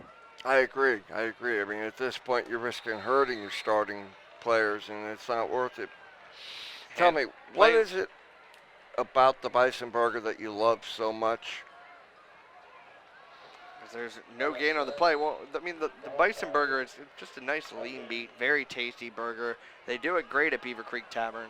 I agree. I mean, at this point, you're risking hurting your starting players, and it's not worth it. Tell me, what is it about the bison burger that you love so much? There's no gain on the play. Well, I mean, the bison burger is just a nice lean meat, very tasty burger. They do it great at Beaver Creek Tavern.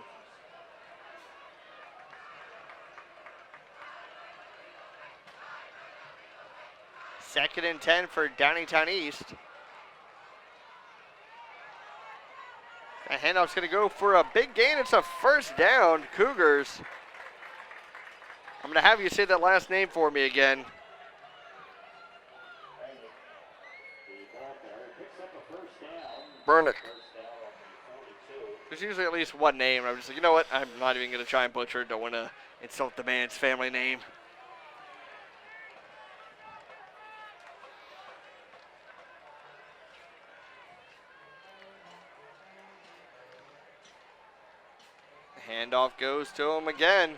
Second and 10 for Downingtown East. A handoff's going to go for a big gain. It's a first down, Cougars. I'm going to have you say that last name for me again. Burnick. There's usually at least one name. I'm just like, you know what? I'm not even going to try and butcher it. Don't want to insult the man's family name. Handoff goes to him again.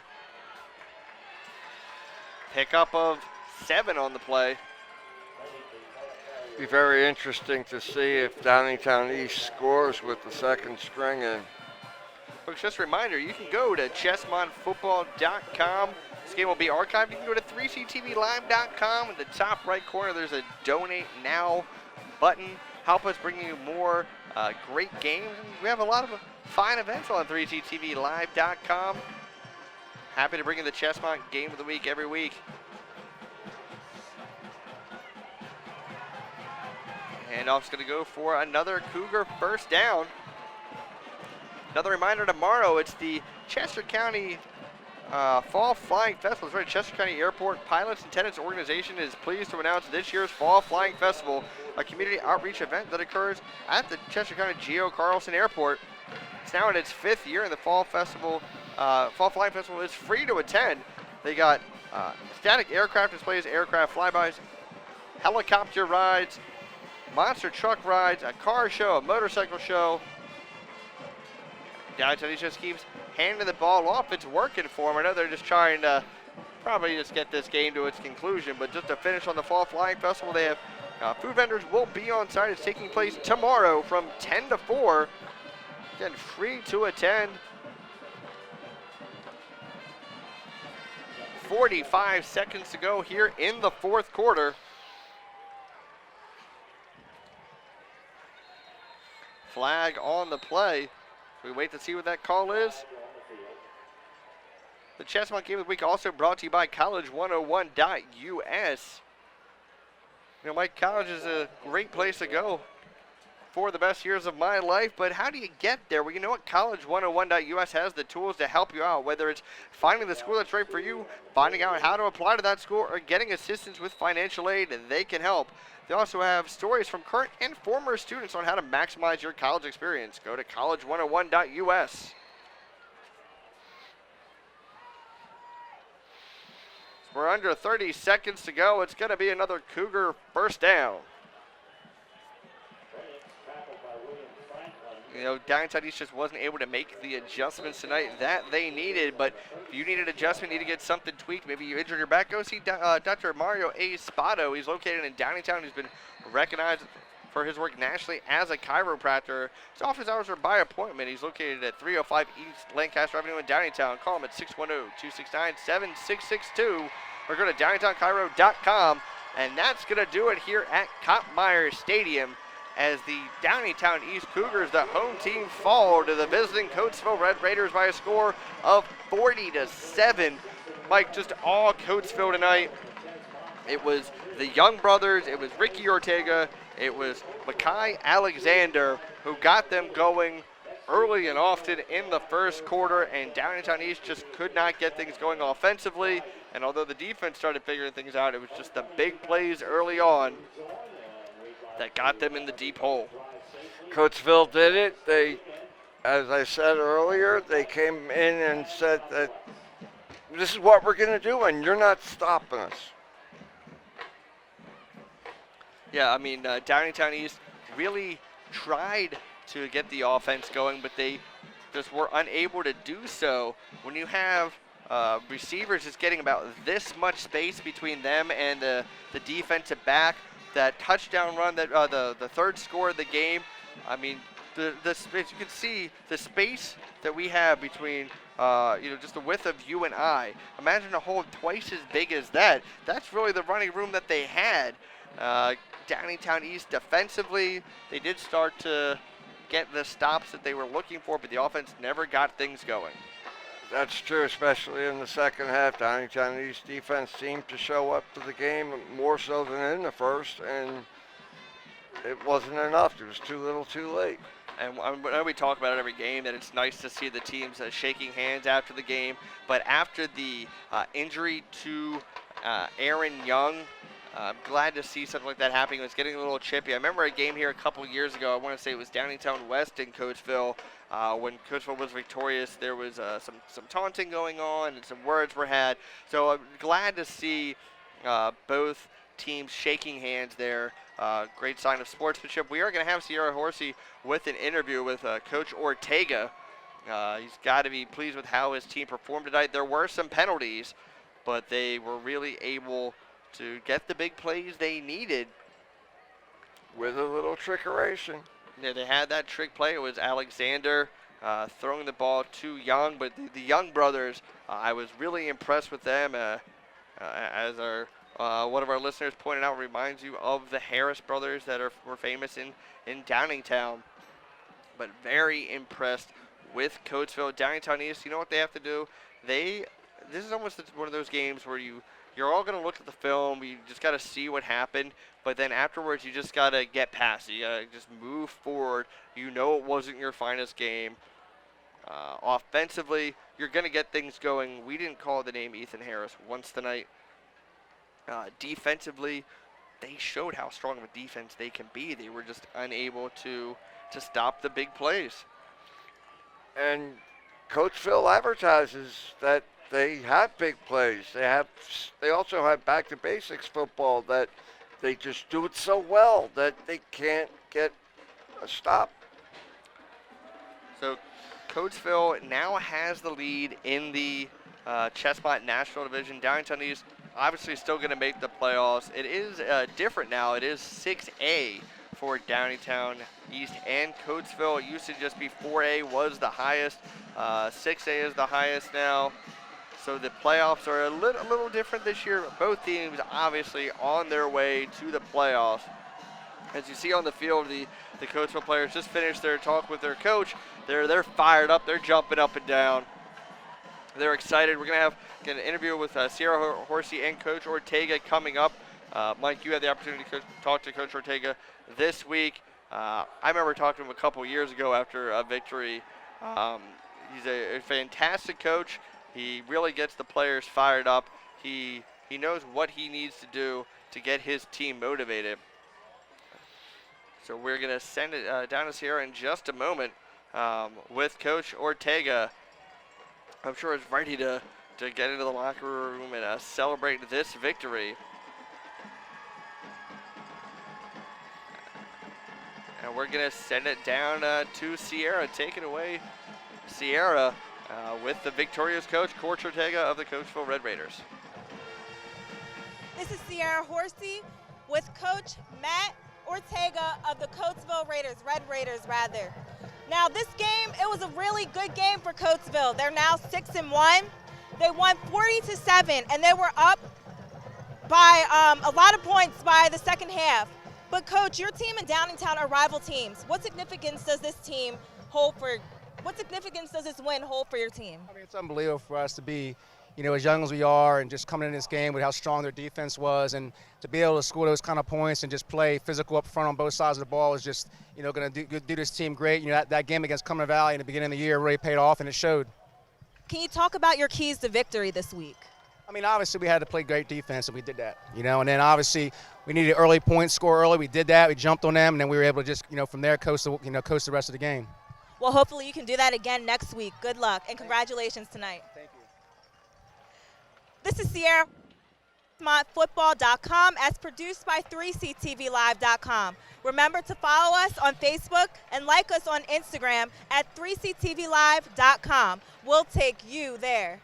Pickup of 7 on the play. Be very interesting to see if Downingtown East scores with the second string in. Folks, just a reminder, you can go to chessmontfootball.com. This game will be archived. You can go to 3ctvlive.com. In the top right corner, there's a Donate Now button. Help us bring you more great games. We have a lot of fine events on 3ctvlive.com. Happy to bring you the Chessmont Game of the Week every week. Handoff's going to go for another Cougar first down. Another reminder, tomorrow it's the Chester County Fall Flying Festival. That's right, Chester County Airport Pilots and Tenants Organization is pleased to announce this year's Fall Flying Festival, a community outreach event that occurs at the Chester County Geo Carlson Airport. It's now in its 5th year, and the Fall Festival Fall Flying Festival is free to attend. They got static aircraft displays, aircraft flybys, helicopter rides, monster truck rides, a car show, a motorcycle show. Downingtown East just keeps handing the ball off. It's working for them. I know they're just trying to probably just get this game to its conclusion, but just to finish on the Fall Flying Festival, they have food vendors will be on site. It's taking place tomorrow from 10 to 4. Again, free to attend. 45 seconds to go here in the fourth quarter. Flag on the play. We wait to see what that call is. The Chestnut Game of the Week also brought to you by college101.us. You know, Mike, college is a great place to go for the best years of my life, but how do you get there? Well, you know what? College101.us has the tools to help you out, whether it's finding the school that's right for you, finding out how to apply to that school, or getting assistance with financial aid, they can help. They also have stories from current and former students on how to maximize your college experience. Go to college101.us. We're under 30 seconds to go. It's going to be another Cougar first down. You know, Downingtown East just wasn't able to make the adjustments tonight that they needed, but if you need an adjustment, need to get something tweaked, maybe you injured your back, go see Dr. Mario A. Spato. He's located in Downingtown. He's been recognized for his work nationally as a chiropractor. His office hours are by appointment. He's located at 305 East Lancaster Avenue in Downingtown. Call him at 610-269-7662 or go to downingtownchiro.com. And that's going to do it here at Cop Myers Stadium as the Downingtown East Cougars, the home team, fall to the visiting Coatesville Red Raiders by a score of 40-7. Mike, just all Coatesville tonight. It was the Young brothers, it was Ricky Ortega, it was Makai Alexander who got them going early and often in the first quarter, and Downingtown East just could not get things going offensively. And although the defense started figuring things out, it was just the big plays early on that got them in the deep hole. Coatesville did it. They, as I said earlier, they came in and said that this is what we're going to do, and you're not stopping us. Yeah, I mean, Downingtown East really tried to get the offense going, but they just were unable to do so. When you have receivers just getting about this much space between them and the defensive back, that touchdown run, that the third score of the game, I mean, the space, you can see the space that we have between, just the width of you and I. Imagine a hole twice as big as that. That's really the running room that they had. Downingtown East defensively, they did start to get the stops that they were looking for, but the offense never got things going. That's true, especially in the second half. Downingtown East defense seemed to show up to the game more so than in the first, and it wasn't enough. It was too little too late. And I know we talk about it every game, that it's nice to see the teams shaking hands after the game, but after the injury to Aaron Young, I'm glad to see something like that happening. It was getting a little chippy. I remember a game here a couple years ago. I want to say it was Downingtown West in Coatesville. When Coatesville was victorious, there was some taunting going on and some words were had. So I'm glad to see both teams shaking hands there. Great sign of sportsmanship. We are going to have Sierra Horsey with an interview with Coach Ortega. He's got to be pleased with how his team performed tonight. There were some penalties, but they were really able to get the big plays they needed. With a little trickeration. Yeah, they had that trick play. It was Alexander throwing the ball to Young, but the Young brothers, I was really impressed with them. As one of our listeners pointed out, reminds you of the Harris brothers that were famous in Downingtown. But very impressed with Coatesville. Downingtown East, you know what they have to do? This is almost one of those games where you're all going to look at the film. You just got to see what happened. But then afterwards, you just got to get past it. You got to just move forward. You know it wasn't your finest game. Offensively, you're going to get things going. We didn't call the name Ethan Harris once tonight. Defensively, they showed how strong of a defense they can be. They were just unable to stop the big plays. And Coatesville advertises that they have big plays. They also have back to basics football that they just do it so well that they can't get a stop. So Coatesville now has the lead in the Chestnut National Division. Downingtown East obviously still going to make the playoffs. It is different now. It is 6A for Downingtown East and Coatesville. It used to just be 4A was the highest. 6A is the highest now. So the playoffs are a little different this year. Both teams obviously on their way to the playoffs. As you see on the field, the Coatesville players just finished their talk with their coach. They're fired up. They're jumping up and down. They're excited. We're going to get an interview with Sierra Horsey and Coach Ortega coming up. Mike, you had the opportunity to talk to Coach Ortega this week. I remember talking to him a couple years ago after a victory. He's a fantastic coach. He really gets the players fired up. He knows what he needs to do to get his team motivated. So we're going to send it down to Sierra in just a moment with Coach Ortega. I'm sure he's ready to get into the locker room and celebrate this victory. And we're going to send it down to Sierra. Take it away, Sierra, with the victorious coach, Coach Ortega of the Coatesville Red Raiders. This is Sierra Horsey with Coach Matt Ortega of the Coatesville Raiders, Red Raiders rather. Now this game, it was a really good game for Coatesville. They're now 6-1. They won 40-7, and they were up by a lot of points by the second half. But Coach, your team and Downingtown are rival teams. What significance does this team hold for? What significance does this win hold for your team? I mean, it's unbelievable for us to be, as young as we are, and just coming in this game with how strong their defense was, and to be able to score those kind of points and just play physical up front on both sides of the ball is just, going to do this team great. That game against Cumberland Valley in the beginning of the year really paid off, and it showed. Can you talk about your keys to victory this week? I mean, obviously we had to play great defense, and we did that, and then obviously we needed early points, score early. We did that. We jumped on them, and then we were able to just, from there coast the rest of the game. Well, hopefully you can do that again next week. Good luck, and congratulations tonight. Thank you. This is Sierra, football.com, as produced by 3ctvlive.com. Remember to follow us on Facebook and like us on Instagram at 3ctvlive.com. We'll take you there.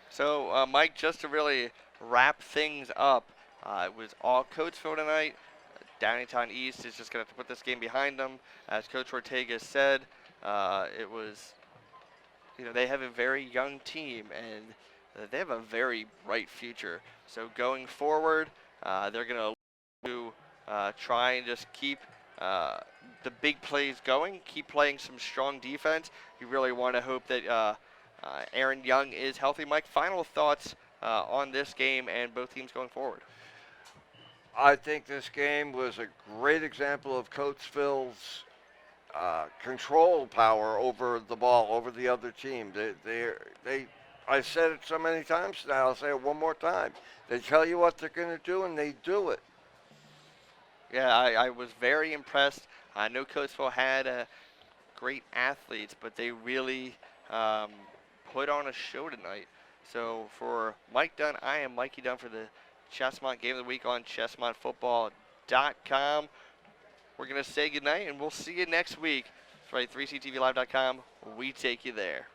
So, Mike, just to really wrap things up, it was all Coatesville tonight. Downingtown East is just going to have to put this game behind them. As Coach Ortega said, it was, they have a very young team, and they have a very bright future. So going forward, they're going to try and just keep the big plays going, keep playing some strong defense. You really want to hope that Aaron Young is healthy. Mike, final thoughts on this game and both teams going forward? I think this game was a great example of Coatesville's control power over the ball, over the other team. I said it so many times now, I'll say it one more time. They tell you what they're going to do, and they do it. Yeah, I was very impressed. I know Coatesville had great athletes, but they really put on a show tonight. So for Mike Dunn, I am Mikey Dunn for the Chestnut Game of the Week on ChestnutFootball.com. We're going to say goodnight, and we'll see you next week. That's right, 3ctvlive.com. We take you there.